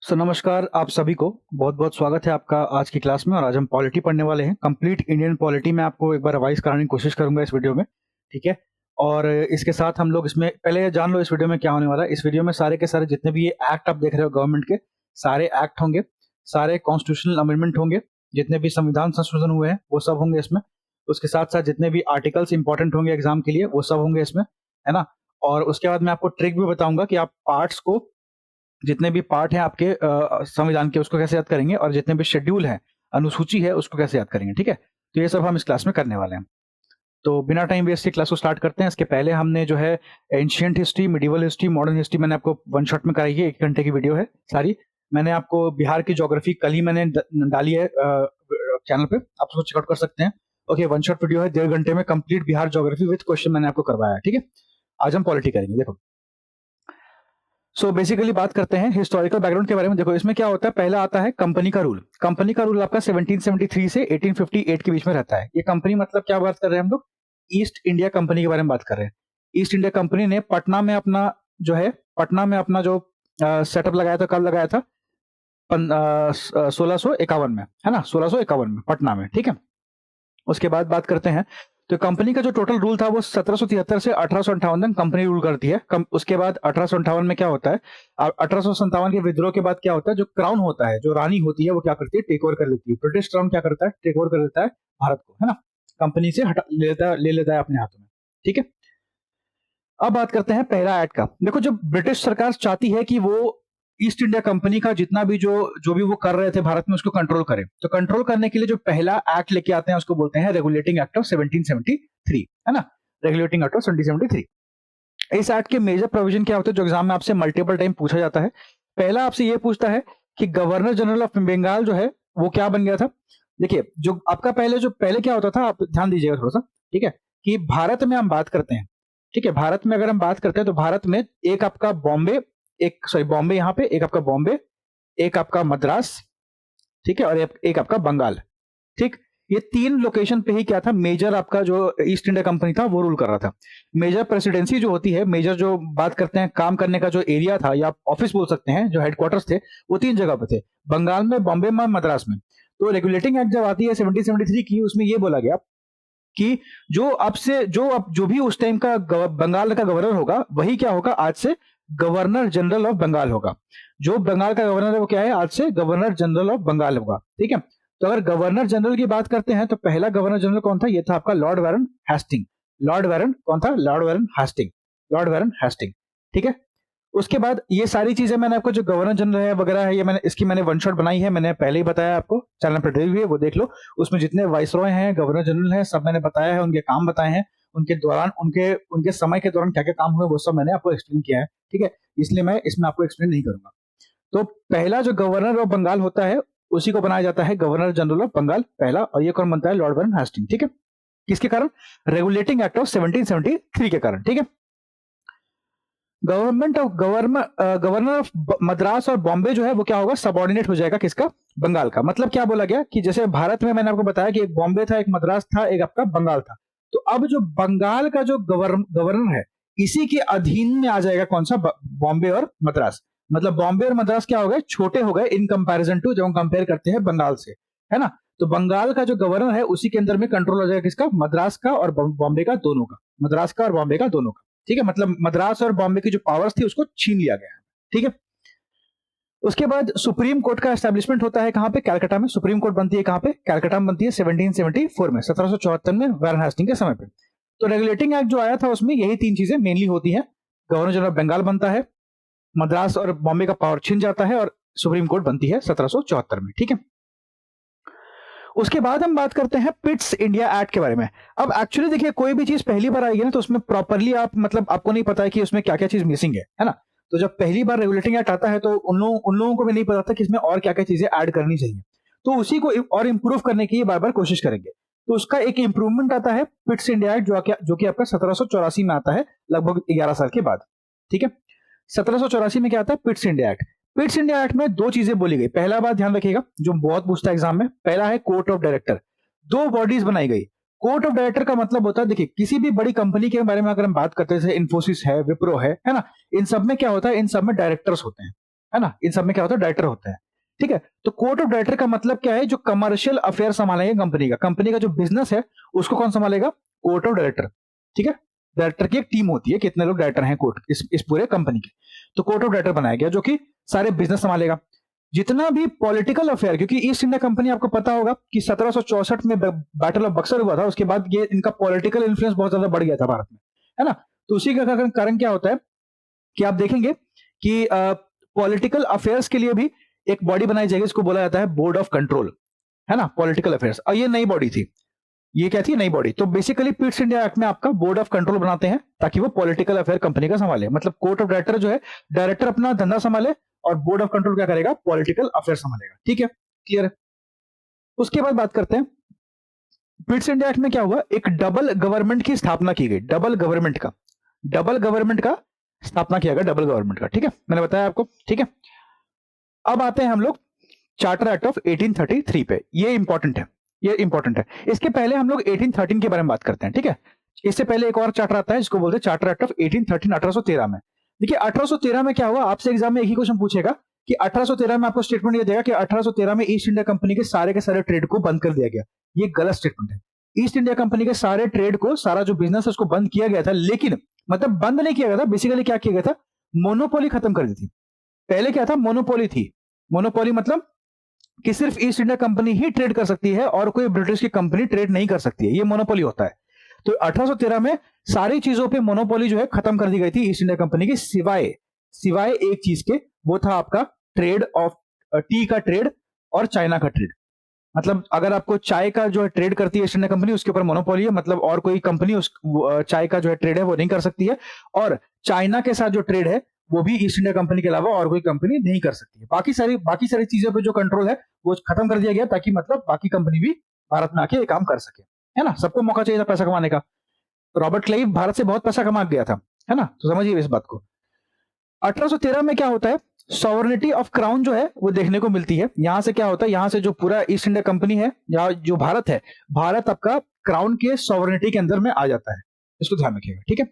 नमस्कार आप सभी को बहुत बहुत स्वागत है आपका आज की क्लास में। और आज हम पॉलिटी पढ़ने वाले हैं। कंप्लीट इंडियन पॉलिटी में आपको एक बार रिवाइज कराने की कोशिश करूंगा इस वीडियो में, ठीक है। और इसके साथ हम लोग इसमें पहले जान लो इस वीडियो में क्या होने वाला है। इस वीडियो में सारे के सारे जितने भी ये एक्ट आप देख रहे हो गवर्नमेंट के, सारे एक्ट होंगे, सारे कॉन्स्टिट्यूशनल अमेंडमेंट होंगे, जितने भी संविधान संशोधन हुए हैं वो सब होंगे इसमें। उसके साथ साथ जितने भी आर्टिकल्स इंपॉर्टेंट होंगे एग्जाम के लिए वो सब होंगे इसमें, है ना। और उसके बाद मैं आपको ट्रिक भी बताऊंगा कि आप पार्ट्स को, जितने भी पार्ट हैं आपके संविधान के, उसको कैसे याद करेंगे, और जितने भी शेड्यूल है, अनुसूची है, उसको कैसे याद करेंगे, ठीक है। तो ये सब हम इस क्लास में करने वाले हैं। तो बिना टाइम वेस्ट के क्लास को स्टार्ट करते हैं। इसके पहले हमने जो है ancient history, medieval history, modern history मैंने आपको वन शॉट में कराई है। 1 घंटे की वीडियो है सारी। मैंने आपको बिहार की ज्योग्राफी कल ही मैंने डाली है चैनल पे, आप उसको चेकआउट कर सकते हैं। ओके, वन शॉट वीडियो है, 1.5 घंटे में complete Bihar geography with question मैंने आपको करवाया है, ठीक है। आज हम पॉलिटी करेंगे। देखो बेसिकली बात करते हैं हिस्टोरिकल बैकग्राउंड के बारे में। देखो इसमें क्या होता है, पहला आता है कंपनी का रूल। कंपनी का रूल आपका 1773 से 1858 के बीच में रहता है। ये कंपनी मतलब क्या बात कर रहे हैं हम लोग, ईस्ट इंडिया कंपनी के बारे में बात कर रहे हैं। ईस्ट इंडिया कंपनी ने पटना में अपना जो सेटअप लगाया था, कब लगाया था, 1651 में, है ना, 1651 में पटना में, ठीक है। उसके बाद बात करते हैं तो कंपनी का जो टोटल रूल था वो 1773 से 1858 तक कंपनी रूल करती है। उसके बाद 1858 में क्या होता है, 1857 के विद्रोह के बाद क्या होता है, जो क्राउन होता है, जो रानी होती है, वो क्या करती है, टेक ओवर कर लेती है। ब्रिटिश क्राउन क्या करता है, टेक ओवर कर लेता है भारत को, है ना, कंपनी से ले लेता है अपने हाथों में, ठीक है। अब बात करते हैं पहला एक्ट का। देखो जब ब्रिटिश सरकार चाहती है कि वो ईस्ट इंडिया कंपनी का जितना भी जो भी वो कर रहे थे भारत में, उसको कंट्रोल करें, तो कंट्रोल करने के लिए जो पहला एक्ट लेके आते हैं उसको बोलते हैं रेगुलेटिंग एक्ट ऑफ 1773, है ना, रेगुलेटिंग एक्ट ऑफ 1773। इस एक्ट के मेजर प्रोविजन क्या होते हैं जो एग्जाम में आपसे मल्टीपल टाइम पूछा जाता है। पहला आपसे ये पूछता है कि गवर्नर जनरल ऑफ बंगाल जो है वो क्या बन गया था। देखिए जो आपका पहले क्या होता था, आप ध्यान दीजिएगा थोड़ा सा, ठीक है, कि भारत में हम बात करते हैं, ठीक है, भारत में अगर हम बात करते हैं तो भारत में एक आपका बॉम्बे, बॉम्बे यहाँ पे, एक आपका बॉम्बे, एक आपका मद्रास, ठीक है, और एक आपका बंगाल, ठीक। ये 3 लोकेशन पे ही क्या था, मेजर आपका जो ईस्ट इंडिया कंपनी था वो रूल कर रहा था। मेजर प्रेसिडेंसी जो होती है, मेजर जो बात करते हैं काम करने का जो एरिया था, या ऑफिस बोल सकते हैं, जो हेडक्वार्टर्स थे, वो 3 जगह पे थे, बंगाल में, बॉम्बे में, मद्रास में। तो रेगुलेटिंग एक्ट जब आती है 1773 की, उसमें ये बोला गया कि जो भी उस टाइम का बंगाल का गवर्नर होगा, वही क्या होगा, आज से गवर्नर जनरल ऑफ बंगाल होगा। जो बंगाल का गवर्नर है वो क्या है, आज से गवर्नर जनरल ऑफ बंगाल होगा, ठीक है। तो अगर गवर्नर जनरल की बात करते हैं तो पहला गवर्नर जनरल कौन था, ये था आपका लॉर्ड वारन हेस्टिंग। लॉर्ड वारन कौन था, लॉर्ड वारन हेस्टिंग, लॉर्ड वारन हेस्टिंग, ठीक है। उसके बाद ये सारी चीजें मैंने आपको, जो गवर्नर जनरल है वगैरह है, ये मैंने वन शॉट बनाई है, मैंने पहले ही बताया आपको, चैनल पर डली हुई है, वो देख लो। उसमें जितने वाइसरॉय हैं, गवर्नर जनरल हैं, सब मैंने बताया है, उनके काम बताए हैं, उनके दौरान उनके समय के दौरान क्या क्या काम हुए वो सब मैंने आपको एक्सप्लेन किया है, ठीक है। इसलिए मैं इसमें आपको एक्सप्लेन नहीं करूंगा। तो पहला जो गवर्नर ऑफ बंगाल होता है उसी को बनाया जाता है गवर्नर जनरल ऑफ बंगाल, पहला। और ये कौन बनता है, लॉर्ड वारन हेस्टिंग, ठीक है। किसके कारण, रेगुलेटिंग एक्ट ऑफ 1773 के कारण, ठीक है। गवर्नर ऑफ मद्रास और बॉम्बे जो है वो क्या होगा, सबऑर्डिनेट हो जाएगा किसका, बंगाल का। मतलब क्या बोला गया कि जैसे भारत में मैंने आपको बताया कि एक बॉम्बे था, एक मद्रास था, एक आपका बंगाल था। तो अब जो बंगाल का जो गवर्नर है, इसी के अधीन में आ जाएगा कौन सा, बॉम्बे और मद्रास। मतलब बॉम्बे और मद्रास क्या हो गए, छोटे हो गए इन कंपैरिजन टू, जब हम कंपेयर करते हैं बंगाल से, है ना। तो बंगाल का जो गवर्नर है उसी के अंदर में कंट्रोल हो जाएगा किसका, मद्रास का और बॉम्बे का, दोनों का, मद्रास का और बॉम्बे का, दोनों का, ठीक है। मतलब मद्रास और बॉम्बे की जो पावर्स थी उसको छीन लिया गया, ठीक है। उसके बाद सुप्रीम कोर्ट का एस्टेब्लिशमेंट होता है कहां पे, कलकत्ता में। सुप्रीम कोर्ट बनती है कहां पे, कलकत्ता में बनती है 1774 में, 1774 में, वारन हेस्टिंग के समय पे। तो रेगुलेटिंग एक्ट जो आया था उसमें यही 3 चीजें मेनली होती है, गवर्नर जनरल बंगाल बनता है, मद्रास और बॉम्बे का पावर छिन जाता है, और सुप्रीम कोर्ट बनती है 1774 में, ठीक है। उसके बाद हम बात करते हैं पिट्स इंडिया एक्ट के बारे में। अब एक्चुअली देखिए कोई भी चीज पहली बार आएगी ना तो उसमें प्रॉपरली आप, मतलब आपको नहीं पता है कि उसमें क्या क्या चीज मिसिंग है ना। तो जब पहली बार रेगुलेटिंग एक्ट आता है तो उन लोगों को भी नहीं पता था कि इसमें और क्या क्या चीजें ऐड करनी चाहिए। तो उसी को और इंप्रूव करने की बार बार कोशिश करेंगे। तो उसका एक इंप्रूवमेंट आता है पिट्स इंडिया एक्ट, जो कि आपका 1784 में आता है, लगभग 11 साल के बाद, ठीक है। 1784 में क्या आता है, Pitt's India act. Pitt's India act में 2 चीजें बोली गई। पहला बात ध्यान रखिएगा, जो बहुत पूछता है एग्जाम में, पहला है कोर्ट ऑफ डायरेक्टर। 2 बॉडीज बनाई गई। कोर्ट ऑफ डायरेक्टर का मतलब होता है, देखिए किसी भी बड़ी कंपनी के बारे में अगर हम बात करते हैं, जैसे इन्फोसिस है, विप्रो है ना, इन सब में क्या होता है, इन सब में डायरेक्टर्स होते हैं, है ना, इन सब में क्या होता है, डायरेक्टर होते हैं, ठीक है। तो कोर्ट ऑफ डायरेक्टर का मतलब क्या है, जो कमर्शियल अफेयर संभालेंगे कंपनी का जो बिजनेस है उसको कौन संभालेगा, कोर्ट ऑफ डायरेक्टर, ठीक है। डायरेक्टर की एक टीम होती है, कितने लोग डायरेक्टर हैं कोर्ट इस पूरे कंपनी के, तो कोर्ट ऑफ डायरेक्टर बनाया गया जो कि सारे बिजनेस संभालेगा। जितना भी पॉलिटिकल अफेयर, क्योंकि ईस्ट इंडिया कंपनी आपको पता होगा कि 1764 में बैटल ऑफ बक्सर हुआ था, उसके बाद ये इनका पॉलिटिकल इन्फ्लुएंस बहुत ज्यादा बढ़ गया था भारत में, है ना। तो उसी का कारण क्या होता है कि आप देखेंगे कि पॉलिटिकल अफेयर्स के लिए भी एक बॉडी बनाई जाएगी, इसको बोला जाता है बोर्ड ऑफ कंट्रोल, है ना, पॉलिटिकल अफेयर्स। और ये नई बॉडी थी, ये क्या थी, नई बॉडी। तो बेसिकली पिट्स इंडिया एक्ट में आपका बोर्ड ऑफ कंट्रोल बनाते हैं ताकि वो पॉलिटिकल अफेयर कंपनी का संभाले, मतलब कोर्ट ऑफ डायरेक्टर जो है, डायरेक्टर अपना धंधा संभाले और बोर्ड ऑफ कंट्रोल क्या करेगा, पॉलिटिकल अफेयर संभालेगा, ठीक है, क्लियर है। उसके बाद बात करते हैं पिट्स इंडिया एक्ट में क्या हुआ, एक डबल गवर्नमेंट की स्थापना की गई, डबल गवर्नमेंट का स्थापना किया गया, डबल गवर्नमेंट का, ठीक है, मैंने बताया आपको, ठीक है। अब आते हैं हम लोग चार्टर एक्ट ऑफ 1833 पे, ये इंपॉर्टेंट है। इसके पहले हम लोग 1813 के बारे में बात करते हैं, ठीक है। इससे पहले एक और चार्टर आता है जिसको बोलते हैं चार्टर एक्ट ऑफ 1813, 1813 में। देखिए 1813 में क्या हुआ, आपसे एग्जाम में एक ही क्वेश्चन पूछेगा कि 1813 में आपको स्टेटमेंट ये देगा कि 1813 में ईस्ट इंडिया कंपनी के सारे ट्रेड को बंद कर दिया गया। ये गलत स्टेटमेंट है। ईस्ट इंडिया कंपनी के सारे ट्रेड को, सारा जो बिजनेस है उसको बंद किया गया था, लेकिन मतलब बंद नहीं किया गया था, बेसिकली क्या किया गया था, मोनोपोली खत्म कर दी थी। पहले क्या था, मोनोपोली थी। मोनोपोली मतलब कि सिर्फ ईस्ट इंडिया कंपनी ही ट्रेड कर सकती है और कोई ब्रिटिश की कंपनी ट्रेड नहीं कर सकती है, ये मोनोपोली होता है। तो 1813 में सारी चीजों पे मोनोपोली जो है खत्म कर दी गई थी ईस्ट इंडिया कंपनी की, सिवाय एक चीज के, वो था आपका ट्रेड ऑफ टी का ट्रेड और चाइना का ट्रेड। मतलब अगर आपको चाय का जो है ट्रेड करती है ईस्ट इंडिया कंपनी, उसके ऊपर मोनोपोली है, मतलब और कोई कंपनी उस चाय का जो है ट्रेड है वो नहीं कर सकती है। और चाइना के साथ जो ट्रेड है वो भी ईस्ट इंडिया कंपनी के अलावा और कोई कंपनी नहीं कर सकती है। बाकी सारी चीजों पे जो कंट्रोल है वो खत्म कर दिया गया, ताकि मतलब बाकी कंपनी भी भारत में आके ये काम कर सके, है ना। सबको मौका चाहिए था पैसा कमाने का। रॉबर्ट क्लाइव भारत से बहुत पैसा कमा गया था, है ना, तो समझिए इस बात को। 1813 में क्या होता है, सॉवरेनिटी ऑफ क्राउन जो है वो देखने को मिलती है। यहां से क्या होता है, यहां से जो पूरा ईस्ट इंडिया कंपनी है या जो भारत है, भारत आपका क्राउन के सॉवरेनिटी के अंदर में आ जाता है, इसको ध्यान रखिएगा, ठीक है।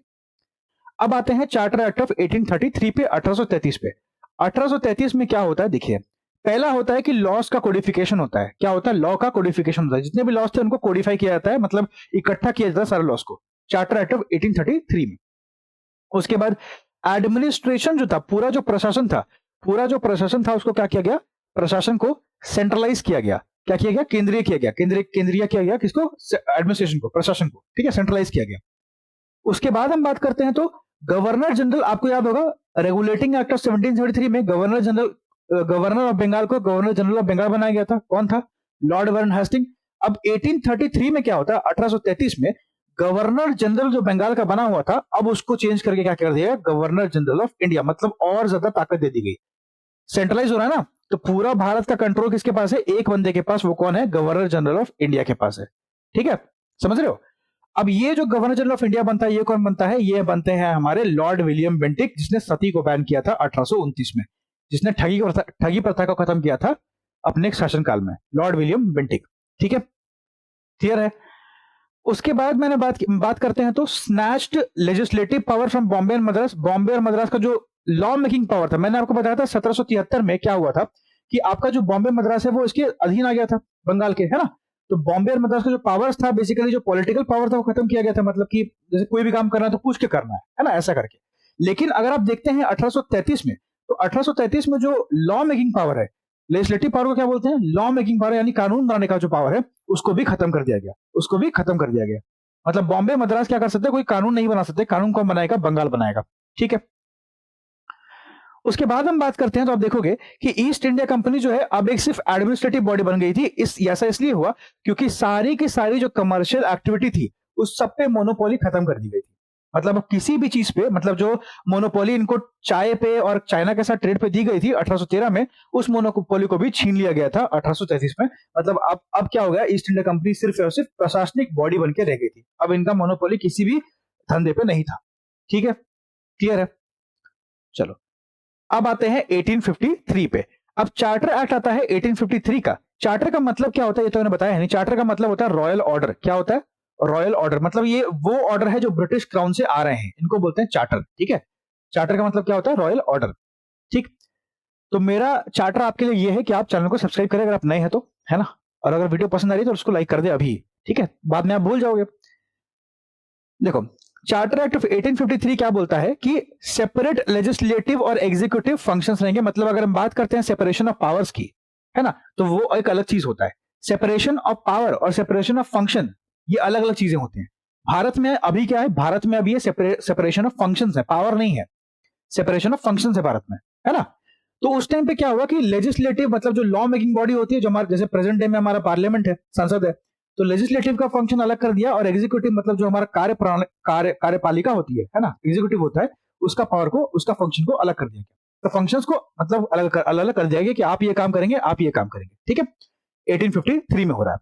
अब आते हैं चार्टर एक्ट ऑफ 1833 पे, 1833 पे। 1833 में क्या होता है, देखिए पहला होता है कि लॉस का कोडिफिकेशन होता है। क्या होता है, लॉ का कोडिफिकेशन होता है। जितने भी लॉस थे उनको कोडिफाई किया जाता है, मतलब इकट्ठा किया जाता है सारे लॉस को, चार्टर एक्ट ऑफ 1833 में। उसके बाद एडमिनिस्ट्रेशन जो था, पूरा जो प्रशासन था उसको क्या किया गया, प्रशासन को सेंट्रलाइज किया गया। क्या किया गया, केंद्रीय किया गया, केंद्रीय किया गया किसको, एडमिनिस्ट्रेशन को, प्रशासन को, ठीक है, सेंट्रलाइज किया गया। उसके बाद हम बात करते हैं तो गवर्नर जनरल, आपको याद होगा रेगुलेटिंग एक्ट ऑफ 1773 में गवर्नर ऑफ बंगाल को गवर्नर जनरल ऑफ बंगाल बनाया गया था। कौन था, लॉर्ड वारन हेस्टिंग। अब 1833 में क्या होता है, 1833 में गवर्नर जनरल जो बंगाल का बना हुआ था, अब उसको चेंज करके क्या कर दिया, गवर्नर जनरल ऑफ इंडिया, मतलब और ज्यादा ताकत दे दी गई। सेंट्रलाइज हो रहा है ना, तो पूरा भारत का कंट्रोल किसके पास है, एक बंदे के पास, वो कौन है, गवर्नर जनरल ऑफ इंडिया के पास है, ठीक है, समझ रहे हो। अब ये जो गवर्नर जनरल ऑफ इंडिया बनता है, ये कौन बनता है, ये बनते हैं हमारे लॉर्ड विलियम बेंटिक, जिसने सती को बैन किया था 1829 में, जिसने ठगी प्रथा को खत्म किया था अपने शासनकाल में, लॉर्ड विलियम बेंटिक, ठीक है, क्लियर है। उसके बाद मैंने बात करते हैं तो snatched legislative power from Bombay and Madras. Bombay और मद्रास का जो लॉ मेकिंग पावर था, मैंने आपको बताया था 1773 में क्या हुआ था कि आपका जो बॉम्बे मद्रास है वो इसके अधीन आ गया था, बंगाल के, है ना। तो बॉम्बे और मद्रास का जो पावर्स था, बेसिकली जो पॉलिटिकल पावर था वो खत्म किया गया था, मतलब कि जैसे कोई भी काम करना है तो पूछ के करना है ना, ऐसा करके। लेकिन अगर आप देखते हैं 1833 में, तो 1833 में जो लॉ मेकिंग पावर है, लेजिस्लेटिव पावर को क्या बोलते हैं, लॉ मेकिंग पावर, यानी कानून बनाने का जो पावर है, उसको भी खत्म कर दिया गया। मतलब बॉम्बे मद्रास क्या कर सकते, कोई कानून नहीं बना सकते, कानून कौन बनाएगा, बंगाल बनाएगा, ठीक है। उसके बाद हम बात करते हैं तो आप देखोगे कि ईस्ट इंडिया कंपनी जो है अब एक सिर्फ एडमिनिस्ट्रेटिव बॉडी बन गई थी। ऐसा इसलिए हुआ क्योंकि सारी की सारी जो कमर्शियल एक्टिविटी थी उस सब पे मोनोपोली खत्म कर दी गई थी। मतलब अब किसी भी चीज पे, मतलब जो मोनोपोली इनको चाय पे और चाइना के साथ ट्रेड पे दी गई थी 1813 में, उस मोनोपोली को भी छीन लिया गया था 1833 में। मतलब अब क्या हो गया, ईस्ट इंडिया कंपनी सिर्फ और सिर्फ प्रशासनिक बॉडी बन के रह गई थी। अब इनका मोनोपोली किसी भी धंधे पे नहीं था, ठीक है, क्लियर है। चलो अब आते हैं 1853 पे। अब चार्टर एक्ट आता है 1853 का। चार्टर का मतलब क्या होता है ये तो मैंने बताया है नहीं। चार्टर का मतलब होता है रॉयल ऑर्डर। क्या होता है, रॉयल ऑर्डर, मतलब ये वो ऑर्डर है जो ब्रिटिश क्राउन से आ रहे हैं, इनको बोलते हैं चार्टर, ठीक है। चार्टर का मतलब क्या होता है, रॉयल ऑर्डर, ठीक। तो मेरा चार्टर आपके लिए ये है कि आप चैनल को सब्सक्राइब करें अगर आप नए हैं तो, है ना, और अगर वीडियो पसंद आ रही है तो उसको लाइक कर दे अभी, ठीक है, बाद में आप भूल जाओगे। देखो, चार्टर एक्ट ऑफ 1853 क्या बोलता है कि सेपरेट लेजिस्लेटिव और एग्जीक्यूटिव फंक्शंस रहेंगे। मतलब अगर हम बात करते हैं सेपरेशन ऑफ पावर्स की, है ना, तो वो एक अलग चीज होता है। सेपरेशन ऑफ पावर और सेपरेशन ऑफ फंक्शन ये अलग अलग चीजें होती हैं। भारत में अभी क्या है, भारत में अभी ये सेपरेशन ऑफ फंक्शंस है, पावर नहीं है, सेपरेशन ऑफ फंक्शंस है भारत में, है ना। तो उस टाइम पे क्या हुआ कि लेजिस्लेटिव मतलब जो लॉ मेकिंग बॉडी होती है, जो हमारे जैसे प्रेजेंट डे में हमारा पार्लियामेंट है, संसद है, तो लेजिस्लेटिव का फंक्शन अलग कर दिया और एग्जीक्यूटिव मतलब जो हमारा कार्यपालिका होती है ना, एग्जीक्यूटिव होता है, उसका पावर को, उसका फंक्शन को अलग कर दिया गया। तो फंक्शंस को मतलब अलग अलग कर दिया गया कि आप ये काम करेंगे, आप ये काम करेंगे, ठीक है। 1853 में हो रहा है।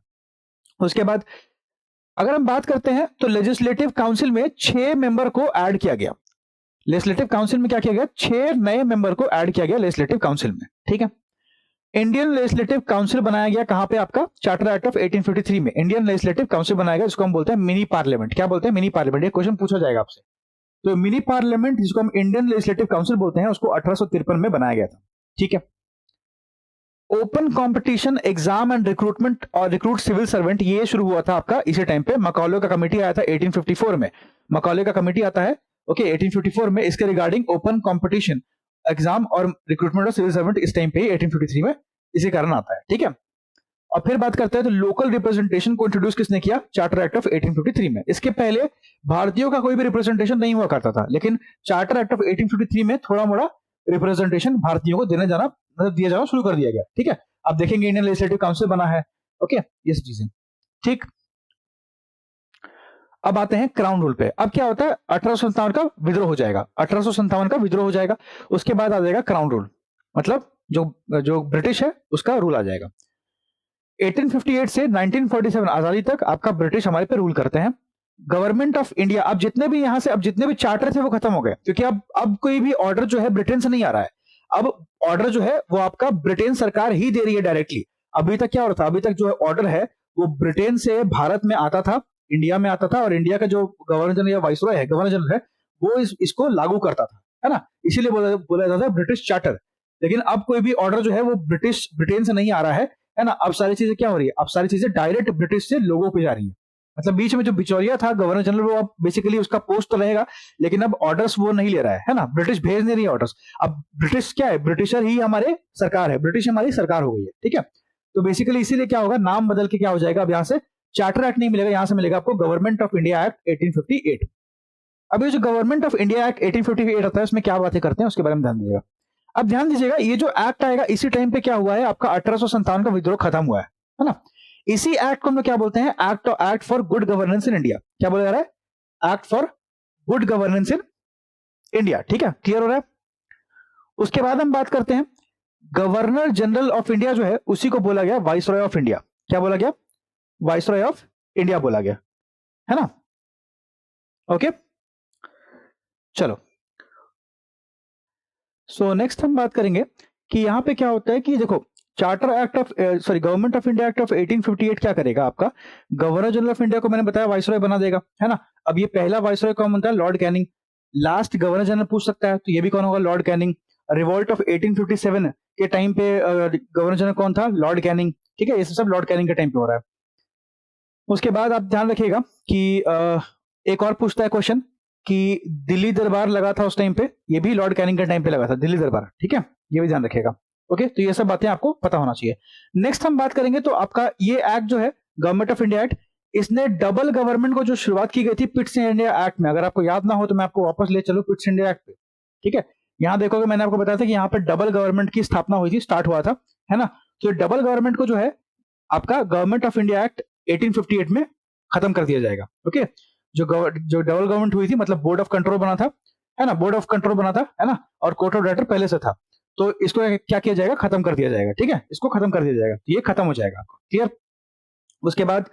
उसके बाद अगर हम बात करते हैं तो लेजिस्लेटिव काउंसिल में 6 मेंबर को ऐड किया गया। लेजिस्लेटिव काउंसिल में क्या किया गया, 6 नए मेंबर को ऐड किया गया लेजिस्लेटिव काउंसिल में, ठीक है। इंडियन लेजिस्लेटिव काउंसिल बनाया गया कहां पे, आपका चार्टर एक्ट ऑफ 1853 में इंडियन लेजिस्लेटिव काउंसिल बनाया गया, जिसको हम बोलते हैं मिनी पार्लियामेंट। क्या बोलते हैं, मिनी पार्लियामेंट। ये क्वेश्चन पूछा जाएगा आपसे। तो मिनी पार्लियामेंट जिसको हम इंडियन लेजिस्लेटिव काउंसिल बोलते हैं, उसको 1853 में बनाया गया था, ठीक है। Open competition exam and recruitment और रिक्रूट सिविल सर्वेंट ये शुरू हुआ था आपका इसी टाइम पे। मकौले का कमेटी आया था 1854 में, मकौले का कमेटी आता है ओके 1854 में, इसके रिगार्डिंग ओपन कंपटीशन एग्जाम और रिक्रूटमेंट ऑफ सिविल सर्वेंट इस टाइम पे 1853 में इसी कारण आता है, ठीक है। और फिर बात करते हैं तो लोकल रिप्रेजेंटेशन को इंट्रोड्यूस किसने किया, चार्टर एक्ट ऑफ 1853 में। इसके पहले भारतीयों का कोई भी रिप्रेजेंटेशन नहीं हुआ करता था, लेकिन चार्टर एक्ट ऑफ 1853 में थोड़ा मोड़ा रिप्रेजेंटेशन भारतीयों को दिया जाना शुरू कर दिया गया, ठीक है। आप देखेंगे इंडियन लेजिस्लेटिव काउंसिल बना है, ओके, ये सब चीजें, ठीक। अब आते हैं क्राउन रूल पे। अब क्या होता है, 1857 का विद्रोह हो जाएगा, 1857 का विद्रोह हो जाएगा। उसके बाद आ जाएगा क्राउन रूल, मतलब जो जो ब्रिटिश है उसका रूल आ जाएगा। 1858 से 1947 आजादी तक आपका ब्रिटिश हमारे पे रूल करते हैं। गवर्नमेंट ऑफ इंडिया, अब जितने भी यहां से अब जितने भी चार्टर थे वो खत्म हो गए, क्योंकि अब कोई भी ऑर्डर जो है ब्रिटेन से नहीं आ रहा है। अब ऑर्डर जो है वो आपका ब्रिटेन सरकार ही दे रही है डायरेक्टली। अभी तक क्या हो रहा था, अभी तक जो ऑर्डर है वो ब्रिटेन से भारत में आता था, इंडिया में आता था, और इंडिया का जो गवर्नर जनरल या वाइसरॉय है, गवर्नर जनरल है, वो इसको लागू करता था, है ना। इसीलिए बोला जाता है ब्रिटिश चार्टर। लेकिन अब कोई भी ऑर्डर जो है वो ब्रिटेन से नहीं आ रहा है ना। अब सारी चीजें क्या हो रही है, अब सारी चीजें डायरेक्ट ब्रिटिश से लोगों पे जा रही है। मतलब बीच में जो बिचौलिया था गवर्नर जनरल, वो अब बेसिकली उसका पोस्ट तो रहेगा, लेकिन अब ऑर्डर्स वो नहीं ले रहा है ना, ब्रिटिश भेज नहीं रही है ऑर्डर्स। अब ब्रिटिश क्या है, ब्रिटिशर ही हमारे सरकार है, ब्रिटिश हमारी सरकार हो गई है, ठीक है। तो बेसिकली इसीलिए क्या होगा, नाम बदल के क्या हो जाएगा, अब यहां से चार्टर एक्ट नहीं मिलेगा, यहां से मिलेगा आपको गवर्नमेंट ऑफ इंडिया एक्ट 1858। अब ये जो गवर्नमेंट ऑफ इंडिया एक्ट 1858 आता है, उसमें क्या बातें करते हैं उसके बारे में ध्यान दीजिएगा। अब ध्यान दीजिएगा, ये जो एक्ट आएगा इसी टाइम पे क्या हुआ है, आपका 1857 का विद्रोह खत्म हुआ है ना। इसी एक्ट को हम लोग क्या बोलते हैं, act for good governance in India. क्या बोला जा रहा है, act for good governance in India, ठीक है, क्लियर हो रहा है। उसके बाद हम बात करते हैं गवर्नर जनरल ऑफ इंडिया जो है उसी को बोला गया वाइसरॉय ऑफ इंडिया। क्या बोला गया, वाइसरॉय ऑफ इंडिया बोला गया, है ना। ओके, चलो सो नेक्स्ट हम बात करेंगे कि यहां पे क्या होता है कि देखो, charter act of government of India act of 1858 क्या करेगा, आपका गवर्नर जनरल ऑफ इंडिया को मैंने बताया वाइसरॉय बना देगा, है ना। अब ये पहला वाइसरॉय कौन बनता है, Lord Canning. Last governor general पूछ सकता है, तो ये भी कौन होगा, लॉर्ड कैनिंग। रिवॉल्ट ऑफ 1857 के टाइम पे गवर्नर जनरल कौन था, लॉर्ड कैनिंग, ठीक है। ये सब लॉर्ड कैनिंग के टाइम पे हो रहा है। उसके बाद आप ध्यान रखिएगा कि एक और पूछता है क्वेश्चन कि दिल्ली दरबार लगा था उस टाइम पे, ये भी लॉर्ड कैनिंग के टाइम पे लगा था दिल्ली दरबार, ठीक है, ये भी ध्यान रखिएगा। ओके, तो ये सब बातें आपको पता होना चाहिए। नेक्स्ट हम बात करेंगे तो आपका ये एक्ट जो है गवर्नमेंट ऑफ इंडिया एक्ट, इसने डबल गवर्नमेंट को जो शुरुआत की गई थी पिट्स इंडिया एक्ट में। अगर आपको याद ना हो तो मैं आपको वापस ले चलूं पिट्स इंडिया एक्ट पे, ठीक है। यहां देखोगे मैंने आपको बताया था कि यहाँ पे डबल गवर्नमेंट की स्थापना हुई थी, स्टार्ट हुआ था, है ना। तो डबल गवर्नमेंट को जो है आपका गवर्नमेंट ऑफ इंडिया एक्ट 1858 में खत्म कर दिया जाएगा। ओके, जो डबल गवर्नमेंट हुई थी, मतलब बोर्ड ऑफ कंट्रोल बना था, है ना, बोर्ड ऑफ कंट्रोल बना था, है ना, और कोर्ट ऑफ डायरेक्टर पहले से था, तो इसको क्या किया जाएगा, खत्म कर दिया जाएगा, ठीक है, इसको खत्म कर दिया जाएगा, तो ये खत्म हो जाएगा आपको, क्लियर। उसके बाद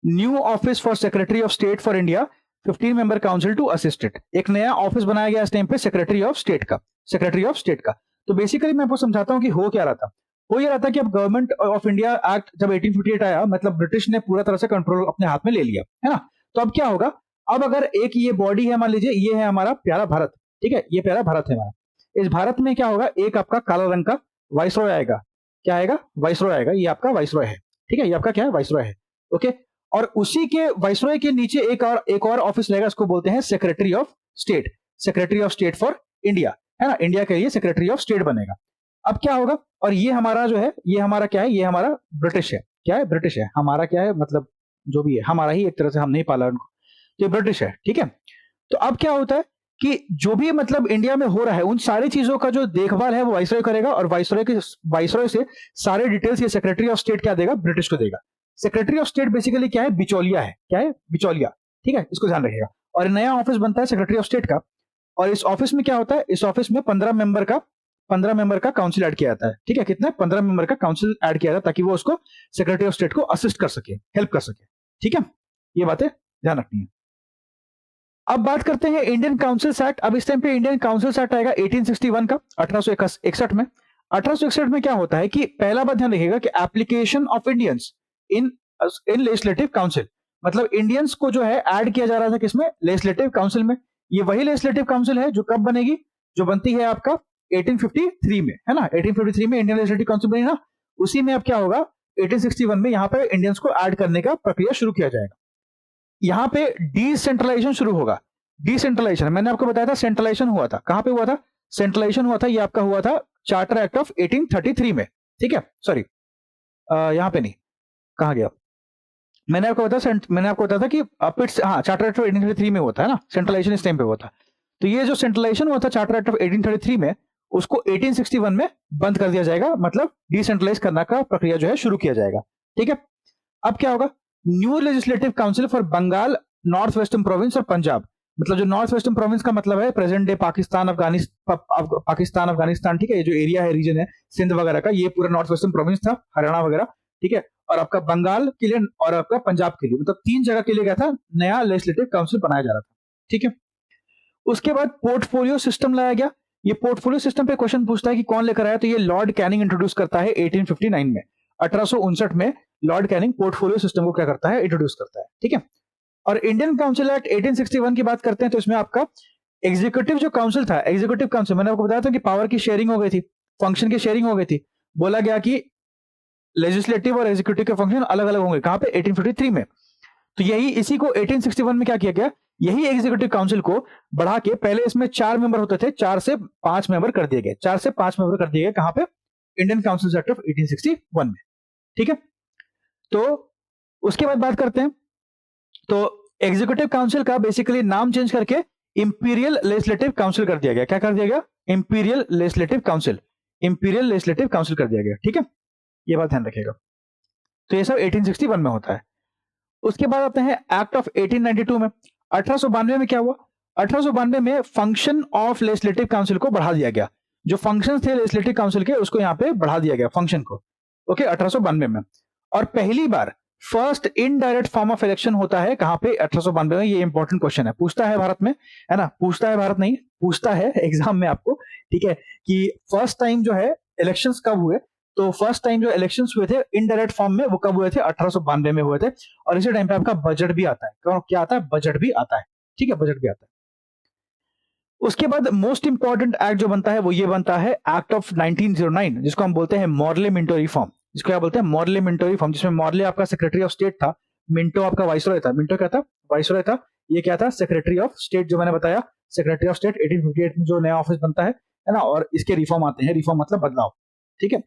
new office for secretary of state for India, 15 member council to assist it. एक नया ऑफिस बनाया गया इस टाइम पे सेक्रेटरी ऑफ स्टेट का, सेक्रेटरी ऑफ स्टेट का। तो बेसिकली मैं आपको समझाता हूं कि हो क्या रहा था। हो ये रहा था कि अब गवर्नमेंट ऑफ इंडिया एक्ट जब 1858 आया, मतलब ब्रिटिश ने पूरा तरह से कंट्रोल अपने हाथ में ले लिया, है ना। तो अब क्या होगा, अब अगर एक ये बॉडी है, मान लीजिए ये है हमारा प्यारा भारत, ठीक है, ये प्यारा भारत है हमारा। इस भारत में क्या होगा, एक आपका काला रंग का वाइसरॉय आएगा। क्या आएगा? वाइसरॉय आएगा। ये आपका वाइसरॉय है, ठीक है, ये आपका क्या है? वाइसरॉय है। ओके, और उसी के वाइसरॉय के नीचे एक और ऑफिस रहेगा, इसको बोलते हैं secretary of state. Secretary of state for India, है ना, इंडिया के लिए सेक्रेटरी ऑफ स्टेट बनेगा। अब क्या होगा? और ये हमारा जो है, ये हमारा क्या है? ये हमारा ब्रिटिश है। क्या है? ब्रिटिश है। हमारा क्या है? मतलब जो भी है हमारा ही, एक तरह से हम नहीं पाला उनको, तो ये ब्रिटिश है, ठीक है। तो अब क्या होता है कि जो भी मतलब इंडिया में हो रहा है, उन सारी चीजों का जो देखभाल है वो वाइसरॉय करेगा, और वाइसरॉय से सारे डिटेल्स ये सेक्रेटरी ऑफ स्टेट क्या देगा? ब्रिटिश को देगा। सेक्रेटरी ऑफ स्टेट बेसिकली क्या है? बिचौलिया है। क्या है? बिचौलिया, ठीक है, इसको ध्यान रखिएगा। और नया ऑफिस बनता है सेक्रेटरी ऑफ स्टेट का, और इस ऑफिस में क्या होता है? इस ऑफिस में 15 मेंबर का काउंसिल ऐड किया जाता है, ठीक है। कितना? 15 मेंबर का काउंसिल ऐड किया जाता है, ताकि वो उसको सेक्रेटरी ऑफ स्टेट को असिस्ट कर सके, हेल्प कर सके, ठीक है। ये बातें ध्यान रखनी है। अब बात करते हैं इंडियन काउंसिल्स एक्ट। अब इस टाइम पे इंडियन काउंसिल्स एक्ट आएगा 1861 का, 1861 में। 1861 में क्या होता है कि पहला बात ध्यान रखिएगा कि application of Indians in in legislative council, मतलब इंडियंस को जो है ऐड किया जा रहा था किसमें? लेजिस्लेटिव काउंसिल में। ये वही लेजिस्लेटिव काउंसिल है जो कब बनेगी? जो बनती है आपका 1853 में, है ना। 1853 में इंडियन लेजिस्लेटिव काउंसिल बनी ना, उसी में अब क्या होगा? 1861 में यहाँ पे इंडियंस को ऐड करने का प्रक्रिया शुरू किया जाएगा। यहाँ पे डिसेंट्रलाइजेशन शुरू होगा। डिसेंट्रलाइजेशन मैंने आपको बताया था, सेंट्रलाइजेशन हुआ था। कहां पे हुआ था? सेंट्रलाइजेशन हुआ था, ये आपका हुआ था चार्टर एक्ट ऑफ 1833 में, ठीक है। सॉरी, यहाँ पे नहीं, कहा गया? मैंने आपको बताया था कि हाँ, चार्टर एक्ट ऑफ 1833 में होता है ना, सेंट्रलाइजेशन इस टाइम पे हुआ था। तो ये जो सेंट्रलाइजेशन हुआ था चार्टर एक्ट ऑफ 1833 में, उसको 1861 में बंद कर दिया जाएगा, मतलब डिसेंट्रलाइज करने का प्रक्रिया जो है शुरू किया जाएगा, ठीक है। अब क्या होगा? New legislative council for Bengal, north western province और पंजाब, मतलब जो नॉर्थ वेस्टर्न प्रोविंस का मतलब है प्रेजेंट डे पाकिस्तान, अफगानिस्तान, ठीक है। ये जो एरिया है, रीजन है सिंध वगैरह का, ये पूरा नॉर्थ वेस्टर्न प्रोविंस था, हरियाणा वगैरह, ठीक है। और आपका बंगाल के लिए और आपका पंजाब के लिए, मतलब 3 जगह के लिए क्या था? नया लेजिस्लेटिव काउंसिल बनाया जा रहा था, ठीक है। उसके बाद पोर्टफोलियो सिस्टम लाया गया। ये पोर्टफोलियो सिस्टम पे क्वेश्चन पूछता है कि कौन लेकर आया, तो ये लॉर्ड कैनिंग इंट्रोड्यूस करता है 1859 में। 1859 में लॉर्ड कैनिंग पोर्टफोलियो सिस्टम को क्या करता है? इंट्रोड्यूस करता है, ठीक है। और इंडियन काउंसिल एक्ट 1861 की बात करते हैं, तो इसमें आपका एग्जीक्यूटिव जो काउंसिल था, एग्जीक्यूटिव काउंसिल मैंने आपको बताया था कि पावर की शेयरिंग हो गई थी, फंक्शन की शेयरिंग हो गई थी। बोला गया कि लेजिस्लेटिव और एग्जीक्यूटिव के फंक्शन अलग अलग होंगे। कहां पे? 1853 में। तो यही इसी को 1861 में क्या किया गया? यही एग्जीक्यूटिव काउंसिल को बढ़ा के, पहले इसमें 4 मेंबर होते थे, 4 से 5 मेंबर कर दिए गए, 4 से 5 मेंबर कर दिए गए। कहां पे? इंडियन काउंसिल एक्ट ऑफ 1861 में, ठीक है। तो उसके बाद बात करते हैं, तो एग्जीक्यूटिव काउंसिल का बेसिकली नाम चेंज करके इंपीरियल लेजिस्लेटिव काउंसिल कर दिया गया। क्या कर दिया गया? Imperial legislative council, imperial legislative council कर दिया गया, ठीक है। ये बात ध्यान रखिएगा। तो ये सब 1861 में होता है। उसके बाद आते हैं एक्ट ऑफ 1892 में। 1892 में क्या हुआ? 1892 में फंक्शन ऑफ लेजिस्लेटिव काउंसिल को बढ़ा दिया गया। जो फंक्शन थे लेजिस्लेटिव काउंसिल के, उसको यहां पे बढ़ा दिया गया, फंक्शन को, ओके, 1892 में। और पहली बार first indirect form of election होता है कहां पे? 1892 में। ये इंपॉर्टेंट क्वेश्चन है, पूछता है भारत में, है ना, पूछता है भारत नहीं, पूछता है एग्जाम में आपको, ठीक है, कि फर्स्ट टाइम जो है इलेक्शंस कब हुए। तो फर्स्ट टाइम जो इलेक्शंस हुए थे इनडायरेक्ट फॉर्म में, वो कब हुए थे? 1892 में हुए थे। और इसी टाइम पे आपका बजट भी आता है। क्या आता है? बजट भी आता है, ठीक है, बजट भी आता है। उसके बाद मोस्ट इंपॉर्टेंट एक्ट जो बनता है वो ये बनता है एक्ट ऑफ 1909, जिसको हम बोलते हैं मॉर्ले मिंटो रिफॉर्म। जिसको क्या बोलते हैं? मॉर्ले मिंटो रिफॉर्म, जिसमें मॉर्ले आपका सेक्रेटरी ऑफ स्टेट था, मिंटो आपका वाइसरॉय था। मिंटो क्या था? वाइसरॉय था। ये क्या था? सेक्रेटरी ऑफ स्टेट, जो मैंने बताया, सेक्रेटरी ऑफ स्टेट 1858 में जो नया ऑफिस बनता है ना, और इसके रिफॉर्म आते हैं। रिफॉर्म मतलब बदलाव, ठीक है।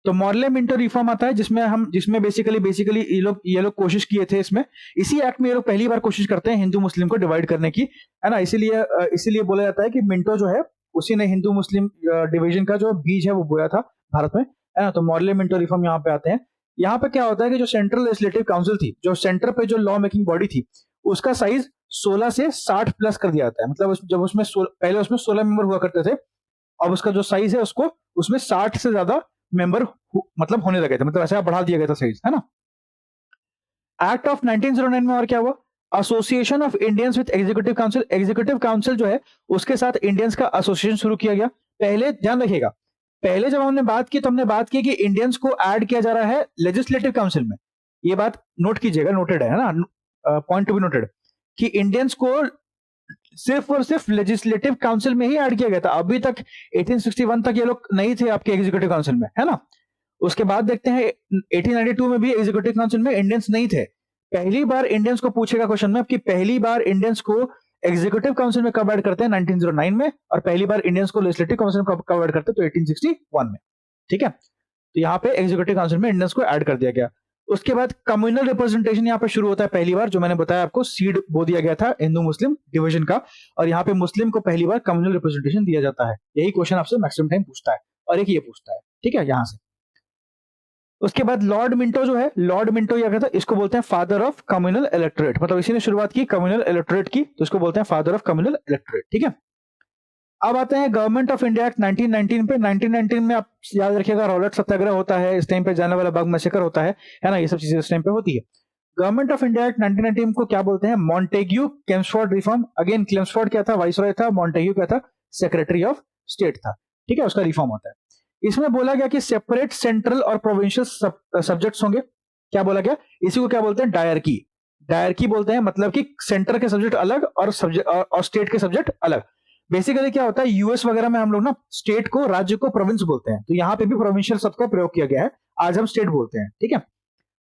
तो मॉर्ले मिंटो रिफॉर्म आता है, जिसमें बेसिकली ये लोग कोशिश किए थे इसमें, इसी एक्ट में ये लोग पहली बार कोशिश करते हैं हिंदू मुस्लिम को डिवाइड करने की, है ना। इसीलिए बोला जाता है कि मिंटो जो है उसी ने हिंदू मुस्लिम डिवीजन का जो बीज है वो बोया था भारत में, है ना। तो मॉर्ले मिंटो रिफॉर्म यहाँ पे आते हैं। यहाँ पे क्या होता है कि जो सेंट्रल लेजिस्लेटिव काउंसिल थी, जो सेंटर पे जो लॉ मेकिंग बॉडी थी, उसका साइज 16 से 60 प्लस कर दिया जाता है। मतलब जब उसमें पहले उसमें 16 मेंबर हुआ करते थे, अब उसका जो साइज है उसमें 60 से ज्यादा मेंबर मतलब होने लगे थे, मतलब ऐसा बढ़ा दिया गया था साइज, है ना। एक्ट ऑफ 1909 में और क्या हुआ? Association of Indians with executive council. Executive council जो है उसके साथ इंडियंस का एसोसिएशन शुरू किया गया। पहले ध्यान रखिएगा, पहले जब हमने बात की तो हमने बात की कि इंडियंस को ऐड किया जा रहा है लेजिस्लेटिव काउंसिल में। ये बात नोट कीजिएगा, नोटेड है ना, पॉइंट टू बी नोटेड, कि इंडियंस को सिर्फ और सिर्फ लेजिस्लेटिव काउंसिल में ही ऐड किया गया था। अभी तक 1861 तक ये लोग नहीं थे आपके एग्जीक्यूटिव काउंसिल में, है ना। उसके बाद देखते हैं 1892 में भी एग्जीक्यूटिव काउंसिल में इंडियंस नहीं थे। पहली बार इंडियंस को पूछेगा क्वेश्चन में कि पहली बार इंडियंस को एग्जीक्यूटिव काउंसिल में कब ऐड करते हैं, 1909 में, और पहली बार इंडियंस को लेजिस्लेटिव काउंसिल में कब ऐड करते हैं, तो 1861 में। ठीक है, तो यहाँ पे एग्जीक्यूटिव काउंसिल में इंडियंस को ऐड कर दिया गया। उसके बाद कम्युनल रिप्रेजेंटेशन यहाँ पे शुरू होता है पहली बार, जो मैंने बताया आपको, सीड बो दिया गया था हिंदू मुस्लिम डिवीजन का, और यहाँ पे मुस्लिम को पहली बार कम्युनल रिप्रेजेंटेशन दिया जाता है। यही क्वेश्चन आपसे मैक्सिमम टाइम पूछता है, और एक ये पूछता है। ठीक है, यहाँ से उसके बाद लॉर्ड मिंटो जो है, लॉर्ड मिंटो क्या कहता है, इसको बोलते हैं फादर ऑफ कम्युनल इलेक्टोरेट, मतलब इसी ने शुरुआत की कम्युनल इलेक्टोरेट की, तो इसको बोलते हैं फादर ऑफ कम्युनल इलेक्टोरेट। ठीक है, अब आते हैं गवर्नमेंट ऑफ इंडिया एक्ट 1919 पे। 1919 में आप याद रखिएगा रॉलेट सत्याग्रह होता है, इस टाइम पे जाने वाला बाग मैसेकर होता है ना, ये सब चीजें इस टाइम पे होती है। गवर्नमेंट ऑफ इंडिया एक्ट 1919 को क्या बोलते हैं, मॉन्टेग्यू केम्सफोर्ड रिफॉर्म। अगेन केम्सफोर्ड क्या था, वाइसरॉय था, मॉन्टेग्यू क्या था, सेक्रेटरी ऑफ स्टेट था। ठीक है, उसका रिफॉर्म होता है। इसमें बोला गया कि सेपरेट सेंट्रल और प्रोविंशियल सब्जेक्ट्स होंगे। क्या बोला गया, इसी को क्या बोलते हैं, डायरकी। डायरकी बोलते हैं, मतलब कि सेंटर के सब्जेक्ट अलग और स्टेट के सब्जेक्ट अलग। बेसिकली क्या होता है, यूएस वगैरह में हम लोग ना स्टेट को, राज्य को प्रोविंस बोलते हैं, तो यहाँ पे भी प्रोविंशियल शब्द का प्रयोग किया गया है, आज हम स्टेट बोलते हैं। ठीक है,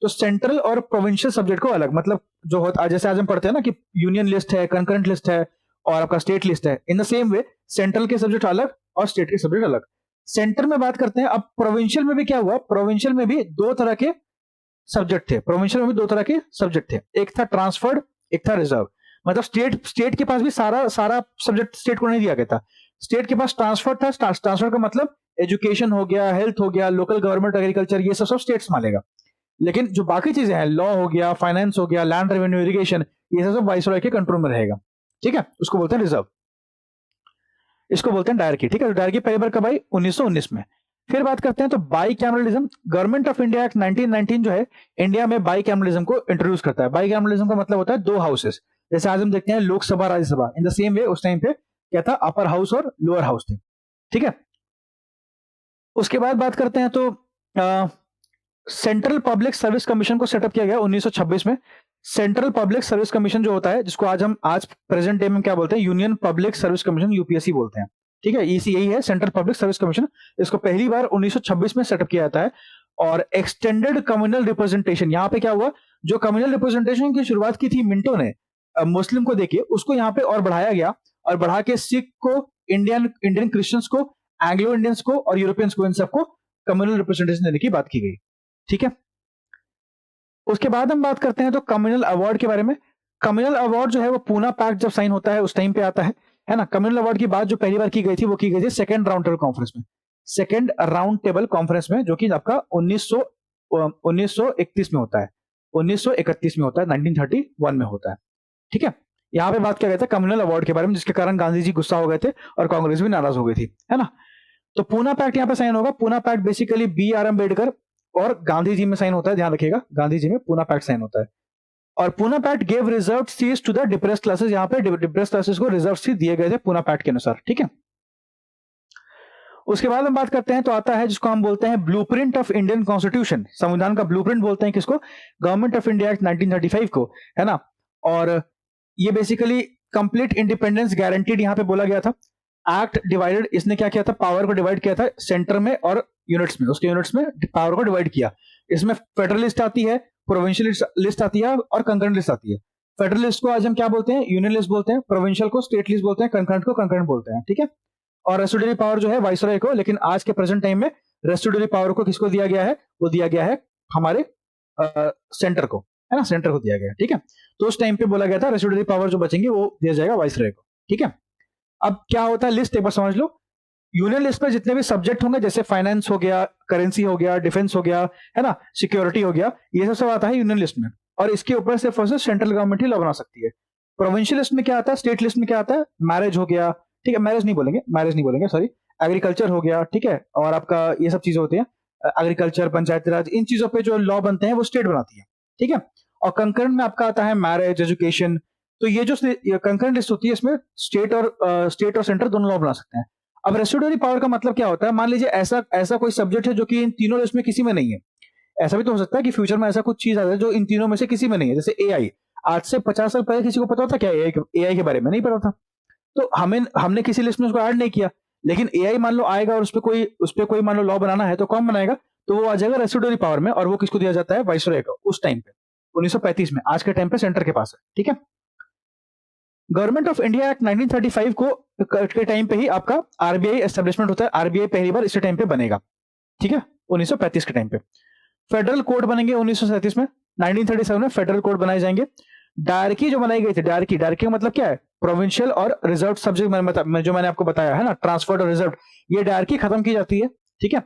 तो सेंट्रल और प्रोविंशियल सब्जेक्ट को अलग, मतलब जो होता, जैसे आज हम पढ़ते हैं ना कि यूनियन लिस्ट है, कंकरेंट लिस्ट है, और आपका स्टेट लिस्ट है, in the same way central के सब्जेक्ट अलग और स्टेट के सब्जेक्ट अलग। सेंटर में बात करते हैं, अब प्रोविंशियल में भी क्या हुआ, प्रोविंशियल में भी दो तरह के सब्जेक्ट थे, प्रोविंशियल में भी दो तरह के सब्जेक्ट थे, एक था ट्रांसफर्ड, एक था रिजर्व। मतलब स्टेट के पास भी सारा सब्जेक्ट स्टेट को नहीं दिया गया था, स्टेट के पास ट्रांसफर था। ट्रांसफर का मतलब एजुकेशन हो गया, हेल्थ हो गया, लोकल गवर्नमेंट, एग्रीकल्चर, ये सब स्टेट्स मानेगा। लेकिन जो बाकी चीजें हैं, लॉ हो गया, फाइनेंस हो गया, लैंड रेवेन्यू, इरिगेशन, ये सब वाइसरॉय के कंट्रोल में रहेगा। ठीक है, उसको बोलते हैं रिजर्व, इसको बोलते हैं डायरकी। ठीक है, तो डायरकी पहली बार कब आई, 1919 में। फिर बात करते हैं तो by cameralism. Government of India act 1919 जो है, इंडिया में बाई कैमरलिज्म को इंट्रोड्यूस करता है। बाई कैमरलिज्म का मतलब होता है दो हाउसेस, जैसे आज हम देखते हैं Lok Sabha, Rajya Sabha, in the same way उस टाइम पे क्या था, अपर हाउस और लोअर हाउस थे। ठीक है, उसके बाद बात करते हैं तो सेंट्रल पब्लिक सर्विस कमीशन को सेटअप किया गया 1926 में। सेंट्रल पब्लिक सर्विस कमीशन जो होता है, जिसको आज प्रेजेंट डे में क्या बोलते हैं, union public service commission, UPSC बोलते हैं। ठीक है, यही है सेंट्रल पब्लिक सर्विस कमीशन। इसको पहली बार 1926 में सेटअप किया जाता है। और एक्सटेंडेड कम्युनल रिप्रेजेंटेशन, यहाँ पे क्या हुआ, जो कम्युनल रिप्रेजेंटेशन की शुरुआत की थी मिंटो ने मुस्लिम को देके, उसको यहाँ पे और बढ़ाया गया, और बढ़ा के सिख को, इंडियन क्रिश्चियंस को, एंग्लो इंडियंस को और यूरोपियंस को, इन सबको कम्युनल रिप्रेजेंटेशन देने की बात की गई। ठीक है, उसके बाद हम बात करते हैं तो कम्युनल अवार्ड के बारे में। कम्युनल अवार्ड जो है वो पूना पैक्ट जब साइन होता है उस टाइम पे आता है ना। कम्युनल अवार्ड की बात जो पहली बार की गई थी, वो की गई थी सेकंड राउंड टेबल कॉन्फ्रेंस में, सेकंड राउंड टेबल कॉन्फ्रेंस में, जो कि आपका 1931 में होता है, 1931 में होता है, 1931 में होता है। ठीक है, यहाँ पे बात किया गया था कम्युनल अवार्ड के बारे में, जिसके कारण गांधी जी गुस्सा हो गए थे और कांग्रेस भी नाराज हो गई थी, है ना। तो पूना पैक्ट यहाँ पे साइन होगा। Poona pact basically BR Ambedkar और गांधी जी में साइन होता है, ध्यान रखिएगा, गांधी जी में पूना पैक्ट साइन होता है। और Poona pact gave reserve seats to the depressed classes, यहाँ पे डिप्रेस्ड क्लासेस को रिजर्व सीट दिए गए थे पूना पैक्ट के अनुसार। ठीक है, उसके बाद हम बात करते हैं तो आता है जिसको हम बोलते हैं ब्लूप्रिंट ऑफ इंडियन कॉन्स्टिट्यूशन। संविधान का ब्लूप्रिंट बोलते हैं किसको, गवर्नमेंट ऑफ इंडिया एक्ट 1935 को, है ना। और ये बेसिकली कंप्लीट इंडिपेंडेंस गारंटीड यहाँ पे बोला गया था। एक्ट डिवाइडेड, इसने क्या किया था, पावर को डिवाइड किया था सेंटर में और यूनिट्स में, उसके यूनिट्स में पावर को डिवाइड किया। इसमें फेडरल लिस्ट आती है, प्रोविंशियल लिस्ट आती है और कंकरेंट लिस्ट आती है। फेडरल लिस्ट को आज हम क्या बोलते हैं, यूनियन लिस्ट बोलते हैं, प्रोविंशियल को स्टेट लिस्ट बोलते हैं, कंकरेंट को कंकरेंट बोलते हैं। ठीक है, और रेस्टिट्यूटरी पावर जो है वाइसरॉय को, लेकिन आज के प्रेजेंट टाइम में रेस्टिट्यूटरी पावर को किसको दिया गया है, वो दिया गया है हमारे सेंटर को, है ना, सेंटर को दिया गया है। ठीक है, तो उस टाइम पे बोला गया था रेस्टिट्यूटरी पावर जो बचेंगे वो दिया जाएगा वाइसरॉय को। ठीक है, अब क्या होता है लिस्ट, एक बार समझ लो। यूनियन लिस्ट में जितने भी सब्जेक्ट होंगे, जैसे फाइनेंस हो गया, करेंसी हो गया, डिफेंस हो गया, है ना, सिक्योरिटी हो गया, ये सब आता है यूनियन लिस्ट में, और इसके ऊपर सिर्फ और सिर्फ सेंट्रल गवर्नमेंट ही लॉ बना सकती है। प्रोविंशियल लिस्ट में क्या आता है, स्टेट लिस्ट में क्या आता है, मैरिज हो गया, ठीक है, मैरिज नहीं बोलेंगे, सॉरी, एग्रीकल्चर हो गया, ठीक है, और आपका ये सब चीजें होती है, एग्रीकल्चर, पंचायती राज, इन चीजों पे जो लॉ बनते हैं वो स्टेट बनाती है। ठीक है, और कंकरेंट में आपका आता है मैरिज, एजुकेशन। तो ये जो कंकरेंट लिस्ट होती है, इसमें स्टेट और सेंटर दोनों लॉ बना सकते हैं। अब रेस्टिट्यूटरी पावर का मतलब क्या होता है, मान लीजिए ऐसा कोई सब्जेक्ट है जो कि इन तीनों लिस्ट में किसी में नहीं है। ऐसा भी तो हो सकता है कि फ्यूचर में ऐसा कुछ चीज आ जाए जो इन तीनों में से किसी में नहीं है, जैसे AI। आज से 50 साल पहले किसी को पता था क्या AI के बारे में, नहीं पता था। तो हमने किसी लिस्ट में उसको ऐड नहीं किया, लेकिन एआई मान लो आएगा और उस पे कोई मान लो लॉ बनाना है, तो कौन बनाएगा? तो वो आ जाएगा रेसिडुअरी पावर में, और वो किसको दिया जाता है? वाइसरॉय को, उस टाइम पे 1935 में। आज के टाइम पे सेंटर के पास है, ठीक है। गवर्नमेंट ऑफ इंडिया एक्ट 1935 के टाइम पे ही आपका आरबीआई एस्टेब्लिशमेंट होता है। आरबीआई पहली बार इस टाइम पे बनेगा, ठीक है, 1935 के टाइम पे। फेडरल कोड बनेंगे 1937 में। 1937 में फेडरल कोड बनाए जाएंगे। डायरकी जो बनाई गई थी, डायरकी का मतलब क्या है? प्रोविंशियल और रिजर्व सब्जेक्ट, जो मैंने आपको बताया है ना, ट्रांसफर्ड और रिजर्व, ये डायरकी खत्म की जाती है, ठीक है।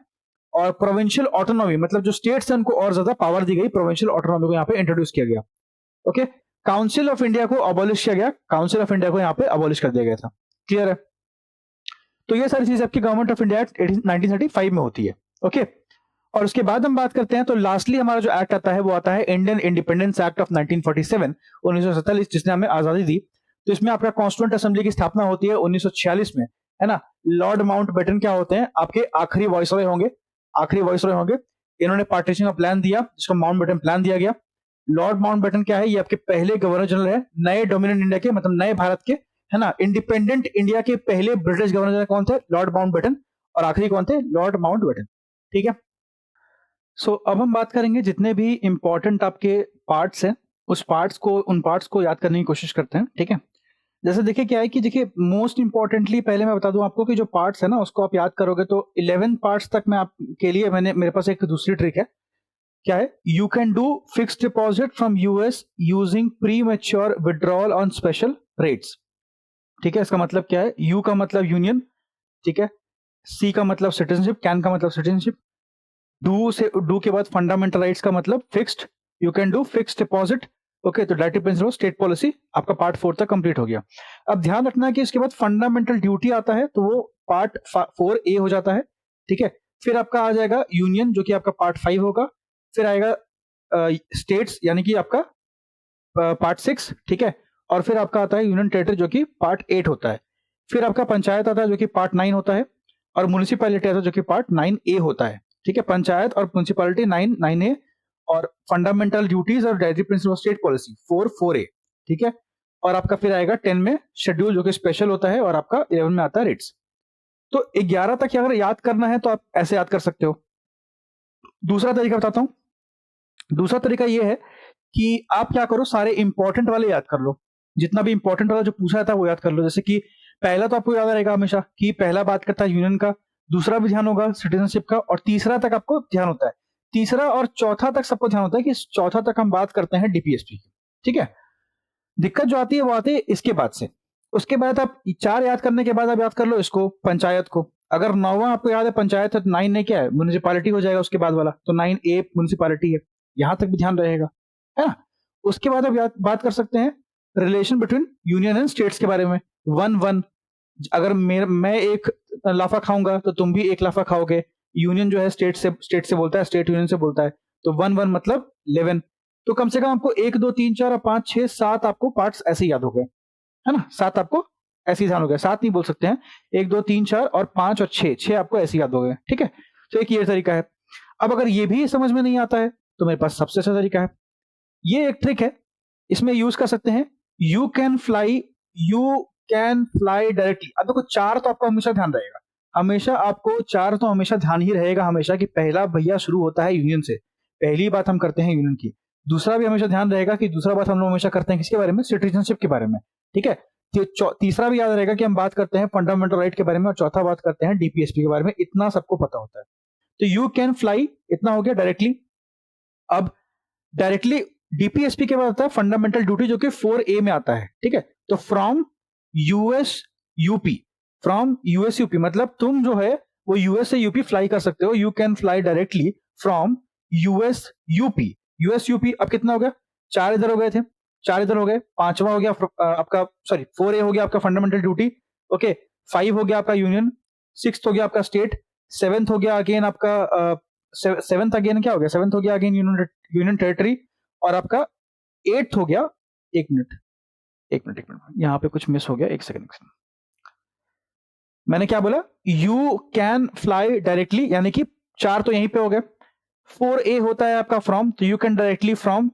और प्रोविंशियल ऑटोनॉमी मतलब जो स्टेट्स हैं उनको और ज्यादा पावर दी गई, प्रोविंशियल ऑटोनॉमी को यहाँ पे इंट्रोड्यूस किया गया। ओके, काउंसिल ऑफ इंडिया को अबॉलिश किया गया, काउंसिल ऑफ इंडिया को यहाँ पे अबॉलिश कर दिया गया था। क्लियर है? तो ये सारी चीजें आपकी गवर्नमेंट ऑफ इंडिया एक्ट 1935 में होती है। ओके, और उसके बाद हम बात करते हैं तो लास्टली हमारा जो एक्ट आता है वो आता है इंडियन इंडिपेंडेंस एक्ट ऑफ 1947, 1947, जिसने हमें आजादी दी। तो इसमें आपका कॉन्स्टिट्यूएंट असेंबली की स्थापना होती है 1946 में, है ना। लॉर्ड माउंटबेटन क्या होते हैं? आपके आखिरी वाइसरॉय होंगे, आखिरी वाइसरॉय होंगे। इन्होंने पार्टीशन का प्लान दिया, जिसको माउंटबेटन प्लान दिया गया। लॉर्ड माउंटबेटन क्या है? ये आपके पहले गवर्नर जनरल है नए डोमिनियन इंडिया के, मतलब नए भारत के, है ना। इंडिपेंडेंट इंडिया के पहले ब्रिटिश गवर्नर जनरल कौन थे? Lord Mountbatten. और आखिरी कौन थे? लॉर्ड माउंटबेटन, ठीक है। सो अब हम बात करेंगे जितने भी इंपॉर्टेंट आपके पार्ट्स हैं, उन पार्ट्स को याद करने की कोशिश करते हैं, ठीक है। जैसे देखिए क्या है कि देखिए मोस्ट इंपॉर्टेंटली पहले मैं बता दूं आपको कि जो पार्ट्स है ना उसको आप याद करोगे तो 11 पार्ट्स तक मैं आपके लिए मेरे पास एक दूसरी ट्रिक है। क्या है? You can do fixed deposit from US using pre mature withdrawal on special rates, ठीक है। इसका मतलब क्या है? यू का मतलब यूनियन, ठीक है। सी का मतलब सिटीजनशिप, कैन का मतलब सिटीजनशिप, डू के बाद फंडामेंटल राइट्स का मतलब fixed, you can do fixed deposit. Okay, तो डायरेक्टिव प्रिंसिपल स्टेट पॉलिसी आपका पार्ट 4 तक कंप्लीट हो गया। अब ध्यान रखना है कि इसके बाद फंडामेंटल ड्यूटी आता है तो वो पार्ट 4A हो जाता है, ठीक है। फिर आपका आ जाएगा यूनियन जो कि आपका पार्ट 5 होगा। फिर आएगा स्टेट्स यानी कि आपका पार्ट 6, ठीक है। और फिर आपका आता है यूनियन टेरिटरी जो कि पार्ट 8 होता है। फिर आपका पंचायत आता है जो कि पार्ट 9 होता है, और म्युनिसिपैलिटी आता है जो कि पार्ट 9A होता है, ठीक है। पंचायत और म्युनिसिपैलिटी 9A, और फंडामेंटल ड्यूटीज और directive principle state policy 4A, ठीक है। और आपका फिर आएगा 10 में शेड्यूल जो कि स्पेशल होता है, और आपका 11 में आता है रेट्स। तो 11 तक अगर याद करना है तो आप ऐसे याद कर सकते हो। दूसरा तरीका बताता हूं। दूसरा तरीका यह है कि आप क्या करो, सारे इंपॉर्टेंट वाले याद कर लो, जितना भी इंपॉर्टेंट वाला जो पूछा था वो याद कर लो। जैसे कि पहला तो आपको याद रहेगा हमेशा कि पहला बात करता है यूनियन का, दूसरा भी ध्यान होगा सिटीजनशिप का, और तीसरा तक आपको ध्यान होता है। तीसरा और चौथा तक सबको ध्यान होता है कि चौथा तक हम बात करते हैं डीपीएसपी की, ठीक है। दिक्कत जो आती है वो आती है इसके बाद से। उसके बाद आप 4 याद करने के बाद आप याद कर लो इसको, पंचायत को। अगर 9वां आपको याद है पंचायत है तो 9 ने क्या है? म्युनिसिपैलिटी हो जाएगा उसके बाद वाला, तो 9A म्युनिसिपैलिटी है। यहां तक भी ध्यान रहेगा, है ना। उसके बाद आप बात कर सकते हैं relation between union and states के बारे में। 1-1, अगर मैं एक लाफा खाऊंगा तो तुम भी एक लाफा खाओगे। यूनियन जो है स्टेट से बोलता है, स्टेट यूनियन से बोलता है, तो 1-1 मतलब 11। तो कम से कम आपको 1 2 3 4 और 5 6 7 आपको पार्ट्स ऐसे याद हो गए, है ना। 7 आपको ऐसे ही ध्यान हो गया, 7 नहीं बोल सकते हैं, 1 2 3 4 और 5 और 6 आपको ऐसे याद हो गए, ठीक है। तो एक ये तरीका है। अब अगर ये भी समझ में नहीं आता है तो मेरे पास सबसे अच्छा तरीका है, ये एक ट्रिक है, इसमें यूज कर सकते हैं। You can fly directly. अब देखो 4 तो आपको हमेशा ध्यान रहेगा, हमेशा आपको 4 तो हमेशा ध्यान ही रहेगा हमेशा, कि पहला भैया शुरू होता है यूनियन से, पहली बात हम करते हैं यूनियन की। दूसरा भी हमेशा ध्यान रहेगा कि दूसरा बात हम लोग हमेशा करते हैं किसके बारे में? सिटीजनशिप के बारे में, ठीक है। तीसरा भी याद रहेगा कि हम बात करते हैं फंडामेंटल राइट के बारे में, और चौथा बात करते हैं डीपीएसपी के बारे में। इतना सबको पता होता है। तो यू कैन फ्लाई इतना हो गया डायरेक्टली। अब डायरेक्टली डीपीएसपी के बाद आता है फंडामेंटल ड्यूटी जो कि 4A में आता है, ठीक है। तो फ्रॉम यूएस यूपी मतलब तुम जो है वो यूएस से यूपी फ्लाई कर सकते हो। You can fly directly from US UP. अब कितना हो गया? 4 इधर हो गए थे, 4 इधर हो गए। 5वां हो गया आपका, सॉरी 4A हो गया आपका फंडामेंटल ड्यूटी, ओके। 5 हो गया आपका यूनियन, 6 हो गया आपका स्टेट, 7 हो गया अगेन आपका 7th अगेन क्या हो गया? 7th हो गया अगेन यूनियन टेरिटरी, और आपका 8th हो गया, एक मिनट यहां पे कुछ मिस हो गया, एक सेकंड। मैंने क्या बोला? यू कैन फ्लाई डायरेक्टली, यानी कि 4 तो यहीं पे हो गए। 4A होता है आपका फ्रॉम, तो you can directly from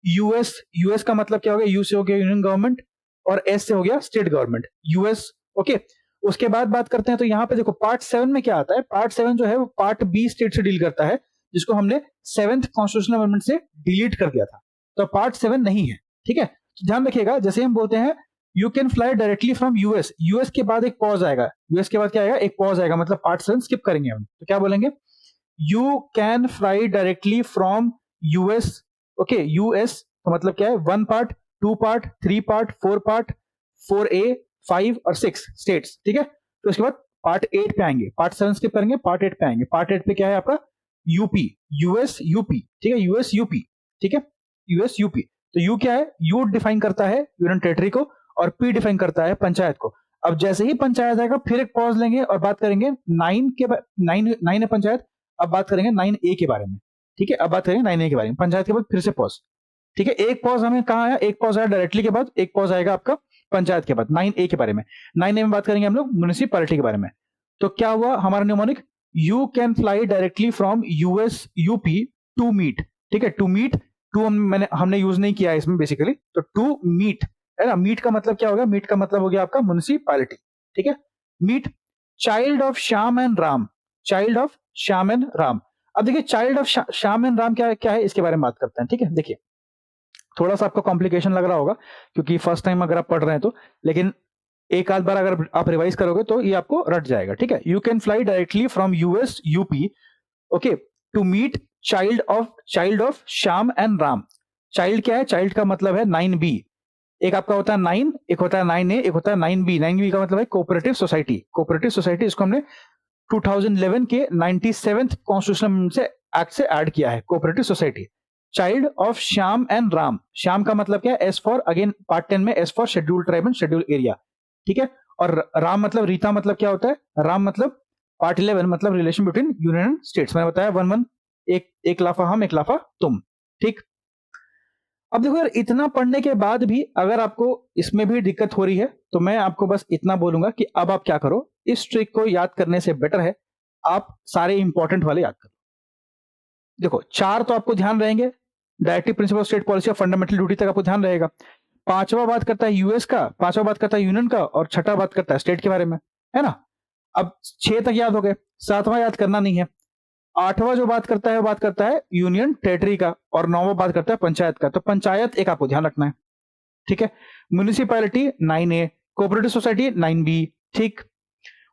US का मतलब क्या हो गया? यू से हो गया यूनियन गवर्नमेंट, और एस से हो गया स्टेट गवर्नमेंट। यूएस ओके, उसके बाद बात करते हैं तो यहाँ पे देखो पार्ट 7 में क्या आता है, पार्ट 7 जो है वो पार्ट बी स्टेट से डील करता है, जिसको हमने 7th कॉन्स्टिट्यूशनल अमेंडमेंट से डिलीट कर दिया था, तो पार्ट 7 नहीं है, ठीक है। तो ध्यान रखिएगा, जैसे हम बोलते हैं you can fly directly from US, US के बाद एक पॉज आएगा, यूएस के बाद क्या आएगा, एक पॉज आएगा, मतलब पार्ट 7 स्किप करेंगे हम, तो क्या बोलेंगे, you can fly directly from US, okay, US तो मतलब क्या है, 1 part, 2 part, 3 part, 4 part, 4A, 5 और 6 स्टेट्स, ठीक है। तो उसके बाद पार्ट 8 पे आएंगे, पार्ट 7 स्किप करेंगे, पार्ट 8 पे आएंगे, पार्ट 8 पे क्या है आपका, यूपी, यूएस यूपी, ठीक है, यूएस यूपी, ठीक है, यूएस यूपी। तो यू क्या है, यू डिफाइन करता है यूनियन टेरिटरी को, और पी डिफाइन करता है पंचायत को। अब जैसे ही पंचायत आएगा फिर एक पॉज लेंगे और बात करेंगे 9 है पंचायत, अब बात करेंगे 9A के बारे में, ठीक है, अब बात करेंगे 9A के बारे में, पंचायत के बाद फिर से पॉज, ठीक है। एक पॉज हमें कहाँ आया, एक पॉज आया डायरेक्टली के बाद, एक पॉज आएगा आपका पंचायत के बाद 9A के बारे में। 9A में बात करेंगे हम लोग म्युनिसिपैलिटी के बारे में। तो क्या हुआ हमारा mnemonic, you can fly directly from US UP to meet, ठीक है, टू मीट, टू हमने यूज नहीं किया है इसमें बेसिकली, तो टू मीट है ना, मीट का मतलब क्या होगा, मीट का मतलब हो गया आपका म्युनिसिपैलिटी, ठीक है, meet child of Shyam and Ram, child of Shyam and Ram. अब देखिए child of Shyam and Ram क्या है, इसके बारे में बात करते हैं, ठीक है। देखिए थोड़ा सा आपको कॉम्प्लिकेशन लग रहा होगा क्योंकि फर्स्ट टाइम अगर आप पढ़ रहे हैं तो, लेकिन एक आध बार अगर आप रिवाइज करोगे तो ये आपको रट जाएगा, ठीक है। You can fly directly from US UP, okay, to meet child of Shyam and Ram. Child क्या है, चाइल्ड का मतलब है 9B, एक आपका होता है 9, एक होता है 9A, एक होता है 9B। 9B का मतलब है कोऑपरेटिव सोसाइटी, कोऑपरेटिव सोसाइटी, इसको हमने 2011 के 97th कॉन्स्टिट्यूशन से एक्ट से ऐड किया है, cooperative society. Child of Shyam and Ram, Shyam का मतलब क्या है, एस फॉर, अगेन पार्ट 10 में S for scheduled tribe and scheduled area, ठीक है। और राम मतलब, रीता मतलब क्या होता है, राम मतलब पार्ट 11 मतलब relation between union and states, मैंने बताया 1-1, एक लाफा हम एक लाफा तुम, ठीक। अब देखो यार, इतना पढ़ने के बाद भी अगर आपको इसमें भी दिक्कत हो रही है तो मैं आपको बस इतना बोलूंगा कि अब आप क्या करो, इस ट्रिक को याद करने से बेटर है आप सारे इंपॉर्टेंट वाले याद करो। देखो 4 तो आपको ध्यान रहेंगे, डायरेक्टिव प्रिंसिपल स्टेट पॉलिसी और फंडामेंटल ड्यूटी तक आपको ध्यान रहेगा। 5वां बात करता है यूएस का, 5वां बात करता है यूनियन का, और 6ठा बात करता है स्टेट के बारे में, है ना। अब 6 तक याद हो गए, 7वां याद करना नहीं है। 8वां जो बात करता है वो बात करता है यूनियन टेरिटरी का, और 9वां बात करता है पंचायत का। तो पंचायत एक आपको ध्यान रखना है, ठीक है। Municipality 9A, cooperative society 9B, ठीक।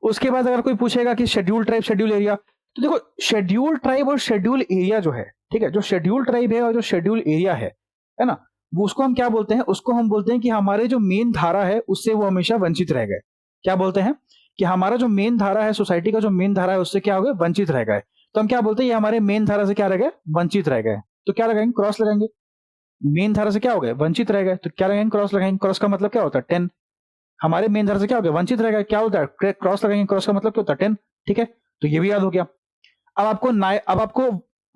उसके बाद अगर कोई पूछेगा कि शेड्यूल ट्राइब शेड्यूल एरिया, तो देखो शेड्यूल ट्राइब और शेड्यूल एरिया जो है, ठीक है, जो शेड्यूल ट्राइब है और जो शेड्यूल एरिया है ना, वो उसको हम क्या बोलते हैं, उसको हम बोलते हैं कि हमारे जो मेन धारा है उससे वो हमेशा वंचित रह गए। क्या बोलते हैं कि हमारा जो मेन धारा है, सोसाइटी का जो मेन धारा है उससे क्या हो गया, वंचित रह गए। तो हम क्या बोलते हैं, ये हमारे मेन धारा से क्या रह गए, वंचित रह गए। तो क्या लगाएंगे, क्रॉस लगाएंगे, मेन धारा से क्या हो गए, वंचित रह गए, तो क्या लगाएंगे, क्रॉस लगाएंगे। क्रॉस का मतलब क्या होता है, 10, हमारे मेन धारा से क्या हो गया, वंचित रह गए, क्या होता है, क्रॉस लगाएंगे, क्रॉस का मतलब क्या होता है, 10, ठीक है। तो ये भी याद हो गया। अब आपको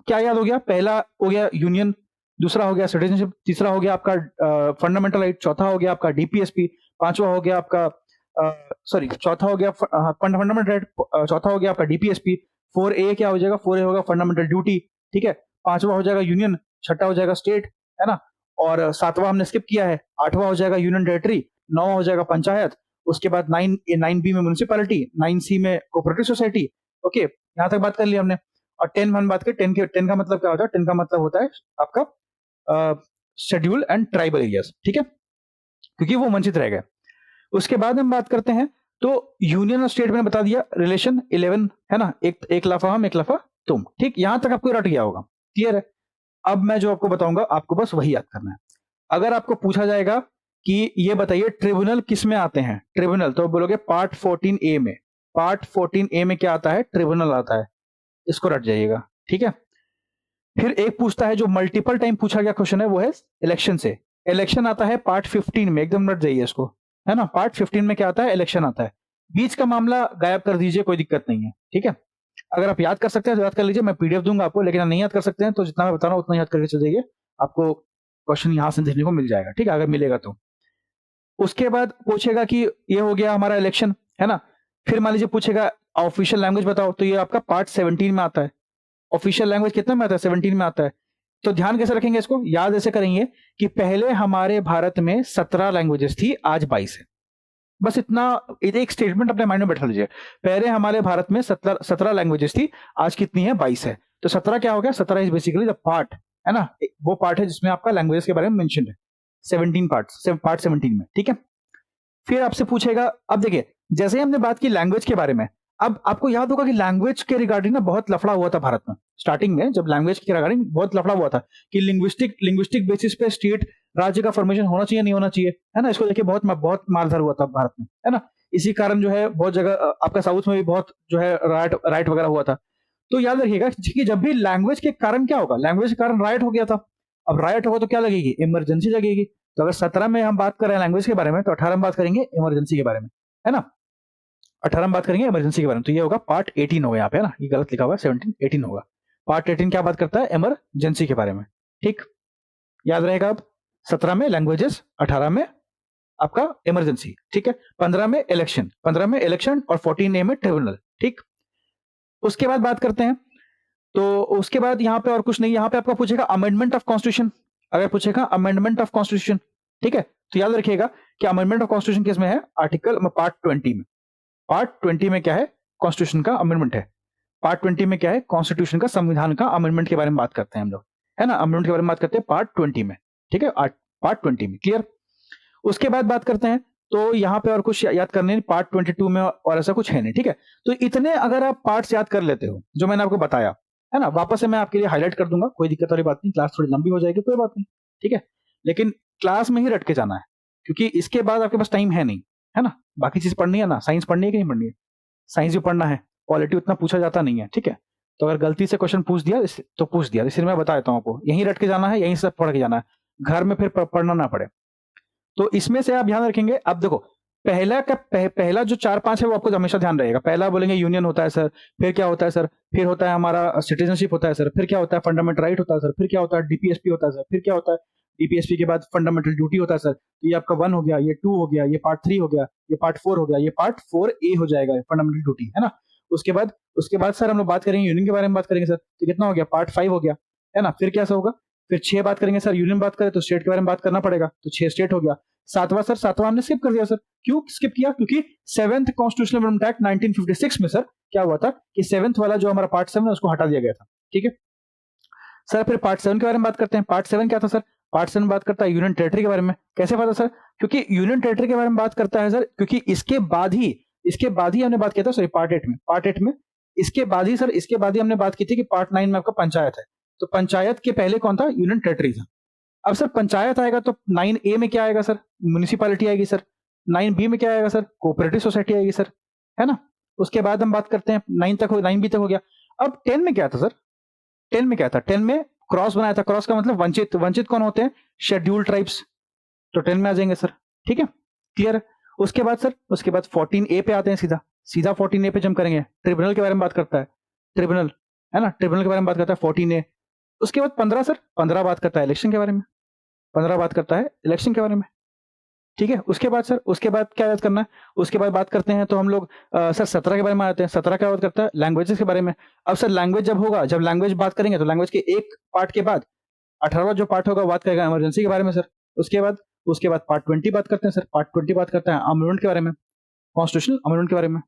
क्या याद हो गया, पहला हो गया यूनियन, दूसरा हो गया सिटीजनशिप, तीसरा हो गया आपका फंडामेंटल राइट, चौथा हो गया आपका डीपीएसपी, पांचवा हो गया आपका चौथा हो गया फंडामेंटल राइट, चौथा हो गया आपका डीपीएसपी। 4A क्या हो जाएगा, 4A होगा फंडामेंटल ड्यूटी, ठीक है। पांचवा हो जाएगा यूनियन, छठा हो जाएगा स्टेट, है ना, और 7वां हमने स्किप किया है, 8वां हो जाएगा यूनियन टेरिटरी, 9वां हो जाएगा पंचायत, उसके बाद 9B में म्युनिसिपैलिटी, 9C में कोऑपरेटिव सोसाइटी, ओके, यहां तक बात कर लिया हमने। और 10 में बात करें, 10 का मतलब क्या होता है, 10 का मतलब होता है आपका शेड्यूल एंड ट्राइबल एरियाज, ठीक है, क्योंकि वो वंचित रह गए। उसके बाद हम बात करते हैं तो यूनियन और स्टेट में बता दिया रिलेशन 11, है ना, एक लाफा हम एक लाफा तुम, ठीक, यहां तक आपको रट गया होगा, क्लियर है। अब मैं जो आपको बताऊंगा आपको बस वही याद करना है। अगर आपको पूछा जाएगा कि ये बताइए ट्रिब्यूनल किस में आते हैं, ट्रिब्यूनल, तो बोलोगे पार्ट 14A में, पार्ट 14A में क्या आता है, ट्रिब्यूनल आता है, इसको रट जाइएगा, ठीक है। फिर एक पूछता है जो मल्टीपल टाइम पूछा गया क्वेश्चन है, वो है इलेक्शन से, इलेक्शन आता है पार्ट 15 में, एकदम रट जाइए इसको, है ना। पार्ट 15 में क्या आता है, इलेक्शन आता है। बीच का मामला गायब कर दीजिए, कोई दिक्कत नहीं है, ठीक है। अगर आप याद कर सकते हैं तो याद कर लीजिए, मैं पीडीएफ दूंगा आपको, लेकिन आप नहीं याद कर सकते हैं तो जितना मैं बता रहा हूं उतना याद करके चल जाइए, आपको क्वेश्चन यहां से देखने को मिल जाएगा, ठीक है, अगर मिलेगा तो। उसके बाद पूछेगा कि ये हो गया हमारा इलेक्शन, है ना। फिर मान लीजिए पूछेगा ऑफिशियल लैंग्वेज बताओ, तो ये आपका पार्ट 17 में आता है। ऑफिशियल लैंग्वेज कितने में आता है, 17 में आता है। तो ध्यान कैसे रखेंगे इसको, याद ऐसे करेंगे कि पहले हमारे भारत में 17 लैंग्वेजेस थी, आज 22 है, बस इतना एक स्टेटमेंट अपने माइंड में बैठा लीजिए। पहले हमारे भारत में 17 लैंग्वेजेस थी, आज कितनी है? 22 है। तो 17 क्या हो गया? 17 इज बेसिकली द पार्ट, है ना, वो पार्ट है जिसमें आपका लैंग्वेजेस के बारे में मेंशन है। 17 पार्ट्स, पार्ट 17 में, ठीक है। फिर आपसे पूछेगा, अब देखिए जैसे ही हमने बात की लैंग्वेज के बारे में, अब आपको याद होगा कि लैंग्वेज के रिगार्डिंग ना बहुत लफड़ा हुआ था भारत में। स्टार्टिंग में जब लैंग्वेज के रिगार्डिंग बहुत लफड़ा हुआ था कि लिंग्विस्टिक बेसिस पे स्टेट राज्य का फॉर्मेशन होना चाहिए नहीं होना चाहिए, है ना। इसको लेके बहुत मारधार हुआ था भारत में, है ना। इसी कारण जो है बहुत जगह आपका साउथ में भी बहुत जो है राइट वगैरह हुआ था। तो याद रखिएगा कि जब भी लैंग्वेज के कारण क्या होगा, लैंग्वेज के कारण राइट हो गया था। अब राइट होगा तो क्या लगेगी? इमरजेंसी लगेगी। तो अगर 17 में हम बात कर रहे हैं लैंग्वेज के बारे में, तो 18 में बात करेंगे इमरजेंसी के बारे में, है ना। 18 में बात करेंगे इमरजेंसी के बारे में, तो ये होगा पार्ट 18 होगा यहाँ पे, है ना। ये गलत लिखा हुआ है, 17 18 होगा। पार्ट 18 क्या बात करता है? इमरजेंसी के बारे में, ठीक। याद रहेगा। अब 17 में लैंग्वेजेस, 18 में आपका इमरजेंसी, ठीक है। 15 में इलेक्शन और 14A में ट्रिब्यूनल, ठीक। उसके बाद बात करते हैं, तो उसके बाद यहाँ पे और कुछ नहीं, यहाँ पे आपका पूछेगा अमेंडमेंट ऑफ कॉन्स्टिट्यूशन। अगर पूछेगा अमेंडमेंट ऑफ कॉन्स्टिट्यूशन, ठीक है, तो याद रखिएगा कि अमेंडमेंट ऑफ कॉन्स्टिट्यूशन किसमें है? आर्टिकल पार्ट 20 में। पार्ट 20 में क्या है? कॉन्स्टिट्यूशन का अमेंडमेंट है। पार्ट 20 में क्या है? कॉन्स्टिट्यूशन का, संविधान का अमेंडमेंट के बारे में बात करते हैं हम लोग, है ना। अमेंडमेंट के बारे में बात करते हैं पार्ट 20 में, ठीक है, पार्ट 20 में, क्लियर। उसके बाद बात करते हैं, तो यहाँ पे और कुछ याद करने, पार्ट 22 में और ऐसा कुछ है नहीं, ठीक है। तो इतने अगर आप पार्ट्स याद कर लेते हो जो मैंने आपको बताया, है ना, वापस से मैं आपके लिए हाईलाइट कर दूंगा, कोई दिक्कत वाली बात नहीं। क्लास थोड़ी लंबी हो जाएगी, कोई बात नहीं, ठीक है, लेकिन क्लास में ही रट के जाना है, क्योंकि इसके बाद आपके पास टाइम है नहीं, है ना। बाकी चीज पढ़नी है ना, साइंस पढ़नी है कि नहीं पढ़नी है? साइंस भी पढ़ना है, पॉलिटी उतना पूछा जाता नहीं है, ठीक है। तो अगर गलती से क्वेश्चन पूछ दिया तो पूछ दिया, इसलिए मैं बता देता हूँ आपको, यहीं रट के जाना है, यहीं से पढ़ के जाना है, घर में फिर पढ़ना ना पड़े। तो इसमें से आप ध्यान रखेंगे। अब देखो, पहला जो 4-5 है वो आपको हमेशा ध्यान रहेगा। पहला बोलेंगे यूनियन होता है सर, फिर क्या होता है सर, फिर होता है हमारा सिटीजनशिप होता है सर, फिर क्या होता है? फंडामेंटल राइट होता है सर, फिर क्या होता है? डीपीएसपी होता है सर, फिर क्या होता है? डीपीएसपी के बाद फंडामेंटल ड्यूटी होता है सर। तो ये आपका 1 हो गया, ये 2 हो गया, ये पार्ट 3 हो गया, ये पार्ट 4 हो गया, ये पार्ट 4A हो जाएगा, फंडामेंटल ड्यूटी, है ना। उसके बाद सर हम लोग बात करेंगे यूनियन के बारे में, बात करेंगे सर, तो कितना हो गया? पार्ट 5 हो गया, है ना। फिर क्या होगा? फिर 6 बात करेंगे सर, यूनियन बात करें तो स्टेट के बारे में बात करना पड़ेगा, तो 6 स्टेट हो गया। सातवां हमने स्किप कर दिया सर। क्यों स्किप किया? क्योंकि 7th कॉन्स्टिट्यूशनल अमेंडमेंट एक्ट 1956 में सर क्या हुआ था कि 7th वाला जो हमारा पार्ट 7 है उसको हटा दिया गया था, ठीक है। सर फिर पार्ट 7 के बारे में बात करते हैं। पार्ट 7 क्या था सर? पार्ट 7 बात करता है यूनियन टेरिटरी के बारे में। कैसे पता सर? क्योंकि यूनियन टेरिटरी के बारे में बात करता है सर, क्योंकि इसके बाद ही हमने बात किया था, सॉरी पार्ट 8 में इसके बाद ही हमने बात की थी कि पार्ट 9 में आपका पंचायत है। तो पंचायत के पहले कौन था? यूनियन टेरिटरी था। अब सर पंचायत आएगा तो 9A में क्या आएगा सर? म्युनिसिपैलिटी आएगी सर। 9B में क्या आएगा सर? कोऑपरेटिव सोसाइटी आएगी सर, है ना। उसके बाद हम बात करते हैं 9B तक हो गया। अब 10 में क्या था सर? 10 में क्या था? 10 में क्रॉस बनाया था। क्रॉस का मतलब वंचित कौन होते हैं? Scheduled tribes. तो 10 में आ जाएंगे सर, ठीक है, क्लियर। उसके बाद 14A पे आते हैं, सीधा 14A पे जंप करेंगे। ट्रिब्यूनल के बारे में बात करता है, ट्रिब्यूनल, है ना, ट्रिब्यूनल के बारे में बात करता है 14A। उसके बाद 15 सर, 15 बात करता है इलेक्शन के बारे में, 15 बात करता है इलेक्शन के बारे में, ठीक है। उसके बाद क्या याद करना है? उसके बाद बात करते हैं तो हम लोग सर 17 के बारे में आते हैं। 17 क्या बात करता है? लैंग्वेजेस के बारे में। अब सर लैंग्वेज जब लैंग्वेज बात करेंगे तो लैंग्वेज के एक पार्ट के बाद 18वां जो पार्ट होगा बात करेगा इमरजेंसी के बारे में सर। उसके बाद पार्ट 20 बात करते हैं सर। पार्ट 20 बात करता है अमेंडमेंट के बारे में, कॉन्स्टिट्यूशनल अमेंडमेंट के बारे में,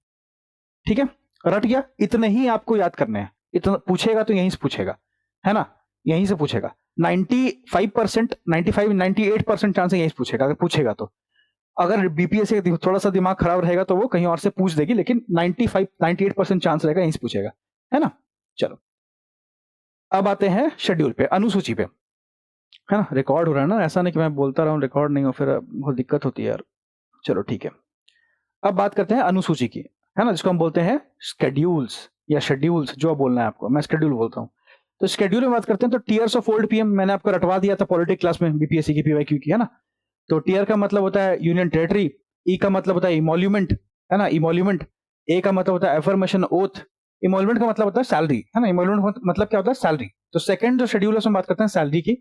ठीक है। रट गया? इतने ही आपको याद करने हैं। इतना पूछेगा तो यहीं से पूछेगा, है ना, यहीं से पूछेगा। 95%, 98% चांस है यहीं से पूछेगा, अगर पूछेगा तो। अगर बीपीएससी का थोड़ा सा दिमाग खराब रहेगा तो वो कहीं और से पूछ देगी, लेकिन 98% चांस रहेगा यहीं से पूछेगा, है ना। चलो अब आते हैं शेड्यूल पे, अनुसूची पे, है ना। रिकॉर्ड हो रहा है ना, ऐसा नहीं कि मैं बोलता रहा हूँ रिकॉर्ड नहीं हो, फिर बहुत दिक्कत होती है यार। चलो ठीक है, अब बात करते हैं अनुसूची की, है ना, जिसको हम बोलते हैं स्केड्यूल्स या शेड्यूल्स, जो बोलना है आपको, मैं शेड्यूल बोलता हूँ। तो शेड्यूल में बात करते हैं तो टीयर्स ऑफ ओल्ड पीएम मैंने आपको रटवा दिया था पॉलिटिक्स क्लास में, बीपीएससी की पीवाईक्यू की, है ना। तो टीयर का मतलब होता है यूनियन टेरिटरी, ई का मतलब होता है इमोल्यूमेंट, है ना, इमोल्यूमेंट। ए का मतलब होता है एफर्मेशन ओथ, इमोल्यूमेंट का मतलब होता है सैलरी, है ना, इमोल्यूमेंट मतलब क्या होता है? सैलरी। तो सेकंड जो शेड्यूल है उसमें बात करते हैं सैलरी की।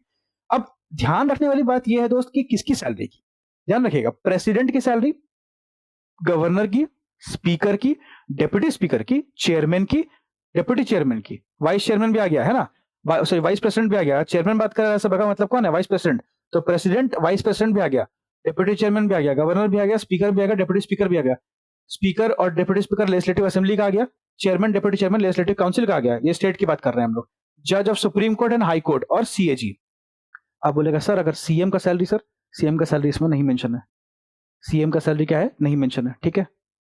अब ध्यान रखने वाली बात यह है दोस्त कि किसकी सैलरी की ध्यान रखिएगा। प्रेसिडेंट की सैलरी, गवर्नर की, स्पीकर की, डेप्यूटी स्पीकर की, चेयरमैन की, डेप्यूटी चेयरमैन की, वाइस चेयरमैन भी आ गया, है ना, सॉरी वाइस प्रेसिडेंट भी आ गया। चेयरमैन बात कर रहा है सब, मतलब कौन है? Vice president. तो प्रेसिडेंट वाइस प्रेसिडेंट भी आ गया। डिप्टी चेयरमैन भी आ गया, गवर्नर भी आ गया, स्पीकर भी आ गया, डिप्टी स्पीकर भी आ गया। स्पीकर और डिप्टी स्पीकर लेजिस्लेटिव असेंबली का आ गया, chairman deputy chairman legislative council का आ गया। ये स्टेट की बात कर रहे हैं हम लोग। जज of supreme court and high court और सीएजी। आप बोलेगा सर अगर सीएम का सैलरी, सर सीएम का सैलरी इसमें नहीं मेंशन है। सीएम का सैलरी क्या है, नहीं मेंशन है, ठीक है,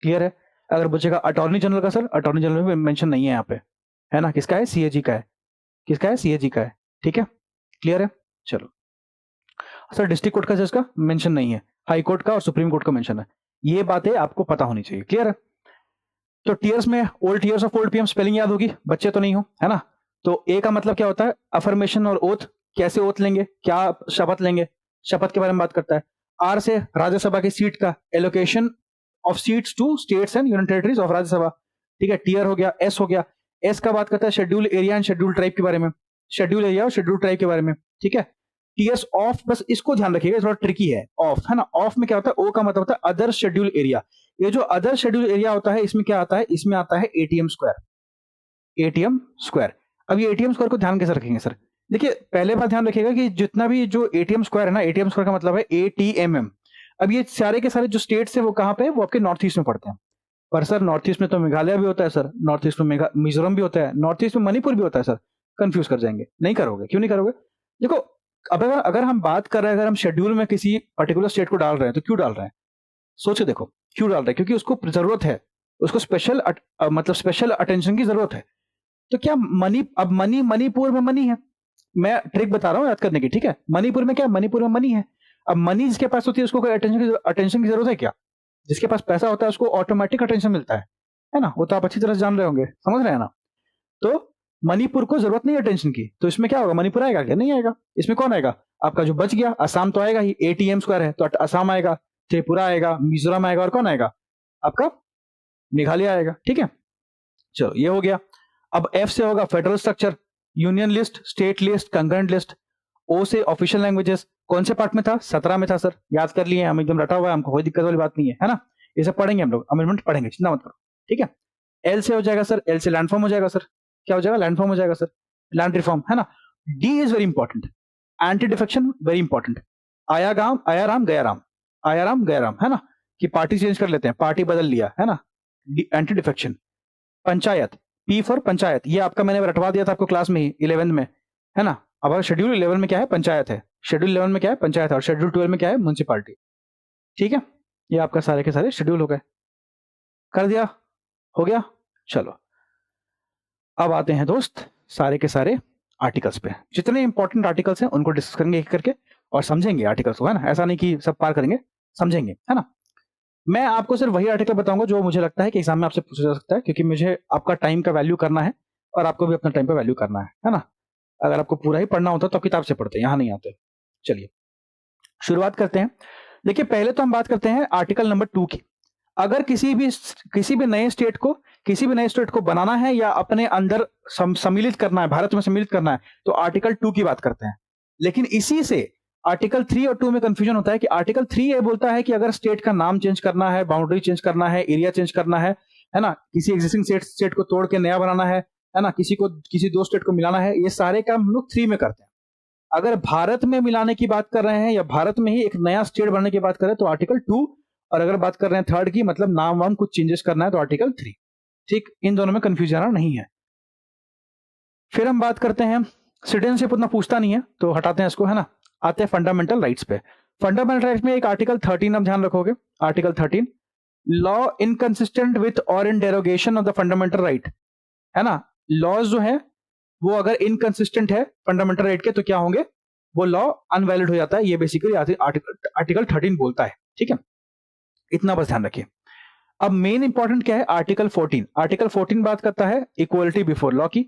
क्लियर है। अगर पूछेगा अटॉर्नी जनरल का, सर अटॉर्नी जनरल में मेंशन नहीं है यहाँ पे, है ना। किसका है, सीएजी का है। किसका है, सीएजी का है, ठीक है, क्लियर है। चलो सर डिस्ट्रिक्ट कोर्ट का जज का मेंशन नहीं है, हाई कोर्ट का और सुप्रीम कोर्ट का मेंशन है। ये बातें आपको पता होनी चाहिए, क्लियर है। तो टीयर्स में old tears of old PM spelling याद होगी, बच्चे तो नहीं हो, है ना। तो ए का मतलब क्या होता है, अफर्मेशन और ओथ, कैसे ओथ लेंगे, क्या शपथ लेंगे, शपथ के बारे में बात करता है। आर से राज्यसभा की सीट का allocation of seats to states and union territories of Rajya Sabha, ठीक है, टीयर हो गया। एस हो गया, एस का बात करता है schedule area and schedule tribe के बारे में, शेड्यूल एरिया और शेड्यूल ट्राइब के बारे में, ठीक है। टीएस ऑफ, बस इसको ध्यान रखिएगा, थोड़ा ट्रिकी है ऑफ, है ना। ऑफ में क्या होता है, ओ का मतलब होता है अदर शेड्यूल एरिया। ये जो अदर शेड्यूल एरिया होता है इसमें क्या आता है, इसमें आता है एटीएम स्क्वायर, एटीएम स्क्वायर। अब ये एटीएम स्क्वायर को ध्यान कैसे रखेंगे सर, देखिए पहले बात ध्यान रखिएगा कि जितना भी जो एटीएम स्क्वायर है ना, एटीएम स्क्वायर का मतलब है एटीएमएम। अब ये सारे के सारे जो स्टेट्स है वो कहां पे है, वो आपके नॉर्थ ईस्ट में पड़ते हैं। पर सर नॉर्थ ईस्ट में तो मेघालय भी होता है सर, नॉर्थ ईस्ट में मिजोरम भी होता है, नॉर्थ ईस्ट में मणिपुर भी होता है सर। कंफ्यूज कर जाएंगे, नहीं करोगे, क्यों नहीं करोगे। देखो अब अगर हम बात कर रहे हैं, अगर हम शेड्यूल में किसी पर्टिकुलर स्टेट को डाल रहे हैं तो क्यों डाल रहे हैं, सोच के देखो क्यों डाल रहे हैं, क्योंकि उसको जरूरत है, उसको स्पेशल मतलब स्पेशल अटेंशन की जरूरत है। तो क्या अब मणिपुर में मनी है, मैं ट्रिक बता रहा हूं याद करने की, ठीक है। मणिपुर में क्या, मणिपुर में मनी है। अब मनी जिसके पास होती है उसको कोई अटेंशन की जरूरत है क्या, जिसके पास पैसा होता है उसको ऑटोमेटिक अटेंशन मिलता है ना। वो तो आप अच्छी तरह से जान रहे होंगे, समझ रहे हैं ना। तो मणिपुर को जरूरत नहीं है अटेंशन की, तो इसमें क्या होगा, मणिपुर आएगा क्या, नहीं आएगा। इसमें कौन आएगा, आपका जो बच गया असम तो आएगा ही, एटीएम स्क्वायर है तो असम आएगा, त्रिपुरा आएगा, मिजोरम आएगा, और कौन आएगा, आपका मेघालय आएगा, ठीक है। चलो ये हो गया। अब एफ से होगा federal structure, union list, state list, concurrent list. O से ऑफिशियल लैंग्वेजेस, कौन से पार्ट में था, 17 में था सर, याद कर लिए हम, एकदम रटा हुआ है, हमको कोई दिक्कत वाली बात नहीं है ना। ये सब पढ़ेंगे हम लोग, अमेंडमेंट पढ़ेंगे, चिंता मत करो, ठीक है। एल से हो जाएगा सर, एल से लैंडफॉर्म हो जाएगा सर, क्या हो जाएगा, लैंडफॉर्म हो जाएगा सर, लैंड रिफॉर्म, है ना। D is very important, anti defection very important. आया गांव, आया राम गया राम, आया राम गया राम, है ना, कि पार्टी चेंज कर लेते हैं, पार्टी बदल लिया, है ना, anti defection. Panchayat, P for panchayat, ये आपका मैंने रटवा दिया था आपको क्लास में ही 11th में, है ना। अब अगर शेड्यूल 11 में क्या है, पंचायत है, शेड्यूल 11 में क्या है, पंचायत है, और शेड्यूल 12 में क्या है, म्युनिसिपालिटी, ठीक है। ये आपका सारे के सारे शेड्यूल हो गए, कर दिया, हो गया। चलो अब आते हैं दोस्त सारे के सारे आर्टिकल्स पे, जितने इंपॉर्टेंट आर्टिकल्स हैं उनको डिस्कस करेंगे एक करके और समझेंगे आर्टिकल्स को, है ना। ऐसा नहीं कि सब पार करेंगे, समझेंगे, है ना। मैं आपको सिर्फ वही आर्टिकल बताऊंगा जो मुझे लगता है कि एग्जाम में आपसे पूछा जा सकता है, क्योंकि मुझे आपका टाइम का वैल्यू करना है और आपको भी अपना टाइम का वैल्यू करना है ना। अगर आपको पूरा ही पढ़ना होता तो किताब से पढ़ते, यहाँ नहीं आते। चलिए शुरुआत करते हैं। देखिए पहले तो हम बात करते हैं आर्टिकल नंबर 2 की। अगर किसी भी नए स्टेट को बनाना है या अपने अंदर सम्मिलित करना है, भारत में सम्मिलित करना है, तो आर्टिकल 2 की बात करते हैं। लेकिन इसी से आर्टिकल 3 और 2 में कंफ्यूजन होता है कि आर्टिकल 3 ये बोलता है कि अगर स्टेट का नाम चेंज करना है, बाउंड्री चेंज करना है, एरिया चेंज करना है ना, किसी एग्जिस्टिंग स्टेट को तोड़ के नया बनाना है ना, किसी दो स्टेट को मिलाना है, ये सारे काम हम लोग 3 में करते हैं। अगर भारत में मिलाने की बात कर रहे हैं या भारत में ही एक नया स्टेट बनने की बात कर रहे हैं तो आर्टिकल 2, और अगर बात कर रहे हैं थर्ड की, मतलब नाम वाम कुछ चेंजेस करना है, तो आर्टिकल 3, ठीक। इन दोनों में कंफ्यूजन नहीं है। फिर हम बात करते हैं, सिटीजनशिप उतना पूछता नहीं है तो हटाते हैं इसको, है ना। आते हैं फंडामेंटल राइट्स पे। फंडामेंटल राइट्स में एक आर्टिकल 13 आप ध्यान रखोगे, आर्टिकल 13, लॉ इनकंसिस्टेंट विथ और in derogation of the fundamental right, है ना। लॉज जो है वो अगर इनकंसिस्टेंट है फंडामेंटल राइट के तो क्या होंगे, वो लॉ अनवैलिड हो जाता है। ये बेसिकली आर्टिकल 13 बोलता है, ठीक है। इतना बस ध्यान रखिए। अब मेन इंपॉर्टेंट क्या है, आर्टिकल 14। आर्टिकल 14 बात करता है इक्वलिटी बिफोर लॉ की।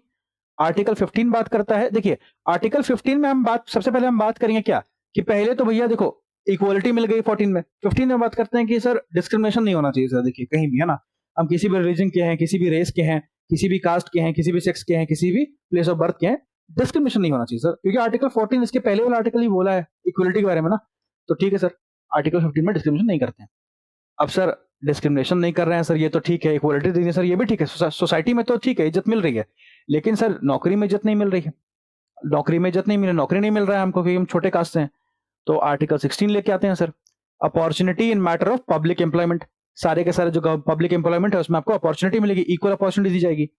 आर्टिकल 15 बात करता है, देखिए आर्टिकल 15 में सबसे पहले हम बात करेंगे क्या, कि पहले तो भैया देखो इक्वलिटी मिल गई 14 में। 15 में बात करते हैं कि सर डिस्क्रिमिनेशन नहीं होना चाहिए सर, देखिए कहीं भी, है ना। हम किसी भी रिलीजन के हैं, किसी भी रेस के हैं, किसी भी कास्ट के हैं, किसी भी सेक्स के हैं, किसी भी प्लेस ऑफ बर्थ के हैं, डिस्क्रिमिनेशन नहीं होना चाहिए सर, क्योंकि आर्टिकल 14 इसके पहले वाला आर्टिकल ही बोला है इक्वलिटी के बारे में ना। तो ठीक है सर, आर्टिकल 15 में डिस्क्रिमिनेशन नहीं करते हैं। अब सर डिस्क्रिमिनेशन नहीं कर रहे हैं सर, ये तो ठीक है, इक्वलिटी देंगे सर, ये भी ठीक है, सोसाइटी में तो ठीक है, इज्जत मिल रही है, लेकिन सर नौकरी में इज्जत नहीं मिल रही है, नौकरी में इज्जत नहीं मिल रही, नौकरी नहीं मिल रहा है हमको क्योंकि हम छोटे कास्ट से हैं। तो आर्टिकल 16 लेके आते हैं sir. Opportunity in matter of public employment, सारे के सारे जो पब्लिक एम्प्लॉयमेंट है उसमें आपको अपॉर्चुनिटी मिलेगी, इक्वल अपॉर्चुनिटी दी जाएगी।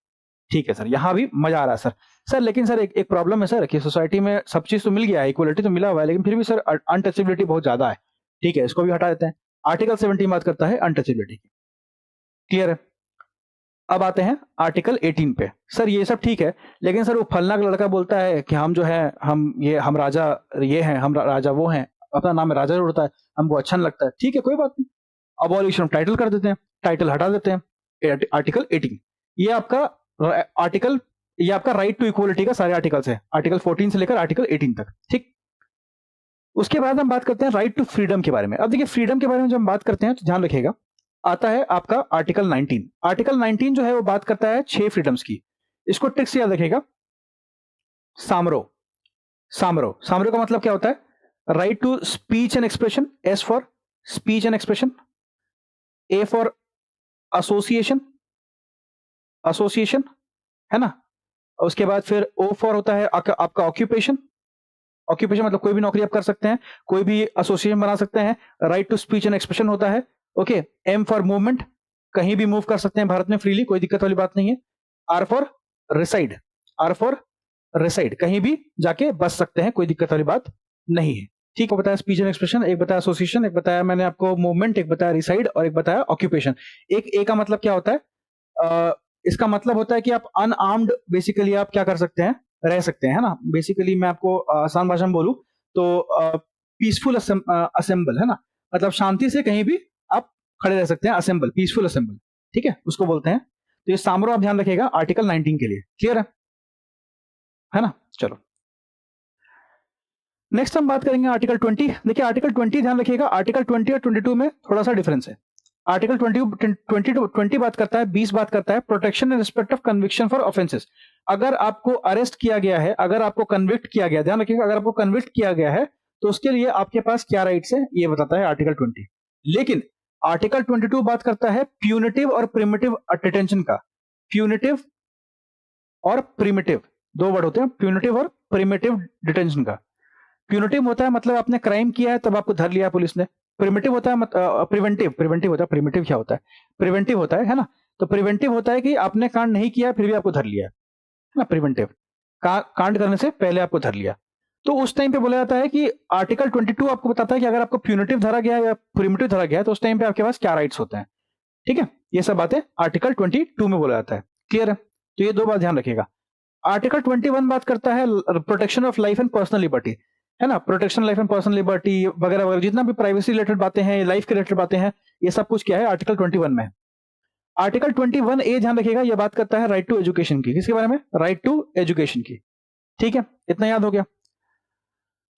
ठीक है सर, यहां भी मजा आ रहा है सर। सर लेकिन सर एक प्रॉब्लम है सर कि सोसाइटी में सब चीज तो मिल गया है, इक्वलिटी तो मिला हुआ है, लेकिन फिर भी सर अनटचेबिलिटी बहुत ज्यादा है। ठीक है, इसको भी हटा देते हैं। आर्टिकल 17 बात करता है अनटचेबिलिटी की। क्लियर है? अब आते हैं आर्टिकल 18 पे। सर ये सब ठीक है, लेकिन सर वो फलना का लड़का बोलता है कि हम जो है हम राजा ये हैं, हम राजा वो हैं, अपना नाम में राजा जोड़ता है, हमको अच्छा नहीं लगता है। ठीक है, कोई बात नहीं, अबॉलिशन टाइटल कर देते हैं, टाइटल हटा देते हैं। आर्टिकल 18 ये आपका आर्टिकल, ये आपका राइट टू इक्वलिटी का सारे आर्टिकल्स है, आर्टिकल 14 से लेकर आर्टिकल 18 तक। ठीक, उसके बाद हम बात करते हैं राइट टू फ्रीडम के बारे में। अब देखिए फ्रीडम के बारे में जब हम बात करते हैं तो ध्यान रखिएगा, आता है आपका आर्टिकल 19। आर्टिकल 19 जो है वो बात करता है 6 फ्रीडम्स की। इसको ट्रिक से याद रखिएगा। सामरो, सामरो, सामरो का मतलब क्या होता है? Right to speech and expression, S for speech and expression, A for association, association है ना। उसके बाद फिर ओ फॉर होता है आपका ऑक्यूपेशन, ऑक्यूपेशन मतलब कोई भी नौकरी आप कर सकते हैं, कोई भी एसोसिएशन बना सकते हैं। Right to speech and expression होता है। ओके, एम फॉर मूवमेंट, कहीं भी मूव कर सकते हैं भारत में फ्रीली, कोई दिक्कत वाली बात नहीं है। R for reside, R for reside, कहीं भी जाके बस सकते हैं, कोई दिक्कत वाली बात नहीं है। ठीक है, बताया स्पीच एंड एक्सप्रेशन, एक बताया एसोसिएशन, एक बताया मैंने आपको मूवमेंट, एक बताया रिसाइड और एक बताया ऑक्यूपेशन। एक ए का मतलब क्या होता है? इसका मतलब होता है कि आप अनआर्म्ड बेसिकली आप क्या कर सकते हैं, रह सकते हैं, है ना। बेसिकली मैं आपको आसान भाषा में बोलूं तो पीसफुल असेंबल, है ना, मतलब शांति से कहीं भी आप खड़े रह सकते हैं, असेंबल, पीसफुल असेंबल। ठीक है, उसको बोलते हैं। तो ये सामरो आप ध्यान रखिएगा आर्टिकल 19 के लिए। क्लियर है ना। चलो नेक्स्ट हम बात करेंगे आर्टिकल 20। देखिए आर्टिकल 20 ध्यान रखिएगा, आर्टिकल 20 और 22 में थोड़ा सा डिफरेंस है। आर्टिकल 20 बात करता है, 20 बात करता है protection in respect of conviction for offences. अगर आपको अरेस्ट किया गया है, अगर आपको कन्विक्ट किया गया, ध्यान रखिएगा, अगर आपको कन्विक्ट किया गया है तो उसके लिए आपके पास क्या राइट्स है ये बताता है आर्टिकल 20। लेकिन आर्टिकल 22 बात करता है प्यूनिटिव और प्रिमिटिव डिटेंशन का। प्यूनिटिव और प्रिमिटिव दो वर्ड होते हैं, प्यूनिटिव और प्रिमिटिव डिटेंशन का। प्यूनिटिव होता है मतलब आपने क्राइम किया है तब आपको धर लिया पुलिस ने। प्रिमिटिव होता है प्रिवेंटिव, प्रिवेंटिव होता है, प्रिमिटिव क्या होता है, प्रिवेंटिव होता है ना। तो प्रिवेंटिव होता है कि आपने कांड नहीं किया फिर भी आपको धर लिया, है ना। प्रिवेंटिव कांड करने से पहले आपको धर लिया। तो उस टाइम पे बोला जाता है कि आर्टिकल 22 आपको बताता है कि अगर आपको प्यूनिटिव धरा गया या प्रिमिटिव धरा गया है तो उस टाइम पे आपके पास क्या राइट्स होते हैं। ठीक है, ये सब बातें आर्टिकल 22 में बोला जाता है। क्लियर है, तो ये दो बात ध्यान रखिएगा। आर्टिकल 21 बात करता है protection of life and personal liberty, है ना। Protection life and personal liberty वगैरह वगैरह, जितना भी प्राइवेसी रिलेटेड बातें हैं, लाइफ के रिलेटेड बातें हैं, ये सब कुछ क्या है आर्टिकल 21 में। आर्टिकल 21 ए ध्यान रखिएगा, ये बात करता है राइट टू एजुकेशन की। किसके बारे में? राइट टू एजुकेशन की। ठीक है, इतना याद हो गया।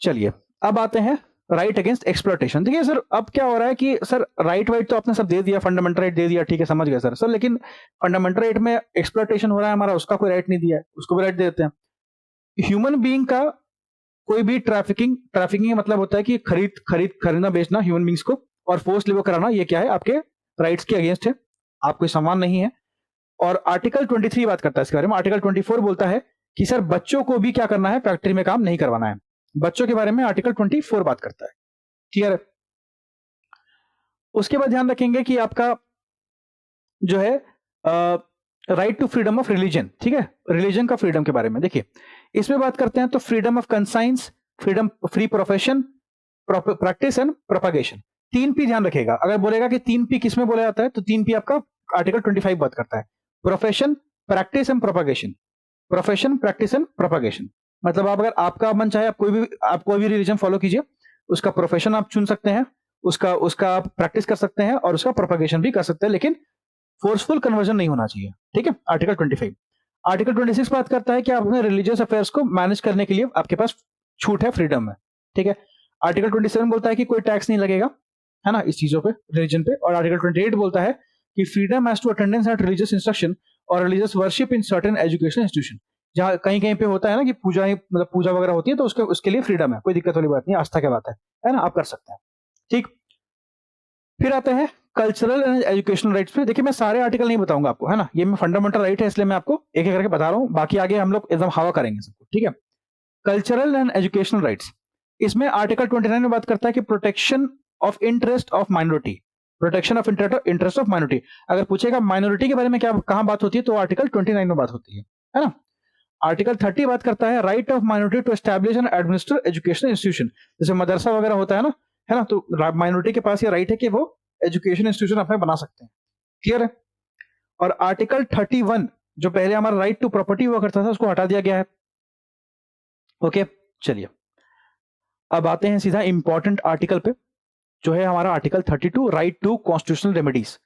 चलिए अब आते हैं राइट अगेंस्ट एक्सप्लॉयटेशन। देखिए सर अब क्या हो रहा है कि सर राइट वाइट तो आपने सब दे दिया, फंडामेंटल राइट दे दिया, ठीक है समझ गए सर, लेकिन फंडामेंटल राइट में एक्सप्लॉयटेशन हो रहा है हमारा, उसका कोई राइट नहीं दिया है, उसको भी राइट दे देते हैं। ह्यूमन बीइंग का कोई भी ट्रैफिकिंग मतलब होता है कि खरीदना बेचना ह्यूमन बींग्स को और फोर्स लेबर कराना, ये क्या है आपके राइट्स के अगेंस्ट है, आप कोई सम्मान नहीं है। और आर्टिकल 23 बात करता है इसके बारे में। आर्टिकल 24 बोलता है कि सर बच्चों को भी क्या करना है, फैक्ट्री में काम नहीं करवाना है। बच्चों के बारे में आर्टिकल 24 बात करता है। क्लियर है। उसके बाद ध्यान रखेंगे कि आपका जो है right to freedom of religion. ठीक है, रिलीजन का फ्रीडम के बारे में देखिए इसमें बात करते हैं तो freedom of conscience, freedom free profession, practice and propagation. 3P ध्यान रखेगा, अगर बोलेगा कि 3P किसमें बोला जाता है तो 3P आपका आर्टिकल 25 बात करता है। Profession, practice and propagation, profession, practice and propagation. मतलब आप अगर आपका मन चाहे आप कोई भी रिलीजन फॉलो कीजिए, उसका प्रोफेशन आप चुन सकते हैं, उसका आप प्रैक्टिस कर सकते हैं और उसका प्रोपागेशन भी कर सकते हैं, लेकिन फोर्सफुल कन्वर्जन नहीं होना चाहिए। ठीक है, आर्टिकल 25। आर्टिकल 26 बात करता है कि आप अपने रिलीजियस अफेयर्स को मैनेज करने के लिए आपके पास छूट है, फ्रीडम है। ठीक है, आर्टिकल 27 बोलता है कि कोई टैक्स नहीं लगेगा, है ना, इस चीजों पे, रिलीजन पे। और आर्टिकल 28 बोलता है कि freedom has to attendance at religious instruction और religious worship in certain education institution. जहां कहीं कहीं पे होता है ना कि पूजा वगैरह होती है तो उसके लिए फ्रीडम है, कोई दिक्कत वाली बात नहीं, आस्था की बात है ना, आप कर सकते हैं। ठीक, फिर आते हैं कल्चरल एंड एजुकेशनल राइट्स पे। देखिए मैं सारे आर्टिकल नहीं बताऊंगा आपको, है ना, ये मैं फंडामेंटल राइट है इसलिए मैं आपको एक एक करके बता रहा हूं, बाकी आगे हम लोग एकदम हवा करेंगे सबको। ठीक है, कल्चरल एंड एजुकेशनल राइट्स, इसमें आर्टिकल 29 में बात करता है कि protection of interest of minority, protection of interest of minority. अगर पूछेगा माइनॉरिटी के बारे में क्या कहां बात होती है, तो आर्टिकल 29 में बात होती है ना। आर्टिकल 30 बात करता है right of minority to establish and administer educational institution, जैसे मदरसा वगैरह होता है ना, तो माइनॉरिटी के पास ये राइट है कि वो एजुकेशन इंस्टीट्यूशन अपने बना सकते हैं। क्लियर है। और आर्टिकल 31 जो पहले हमारा राइट टू प्रॉपर्टी हुआ करता था, उसको हटा दिया गया है। ओके, चलिए अब आते हैं सीधा इंपॉर्टेंट आर्टिकल पे, जो है हमारा article 32 right to constitutional remedies.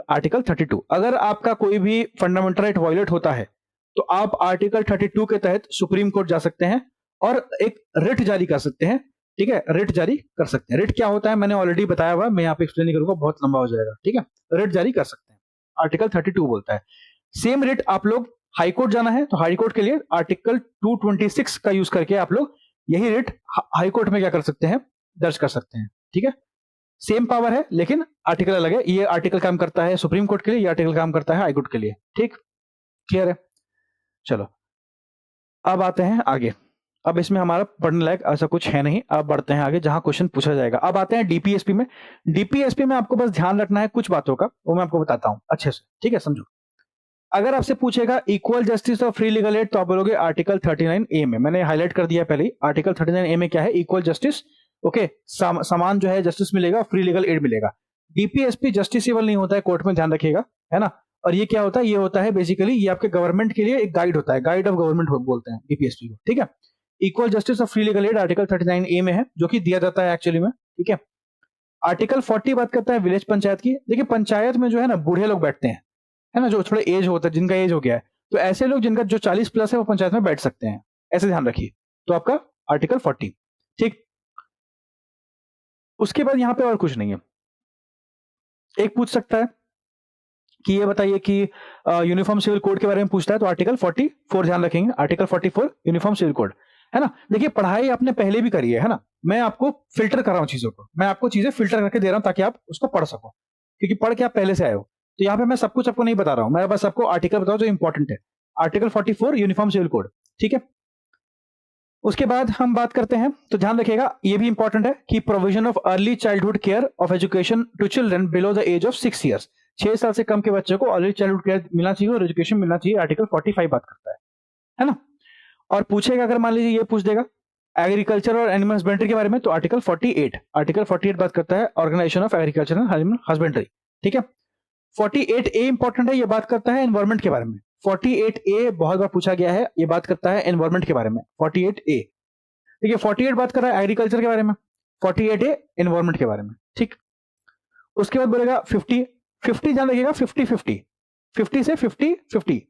Article 32, अगर आपका कोई भी फंडामेंटल राइट वायलेट होता है तो आप आर्टिकल 32 के तहत सुप्रीम कोर्ट जा सकते हैं और एक रिट जारी कर सकते हैं। ठीक है, रिट जारी कर सकते हैं। रिट क्या होता है मैंने ऑलरेडी बताया हुआ, मैं यहाँ पे एक्सप्लेन नहीं करूंगा, बहुत लंबा हो जाएगा। ठीक है, रिट जारी कर सकते हैं, आर्टिकल 32 बोलता है। सेम रिट आप लोग हाई कोर्ट जाना है तो हाई कोर्ट के लिए आर्टिकल 226 का यूज करके आप लोग यही रिट हाई कोर्ट में क्या कर सकते हैं, दर्ज कर सकते हैं। ठीक है, सेम पावर है लेकिन आर्टिकल अलग है। ये आर्टिकल काम करता है सुप्रीम कोर्ट के लिए, ये आर्टिकल काम करता है हाई कोर्ट के लिए। ठीक, क्लियर है। चलो अब आते हैं आगे। अब इसमें हमारा पढ़ने लायक ऐसा कुछ है नहीं, अब बढ़ते हैं आगे जहां क्वेश्चन पूछा जाएगा। अब आते हैं डीपीएसपी में। डीपीएसपी में आपको बस ध्यान रखना है कुछ बातों का, वो मैं आपको बताता हूं अच्छे से। ठीक है, समझो। अगर आपसे पूछेगा इक्वल जस्टिस और फ्री लीगल एड, तो आप बोलोगे आर्टिकल 39A में। मैंने हाईलाइट कर दिया पहले ही, आर्टिकल 39A में क्या है, इक्वल जस्टिस। ओके, समान जो है जस्टिस मिलेगा, फ्री लीगल एड मिलेगा। डीपीएसपी जस्टिसेबल नहीं होता है कोर्ट में, ध्यान रखिएगा, है ना। और ये क्या होता है, ये होता है बेसिकली ये आपके गवर्नमेंट के लिए एक गाइड होता है, गाइड ऑफ गवर्नमेंट बोलते हैं डीपीएसपी को। ठीक है, इक्वल जस्टिस और free legal aid article 39A में है, जो कि दिया जाता है एक्चुअली में। ठीक है, आर्टिकल 40 बात करता है विलेज पंचायत की। देखिए पंचायत में जो है ना बूढ़े लोग बैठते हैं, है ना, जो थोड़े एज होता है, जिनका एज हो गया है, तो ऐसे लोग जिनका जो 40 प्लस है वो पंचायत में बैठ सकते हैं, ऐसे ध्यान रखिए। तो आपका आर्टिकल 40। ठीक, उसके बाद यहां पे और कुछ नहीं है। एक पूछ सकता है कि ये बताइए कि यूनिफॉर्म सिविल कोड के बारे में पूछता है, तो आर्टिकल 44 ध्यान रखेंगे, आर्टिकल 44 यूनिफॉर्म सिविल कोड, है ना। देखिए पढ़ाई आपने पहले भी करी है ना, मैं आपको फिल्टर कर रहा हूं चीजों को, मैं आपको चीजें फिल्टर करके दे रहा हूं ताकि आप उसको पढ़ सको, क्योंकि पढ़ के आप पहले से आए हो। तो यहाँ पे मैं सब कुछ आपको नहीं बता रहा हूं, मैं बस आपको आर्टिकल बताऊं जो इंपॉर्टेंट है। Article 44 uniform civil code. ठीक है, उसके बाद हम बात करते हैं, तो ध्यान रखिएगा ये भी इंपॉर्टेंट है कि provision of early childhood care of education to children below the age of 6 years. 6 साल से कम के बच्चे को अर्ली चाइल्डहुड केयर मिलना चाहिए और एजुकेशन मिलना चाहिए, आर्टिकल 45 बात करता है ना। और पूछेगा अगर मान लीजिए ये पूछ देगा एग्रीकल्चर और एनिमल हस्बेंड्री के बारे में, तो आर्टिकल 48, आर्टिकल 48 बात करता है organisation of agriculture and animal husbandry. ठीक है, 48A इंपॉर्टेंट है, ये बात करता है एनवायरमेंट के बारे में। 48A बहुत बार पूछा गया है, ये बात करता है एनवायरमेंट के बारे में, 48A। ठीक है, 48 बात कर रहा है एग्रीकल्चर के बारे में, 48A एनवायरमेंट के बारे में। ठीक, उसके बाद बोलेगा 50 ध्यान रखिएगा, 50 से 50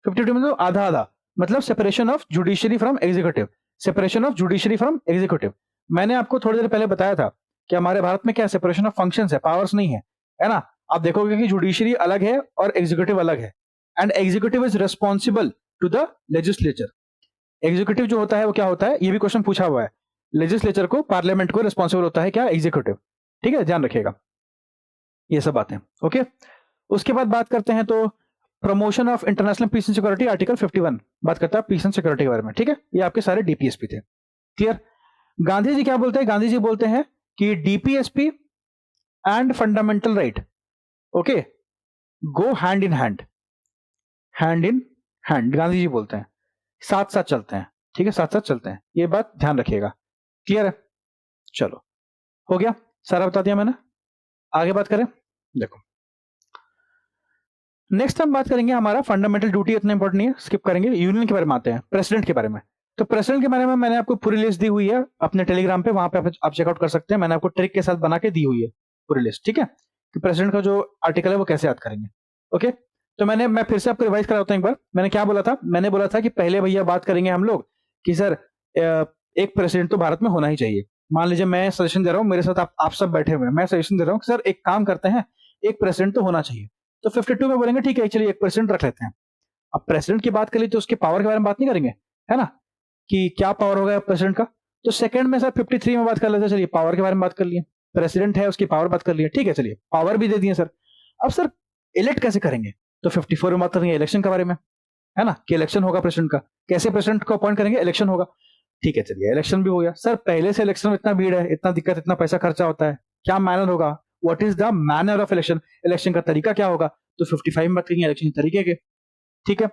मतलब आधा आधा, मतलब separation of judiciary from executive, separation of judiciary from executive. मैंने आपको थोड़ी देर पहले बताया था कि हमारे भारत में क्या सेपरेशन ऑफ फंक्शंस है, पावर्स नहीं है ना। आप देखोगे कि जुडिशरी अलग है और एग्जीक्यूटिव अलग है, and executive is responsible to the legislature. Executive जो होता है वो क्या होता है, ये भी क्वेश्चन पूछा हुआ है, लेजिस्लेचर को, पार्लियामेंट को रिस्पॉन्सिबल होता है क्या, एग्जीक्यूटिव। ठीक है, ध्यान रखिएगा ये सब बातें। ओके, उसके बाद बात करते हैं तो promotion of international peace and security, article 51 बात करता है पीस एंड सिक्योरिटी के बारे में। ठीक है, ये आपके सारे डीपीएसपी थे। क्लियर। गांधी जी क्या बोलते हैं, गांधी जी बोलते हैं कि DPSP and fundamental right, okay, go hand in hand, hand in hand, Gandhi ji बोलते हैं, साथ साथ चलते हैं। ठीक है, साथ साथ चलते हैं, ये बात ध्यान रखिएगा। क्लियर है, चलो हो गया, सारा बता दिया मैंने। आगे बात करें, देखो नेक्स्ट हम बात करेंगे, हमारा फंडामेंटल ड्यूटी इतना इंपॉर्टेंट नहीं है, स्किप करेंगे। यूनियन के बारे में आते हैं, प्रेसिडेंट के बारे में। तो प्रेसिडेंट के बारे में मैंने आपको पूरी लिस्ट दी हुई है अपने टेलीग्राम पे, वहां पे आप चेकआउट कर सकते हैं, मैंने आपको ट्रिक के साथ बना के दी हुई है पूरी लिस्ट। ठीक है, कि प्रेसिडेंट का जो आर्टिकल है वो कैसे याद करेंगे। ओके, तो मैं फिर से आपको रिवाइज कराता हूं एक बार। मैंने क्या बोला था, मैंने बोला था कि पहले भैया बात करेंगे हम लोग कि सर एक प्रेसिडेंट तो भारत में होना ही चाहिए। मान लीजिए मैं सजेशन दे रहा हूँ, मेरे साथ आप सब बैठे हुए हैं, मैं सजेशन दे रहा हूँ कि सर एक काम करते हैं, एक प्रेसिडेंट तो होना चाहिए। तो 52 में बोलेंगे ठीक है चलिए एक प्रेसिडेंट रख लेते हैं। अब प्रेसिडेंट की बात कर ली तो उसके पावर के बारे में बात नहीं करेंगे, है ना, कि क्या पावर होगा प्रेसिडेंट का। तो सेकंड में सर 53 में बात कर लेते हैं, चलिए पावर के बारे में बात कर लिए, प्रेसिडेंट है उसकी पावर बात कर लिए, ठीक है चलिए पावर भी दे दिए सर। अब सर इलेक्ट कैसे करेंगे, तो 54 में बात करेंगे इलेक्शन के बारे में, है ना, कि इलेक्शन होगा प्रेसिडेंट का, कैसे प्रेसिडेंट को अपॉइंट करेंगे, इलेक्शन होगा। ठीक है चलिए इलेक्शन भी हो गया। सर पहले से इलेक्शन में इतना भीड़ है, इतना दिक्कत, इतना पैसा खर्चा होता है, क्या मैनर होगा, what is the manner of election, election का तरीका क्या होगा, तो 55 में बात करेंगे इलेक्शन के तरीके के। ठीक है,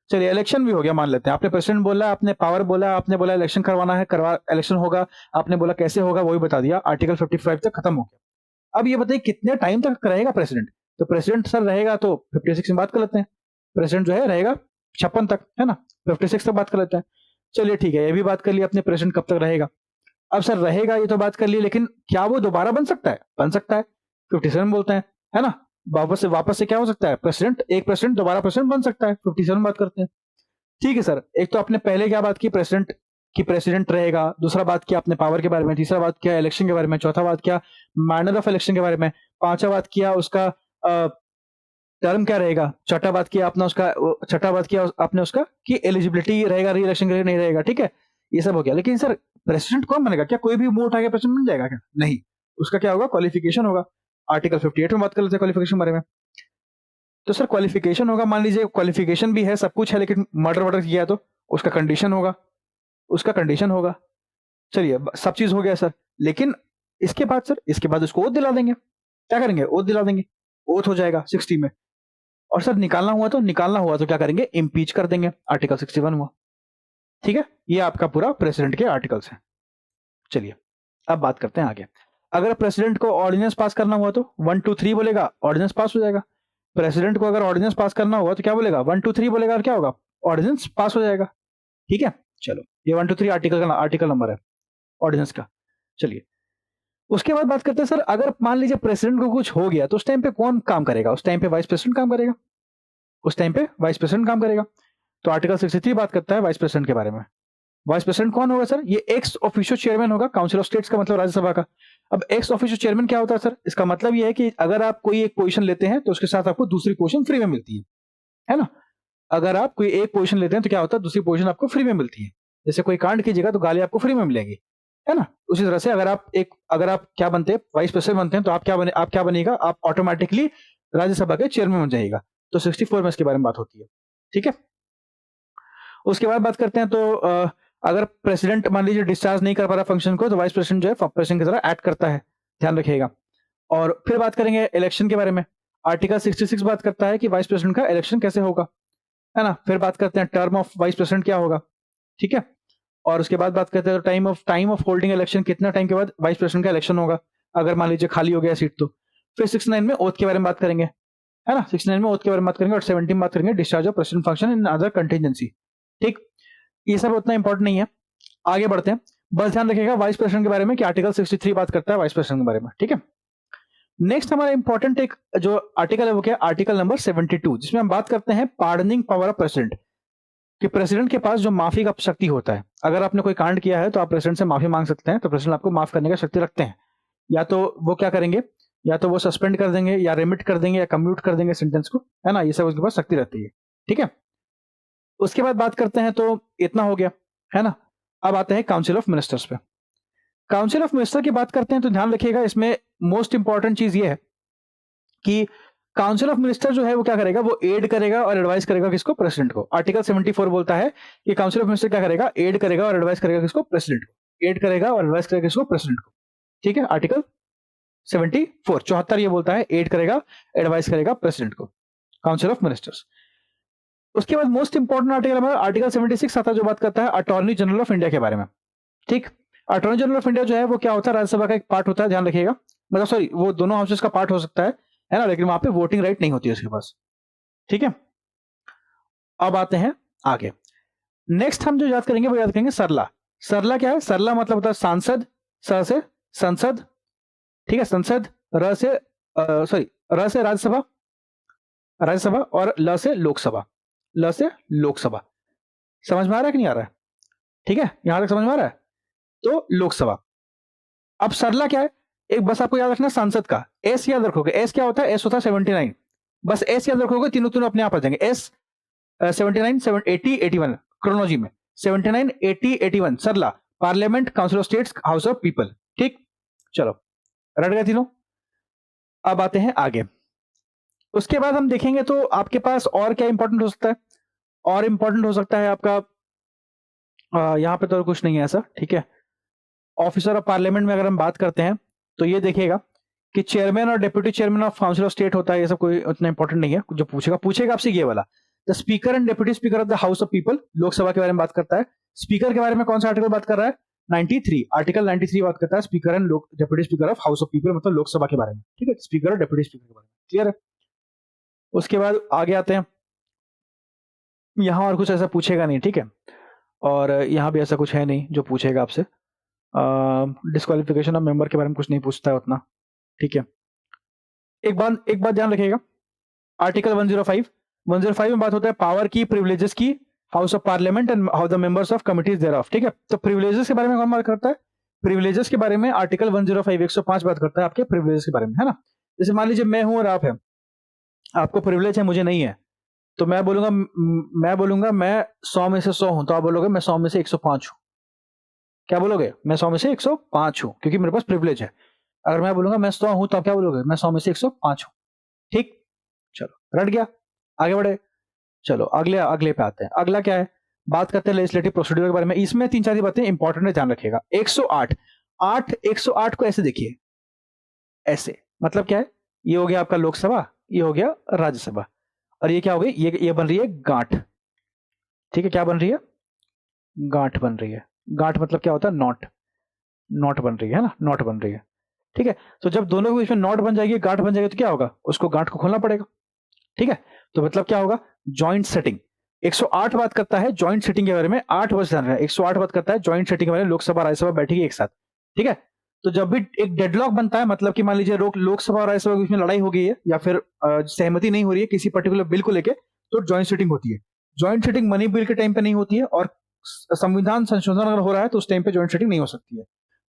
चलिए इलेक्शन भी हो गया, मान लेते हैं आपने प्रेसिडेंट बोला, आपने पावर बोला, आपने बोला इलेक्शन करवाना है, करवा इलेक्शन होगा, आपने बोला कैसे होगा वो भी बता दिया, आर्टिकल 55 तक खत्म हो गया। अब ये बताइए कितने टाइम तक रहेगा प्रेसिडेंट, तो प्रेसिडेंट सर रहेगा तो 56 में बात कर लेते हैं, प्रेसिडेंट जो है रहेगा 56 तक, है ना, 56 तक बात कर लेते हैं। चलिए ठीक है, ये भी बात कर लिया अपने, प्रेसिडेंट कब तक रहेगा। अब सर रहेगा ये तो बात कर ली, लेकिन क्या वो दोबारा बन सकता है, बन सकता है, 57 बोलते हैं, है ना, वापस से क्या हो सकता है, प्रेसिडेंट, एक प्रेसिडेंट दोबारा प्रेसिडेंट बन सकता है, 57 बात करते हैं। ठीक है सर, एक तो आपने पहले क्या बात की, प्रेसिडेंट की प्रेसिडेंट रहेगा, दूसरा बात किया आपने पावर के बारे में, तीसरा बात किया इलेक्शन के बारे में, चौथा बात किया मैनर ऑफ इलेक्शन के बारे में, पांचवा बात किया उसका टर्म क्या रहेगा, छठा बात किया आपने उसका, छठा बात किया आपने उसका कि एलिजिबिलिटी रहेगा री इलेक्शन के लिए नहीं रहेगा। ठीक है, ये सब हो गया, लेकिन सर प्रेसिडेंट कौन बनेगा, क्या कोई भी मुंह उठा के प्रेसिडेंट बन जाएगा क्या, नहीं, उसका क्या होगा, क्वालिफिकेशन होगा। आर्टिकल 58 में बात कर लेते हैं क्वालिफिकेशन बारे में। तो सर क्वालिफिकेशन होगा, मान लीजिए क्वालिफिकेशन भी है, सब कुछ है, लेकिन मर्डर वर्डर किया है तो उसका कंडीशन होगा, उसका कंडीशन होगा। चलिए सब चीज हो गया सर, लेकिन इसके बाद सर, इसके बाद उसको ओथ दिला देंगे, क्या करेंगे, ओथ दिला देंगे, ओथ हो जाएगा 60 में। और सर निकालना हुआ तो क्या करेंगे, इम्पीच कर देंगे, आर्टिकल 61 हुआ। ठीक है, ये आपका पूरा प्रेसिडेंट के आर्टिकल्स हैं। चलिए अब बात करते हैं आगे। अगर प्रेसिडेंट को ऑर्डिनेंस पास करना हुआ तो 1 2 3 बोलेगा, ऑर्डिनेंस पास हो जाएगा। प्रेसिडेंट को अगर ऑर्डिनेंस पास करना हुआ तो क्या बोलेगा, 1 2 3 बोलेगा और क्या होगा, ऑर्डिनेंस पास हो जाएगा। ठीक है, चलो ये 1 2 3 आर्टिकल नंबर है ऑर्डिनेंस का। चलिए उसके बाद बात करते हैं सर, अगर मान लीजिए प्रेसिडेंट को कुछ हो गया तो उस टाइम पे कौन काम करेगा, उस टाइम पे वाइस प्रेसिडेंट काम करेगा, उस टाइम पे वाइस प्रेसिडेंट काम करेगा। तो आर्टिकल 63 बात करता है वाइस प्रेसिडेंट के बारे में। वाइस प्रेसिडेंट कौन होगा सर, ये एक्स ऑफिशियो चेयरमैन होगा, काउंसिल ऑफ स्टेट्स का मतलब राज्यसभा का। अब एक्स ऑफिशियो चेयरमैन क्या होता है सर, इसका मतलब ये है कि अगर आप कोई एक पोजीशन लेते हैं तो उसके साथ आपको दूसरी पोजीशन फ्री में मिलती है ना। अगर आप कोई एक पोजीशन लेते हैं तो क्या होता है, दूसरी पोजीशन आपको फ्री में मिलती है। जैसे कोई कांड कीजिएगा तो गाली आपको फ्री में मिलेगी, है ना। उसी तरह से अगर आप क्या बनते हैं, वाइस प्रेसिडेंट बनते हैं, तो आप क्या बनेगा, आप ऑटोमेटिकली राज्यसभा के चेयरमैन बन जाएगा। तो 64 में इसके बारे में बात होती है। ठीक है, उसके बाद बात करते हैं तो अगर प्रेसिडेंट मान लीजिए डिस्चार्ज नहीं कर पा रहा फंक्शन को, तो वाइस प्रेसिडेंट जो है प्रेसिडेंट की तरह एक्ट करता है, ध्यान रखिएगा। और फिर बात करेंगे इलेक्शन के बारे में। आर्टिकल 66 बात करता है कि वाइस प्रेसिडेंट का इलेक्शन कैसे होगा, है ना। फिर बात करते हैं टर्म ऑफ वाइस प्रेसिडेंट क्या होगा, ठीक है। और उसके बाद बात करते हैं टाइम ऑफ होल्डिंग इलेक्शन, कितना टाइम के बाद वाइस प्रेसिडेंट का इलेक्शन होगा अगर मान लीजिए खाली हो गया सीट तो। फिर 69 में ओथ के बारे में बात करेंगे, है ना, 69 में ओथ के बारे में बात करेंगे। और 70 में बात करेंगे discharge of president function in other contingency. ठीक, ये सब उतना इंपॉर्टेंट नहीं है, आगे बढ़ते हैं। बस ध्यान रखिएगा वाइस प्रेसिडेंट के बारे में कि आर्टिकल 63 बात करता है वाइस प्रेसिडेंट के बारे में, ठीक है। नेक्स्ट हमारा इंपॉर्टेंट एक जो आर्टिकल है वो क्या, आर्टिकल नंबर 72, जिसमें हम बात करते हैं पार्डनिंग पावर ऑफ प्रेसिडेंट, कि प्रेसिडेंट के पास जो माफी का शक्ति होता है, अगर आपने कोई कांड किया है तो आप प्रेसिडेंट से माफी मांग सकते हैं, तो प्रेसिडेंट आपको माफ करने का शक्ति रखते हैं। या तो वो क्या करेंगे, या तो वो सस्पेंड कर देंगे, या रिमिट कर देंगे, या कम्यूट कर देंगे सेंटेंस को, है ना, ये सब उसके पास शक्ति रहती है। ठीक है, उसके बाद बात करते हैं तो इतना हो गया, है ना। अब आते हैं काउंसिल ऑफ मिनिस्टर्स पे। काउंसिल ऑफ मिनिस्टर की बात करते हैं तो ध्यान रखिएगा, इसमें मोस्ट इंपॉर्टेंट चीज ये है कि काउंसिल ऑफ मिनिस्टर जो है वो क्या करेगा, वो एड करेगा और एडवाइस करेगा किसको, प्रेसिडेंट को। आर्टिकल 74 बोलता है कि काउंसिल ऑफ मिनिस्टर क्या करेगा, एड करेगा और एडवाइस करेगा किसको, प्रेसिडेंट को। एड करेगा और एडवाइस करेगा किसको, प्रेसिडेंट को। ठीक है, आर्टिकल 74 74 ये बोलता है एड करेगा एडवाइस करेगा प्रेसिडेंट को, काउंसिल ऑफ मिनिस्टर्स। उसके बाद मोस्ट इंपॉर्टेंट आर्टिकल हमारा आर्टिकल 76 आता है, जो बात करता है अटॉर्नी जनरल ऑफ इंडिया के बारे में। ठीक, अटॉर्नी जनरल ऑफ इंडिया जो है वो क्या होता है, राज्यसभा का एक पार्ट होता है, ध्यान रखिएगा। मतलब सॉरी, वो दोनों हाउसेस का पार्ट हो सकता है ना, लेकिन वहां पे वोटिंग राइट नहीं होती है उसके पास। ठीक है, अब आते हैं आगे। नेक्स्ट हम जो याद करेंगे वो याद करेंगे सरला। सरला क्या है, सरला मतलब होता है सांसद, स से संसद, ठीक है, संसद, र से सॉरी, र से राज्यसभा, राज्यसभा, और ल से लोकसभा, ल से लोकसभा। समझ में आ रहा है कि नहीं आ रहा है, ठीक है, यहां तक समझ में आ रहा है। तो लोकसभा। अब सरला क्या है, एक बस आपको याद रखना सांसद का एस याद रखोगे, एस क्या होता है, एस होता है 79, बस एस याद रखोगे, तीनों तीनों अपने आप आ जाएंगे। एस 79 80 81 क्रोनोलॉजी में 79 80 81 सरला, parliament, council of states, house of people. ठीक, चलो रट गए तीनों। अब आते हैं आगे। उसके बाद हम देखेंगे तो आपके पास और क्या इंपॉर्टेंट हो सकता है, और इंपॉर्टेंट हो सकता है आपका यहां पे तो कुछ नहीं है ऐसा, ठीक है। ऑफिसर ऑफ पार्लियामेंट में अगर हम बात करते हैं तो ये देखिएगा कि चेयरमैन और deputy chairman of council of state होता है, ये सब कोई उतना इंपॉर्टेंट नहीं है। जो पूछेगा आपसे ये वाला, the speaker and deputy speaker of the house of people, Lok Sabha के बारे में बात करता है। स्पीकर के बारे में कौन सा आर्टिकल बात कर रहा है? 93, आर्टिकल 93 बात करता है speaker and deputy speaker of house of people, मतलब लोकसभा के बारे में, ठीक है, स्पीकर और डिप्यूटी स्पीकर के बारे में, क्लियर है। उसके बाद आगे आते हैं, यहाँ और कुछ ऐसा पूछेगा नहीं, ठीक है, और यहाँ भी ऐसा कुछ है नहीं जो पूछेगा आपसे। डिस्क्वालिफिकेशन ऑफ मेंबर के बारे में कुछ नहीं पूछता है उतना, ठीक है। एक बात ध्यान रखिएगा, आर्टिकल 105 में बात होता है पावर की, प्रिविलेजेस की, house of parliament and how the members of committees thereof, ठीक है। तो प्रिविलेजेस के बारे में कौन बात करता है? प्रिविलेजेस के बारे में आर्टिकल 105 बात करता है आपके प्रिविलेजेस के बारे में, है ना। जैसे मान लीजिए मैं हूं और आप है, आपको प्रिविलेज है, मुझे नहीं है, तो मैं बोलूंगा मैं 100 में से 100 हूं, तो आप बोलोगे मैं 100 में से 105 हूं। क्या बोलोगे? मैं 100 में से 105 हूं, क्योंकि मेरे पास प्रिविलेज है। अगर मैं बोलूंगा मैं 100 हूं, तो आप क्या बोलोगे? मैं 100 में से 105 हूं, ठीक। चलो रट गया, आगे बढ़े। चलो अगले पे आते हैं। अगला क्या है? बात करते हैं लेजिस्लेटिव प्रोसीड्यूर के बारे में। इसमें 3-4 बातें इंपॉर्टेंट है, ध्यान रखिएगा। 108 को ऐसे देखिए, ऐसे, मतलब क्या है? ये हो गया आपका लोकसभा, ये हो गया राज्यसभा, और ये क्या हो गई? ये बन रही है गांठ, ठीक है। क्या बन रही है? गांठ बन रही है। गांठ मतलब क्या होता है? नॉट बन रही है ना, नॉट बन रही है, ठीक है। तो जब दोनों के बीच में नॉट बन जाएगी, गांठ बन जाएगी, तो क्या होगा? उसको गांठ को खोलना पड़ेगा, ठीक है। तो मतलब क्या होगा? Joint setting. 108 बात करता है जॉइंट सेटिंग के बारे में, 8 वर्ष ध्यान रहे, 108 बात करता है जॉइंट सेटिंग के बारे में, लोकसभा राज्यसभा बैठेगी एक साथ, ठीक है। तो जब भी एक डेडलॉक बनता है, मतलब कि मान लीजिए लोकसभा और राज्यसभा के बीच में लड़ाई हो गई है, या फिर सहमति नहीं हो रही है किसी पर्टिकुलर बिल को लेके, तो जॉइंट सेटिंग होती है। जॉइंट सेटिंग मनी बिल के टाइम पे नहीं होती है, और संविधान संशोधन अगर हो रहा है तो उस टाइम पे जॉइंट सेटिंग नहीं हो सकती है।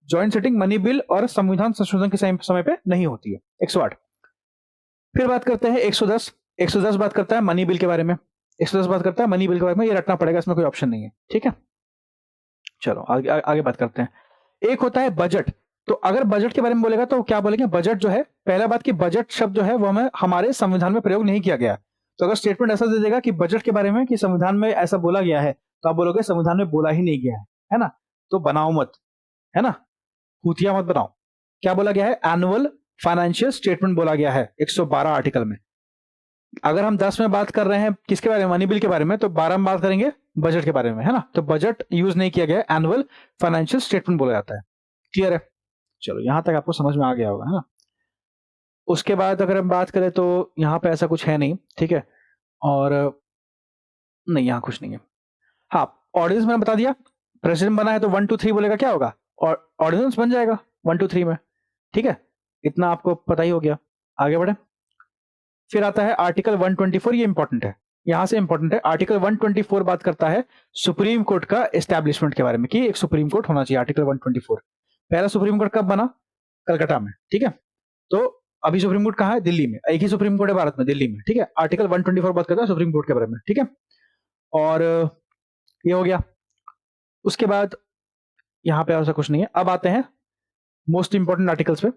जॉइंट सेटिंग मनी बिल और संविधान संशोधन के समय पे नहीं होती है। 108। फिर बात करते हैं 110 बात करता है मनी बिल के बारे में। 110 बात करता है मनी बिल के बारे में, ये रटना पड़ेगा, इसमें कोई ऑप्शन नहीं है, ठीक है। चलो आगे बात करते हैं। एक होता है बजट। तो अगर बजट के बारे में बोलेगा तो क्या बोलेंगे? बजट जो है, पहला बात कि बजट शब्द जो है वो हमारे संविधान में प्रयोग नहीं किया गया। तो अगर स्टेटमेंट ऐसा दे देगा कि बजट के बारे में कि संविधान में ऐसा बोला गया है, तो आप बोलोगे संविधान में बोला ही नहीं गया है ना। तो बनाओ मत, है ना, हुतिया मत बनाओ। क्या बोला गया है? एनुअल फाइनेंशियल स्टेटमेंट बोला गया है 112 आर्टिकल में। अगर हम 10 में बात कर रहे हैं किसके बारे में? मनी बिल के बारे में, तो 12 में बात करेंगे बजट के बारे में, है ना। तो बजट यूज नहीं किया गया, एनुअल फाइनेंशियल स्टेटमेंट बोला जाता है, क्लियर है। चलो यहां तक आपको समझ में आ गया होगा, है ना। उसके बाद अगर हम बात करें तो यहाँ पे ऐसा कुछ है नहीं, ठीक है, और नहीं यहाँ कुछ नहीं है। हाँ, ऑर्डिनेंस मैंने बता दिया, प्रेसिडेंट बना है तो 1 2 3 बोलेगा, क्या होगा? और ऑर्डिनेंस बन जाएगा 1 2 3 में, ठीक है। इतना आपको पता ही हो गया, आगे बढ़े। फिर आता है आर्टिकल 124, ये इंपॉर्टेंट है, यहां से इंपॉर्टेंट है। आर्टिकल 124 बात करता है सुप्रीम कोर्ट का एस्टैब्लिशमेंट के बारे में, कि एक सुप्रीम कोर्ट होना चाहिए। आर्टिकल 124, पहला सुप्रीम कोर्ट कब बना? कलकत्ता में, ठीक है। तो अभी सुप्रीम कोर्ट कहाँ है? दिल्ली में। एक ही सुप्रीम कोर्ट है भारत में, दिल्ली में, ठीक है। आर्टिकल 124 बात करता है सुप्रीम कोर्ट के बारे में, ठीक है। और ये हो गया। उसके बाद यहाँ पे ऐसा कुछ नहीं है। अब आते हैं मोस्ट इंपॉर्टेंट आर्टिकल्स पे।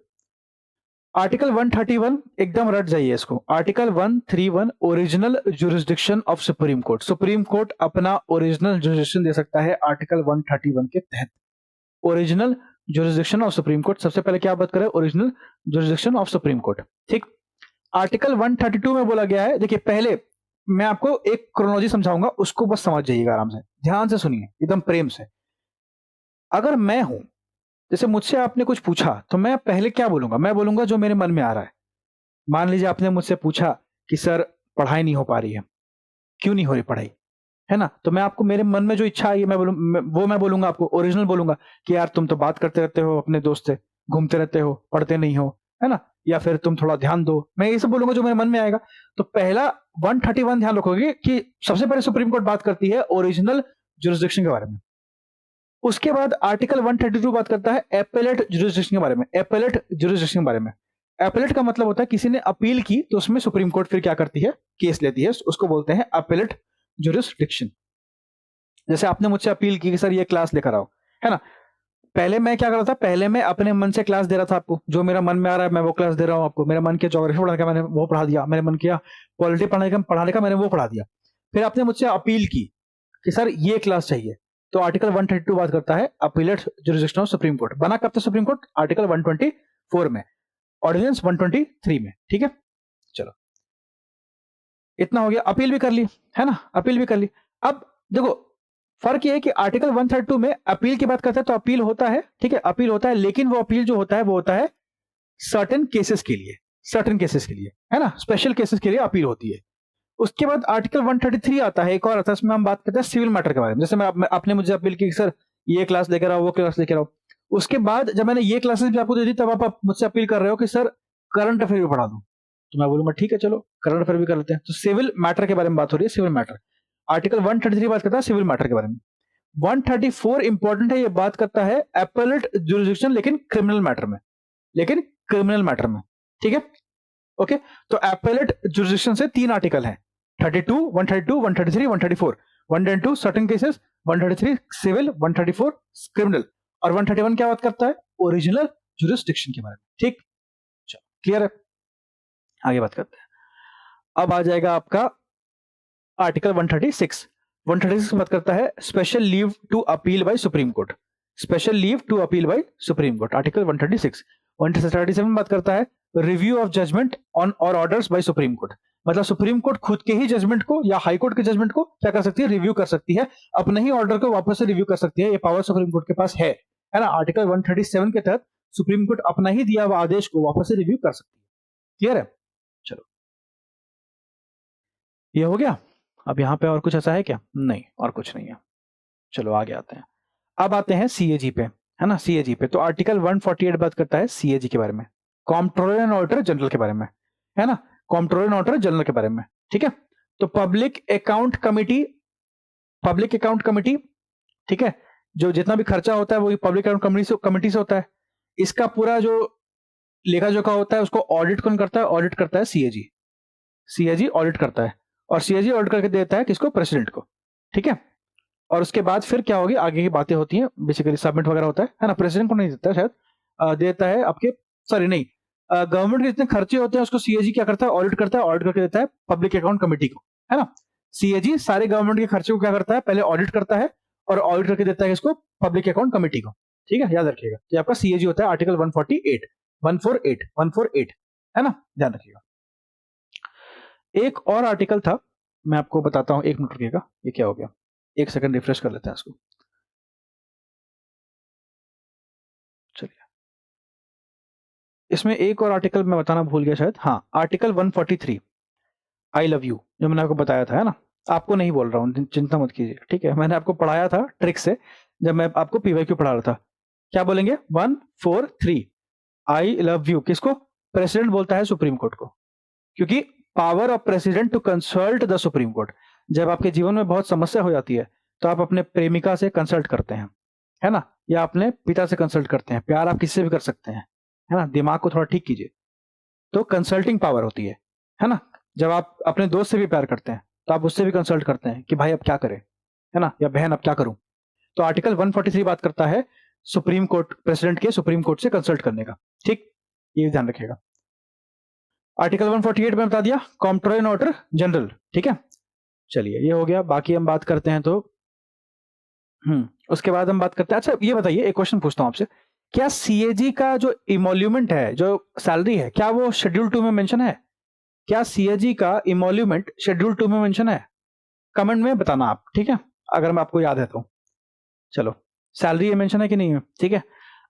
आर्टिकल 131 एकदम रट जाइए इसको। Article 131 original jurisdiction of supreme court. Supreme court अपना ओरिजिनल जुरिस्डिक्शन दे सकता है आर्टिकल 131 के तहत। Original jurisdiction of supreme court, सबसे पहले क्या बात करें? Original jurisdiction of supreme court, ठीक। आर्टिकल 132 में बोला गया है, देखिए पहले मैं आपको एक क्रोनोलॉजी समझाऊंगा, उसको बस समझ जाइएगा आराम से, ध्यान से सुनिए, एकदम प्रेम से। अगर मैं हूं, जैसे मुझसे आपने कुछ पूछा, तो मैं पहले क्या बोलूंगा? मैं बोलूंगा जो मेरे मन में आ रहा है। मान लीजिए आपने मुझसे पूछा कि सर पढ़ाई नहीं हो पा रही है, क्यों नहीं हो रही पढ़ाई, है ना। तो मैं आपको मेरे मन में जो इच्छा आई मैं बोलूंगा आपको, ओरिजिनल बोलूंगा कि यार तुम तो बात करते रहते हो अपने दोस्त से, घूमते रहते हो, पढ़ते नहीं हो, है ना, या फिर तुम थोड़ा ध्यान दो। मैं ये सब बोलूंगा जो मेरे मन में आएगा। तो पहला 131 ध्यान रखोगे कि सबसे पहले सुप्रीम कोर्ट बात करती है ओरिजिनल जुरिस्डिक्शन के बारे में। उसके बाद आर्टिकल 132 बात करता है एपेलेट जुरिस्डिक्शन के बारे में। एपेलेट जुरिस्डिक्शन के बारे में, एपेलेट का मतलब होता है किसी ने अपील की तो उसमें सुप्रीम कोर्ट फिर क्या करती है? केस लेती है, उसको बोलते हैं एपेलेट जुरिस्डिक्शन। जैसे आपने मुझसे अपील की कि सर ये क्लास लेकर आओ, है ना। पहले मैं क्या कर रहा था? पहले मैं अपने मन से क्लास दे रहा था आपको, जो मेरा मन में आ रहा है मैं वो क्लास दे रहा हूं आपको। मेरा मन किया ज्योग्राफी पढ़ाने का, मैंने वो पढ़ा दिया। मेरे मन किया पॉलिटी पढ़ाने का, मैंने वो पढ़ा दिया। फिर आपने मुझसे अपील की कि सर ये क्लास चाहिए, तो आर्टिकल 132 बात करता है appellate jurisdiction of supreme court. बना कब था सुप्रीम कोर्ट? आर्टिकल 124 में। ऑर्डिनेंस 123 में, ठीक है। चलो इतना हो गया, अपील भी कर ली, है ना, अपील भी कर ली। अब देखो फर्क ये है कि आर्टिकल 132 में अपील की बात करते हैं तो अपील होता है, ठीक है, अपील होता है, लेकिन वो अपील जो होता है वो होता है सर्टेन केसेस के लिए, सर्टेन केसेस के लिए, है ना, स्पेशल केसेस के लिए अपील होती है। उसके बाद आर्टिकल 133 आता है, एक और आता है, उसमें हम बात करते हैं सिविल मैटर के बारे में। जैसे आपने मुझे अपील की सर ये क्लास लेकर आओ, वो क्लास लेकर आओ, उसके बाद जब मैंने ये क्लासेस भी आपको दे दी तब आप मुझसे अपील कर रहे हो कि सर करंट अफेयर भी पढ़ा दूं, तो मैं बोलूंगा ठीक है चलो करंट अफेयर भी कर लेते हैं। तो सिविल मैटर के बारे में बात हो रही है, सिविल मैटर। आर्टिकल 133 बात करता है सिविल मैटर के बारे में। 134 इंपॉर्टेंट है, ये बात करता है एपेलेट जुरिसडिक्शन, लेकिन क्रिमिनल मैटर में, लेकिन क्रिमिनल मैटर में, ठीक है, ओके। तो एपेलेट जुरिसडिक्शन से 3 आर्टिकल हैं, 32, 132, 133, 134। 132 सर्टेन केसेस, 133 सिविल, 134 क्रिमिनल, और 131 क्या बात करता है, ओरिजिनल जुरिसडिक्शन के बारे में, ठीक। चलो क्लियर है, आगे बात करते हैं। अब आ जाएगा आपका आर्टिकल 136। 136 बात करता है special leave to appeal by supreme court, special leave to appeal by supreme court, article 136। 137 बात करता है रिव्यू ऑफ जजमेंट ऑन और ऑर्डर्स बाय सुप्रीम कोर्ट, मतलब सुप्रीम कोर्ट खुद के ही जजमेंट को या हाई कोर्ट के जजमेंट को क्या कर सकती है, रिव्यू कर सकती है, अपने ही ऑर्डर को वापस से रिव्यू कर सकती है, ये पावर सुप्रीम कोर्ट के पास है ना। आर्टिकल 137 के तहत सुप्रीम कोर्ट अपना ही दिया हुआ आदेश को वापस से रिव्यू कर सकती है, क्लियर है। चलो ये हो गया। अब यहां पे और कुछ ऐसा है क्या, नहीं और कुछ नहीं है। चलो आगे आते हैं, अब आते हैं सीएजी पे, है ना, सीएजी पे। तो आर्टिकल 148 बात करता है सीएजी के बारे में, कॉम्प्ट्रोलर एंड ऑडिटर जनरल के बारे में, है ना, कॉम्प्ट्रोलर एंड ऑडिटर जनरल के बारे में, ठीक है। तो public account committee, public account committee, ठीक है, जो जितना भी खर्चा होता है वो पब्लिक अकाउंट कमिटी से होता है। इसका पूरा जो लेखा जोखा होता है उसको ऑडिट कौन करता है, ऑडिट करता है सीएजी, सीएजी ऑडिट करता है, और सीएजी ऑडिट करके देता है किसको, प्रेसिडेंट को, ठीक है। और उसके बाद फिर क्या होगी, आगे की बातें होती हैं, बेसिकली सबमिट वगैरह होता है ना, प्रेसिडेंट को नहीं देता है शायद, देता है आपके, सॉरी नहीं, गवर्नमेंट के जितने खर्चे होते हैं उसको सीएजी क्या करता है, ऑडिट करता है, ऑडिट करके देता है पब्लिक अकाउंट कमेटी को, है ना। सीएजी सारे गवर्नमेंट के खर्चे को क्या करता है, पहले ऑडिट करता है और ऑडिट करके देता है इसको पब्लिक अकाउंट कमेटी को, ठीक है, याद रखिएगा। तो आपका सीएजी होता है आर्टिकल 148, 148 है ना, ध्यान रखिएगा। एक और आर्टिकल था, मैं आपको बताता हूं, एक मिनट रुकिएगा, ये क्या हो गया, एक सेकंड रिफ्रेश कर लेते हैं इसको। चलिए इसमें एक और आर्टिकल मैं बताना भूल गया शायद, हाँ, आर्टिकल 143 आई लव यू, जो मैंने आपको बताया था, है ना, आपको नहीं बोल रहा हूँ, चिंता मत कीजिए, ठीक है, मैंने आपको पढ़ाया था ट्रिक से जब मैं आपको पीवाईक्यू पढ़ा रहा था। क्या बोलेंगे, 143 आई लव यू किसको, प्रेसिडेंट बोलता है सुप्रीम कोर्ट को, क्योंकि power of president to consult the supreme court, जब आपके जीवन में बहुत समस्या हो जाती है तो आप अपने प्रेमिका से कंसल्ट करते हैं, है ना, या अपने पिता से कंसल्ट करते हैं, प्यार आप किसी से भी कर सकते हैं, है ना, दिमाग को थोड़ा ठीक कीजिए, तो कंसल्टिंग पावर होती है ना। जब आप अपने दोस्त से भी प्यार करते हैं तो आप उससे भी कंसल्ट करते हैं कि भाई अब क्या करें, है ना, या बहन अब क्या करूं। तो आर्टिकल 143 बात करता है सुप्रीम कोर्ट, प्रेसिडेंट के सुप्रीम कोर्ट से कंसल्ट करने का, ठीक, ये ध्यान रखिएगा। आर्टिकल 148 में बता दिया कॉम्प्ट्रोलर एंड ऑडिटर जनरल, ठीक है। चलिए ये हो गया, बाकी हम बात करते हैं तो उसके बाद हम बात करते हैं। अच्छा ये बताइए, एक क्वेश्चन पूछता हूं आपसे, क्या सीएजी का जो इमोल्यूमेंट है, जो सैलरी है, क्या वो शेड्यूल 2 में मेंशन है, क्या सीएजी का इमोल्यूमेंट शेड्यूल 2 में मेंशन है, कमेंट में बताना आप, ठीक है, अगर मैं आपको याद है तो। चलो सैलरी ये मेंशन है कि नहीं है, ठीक है,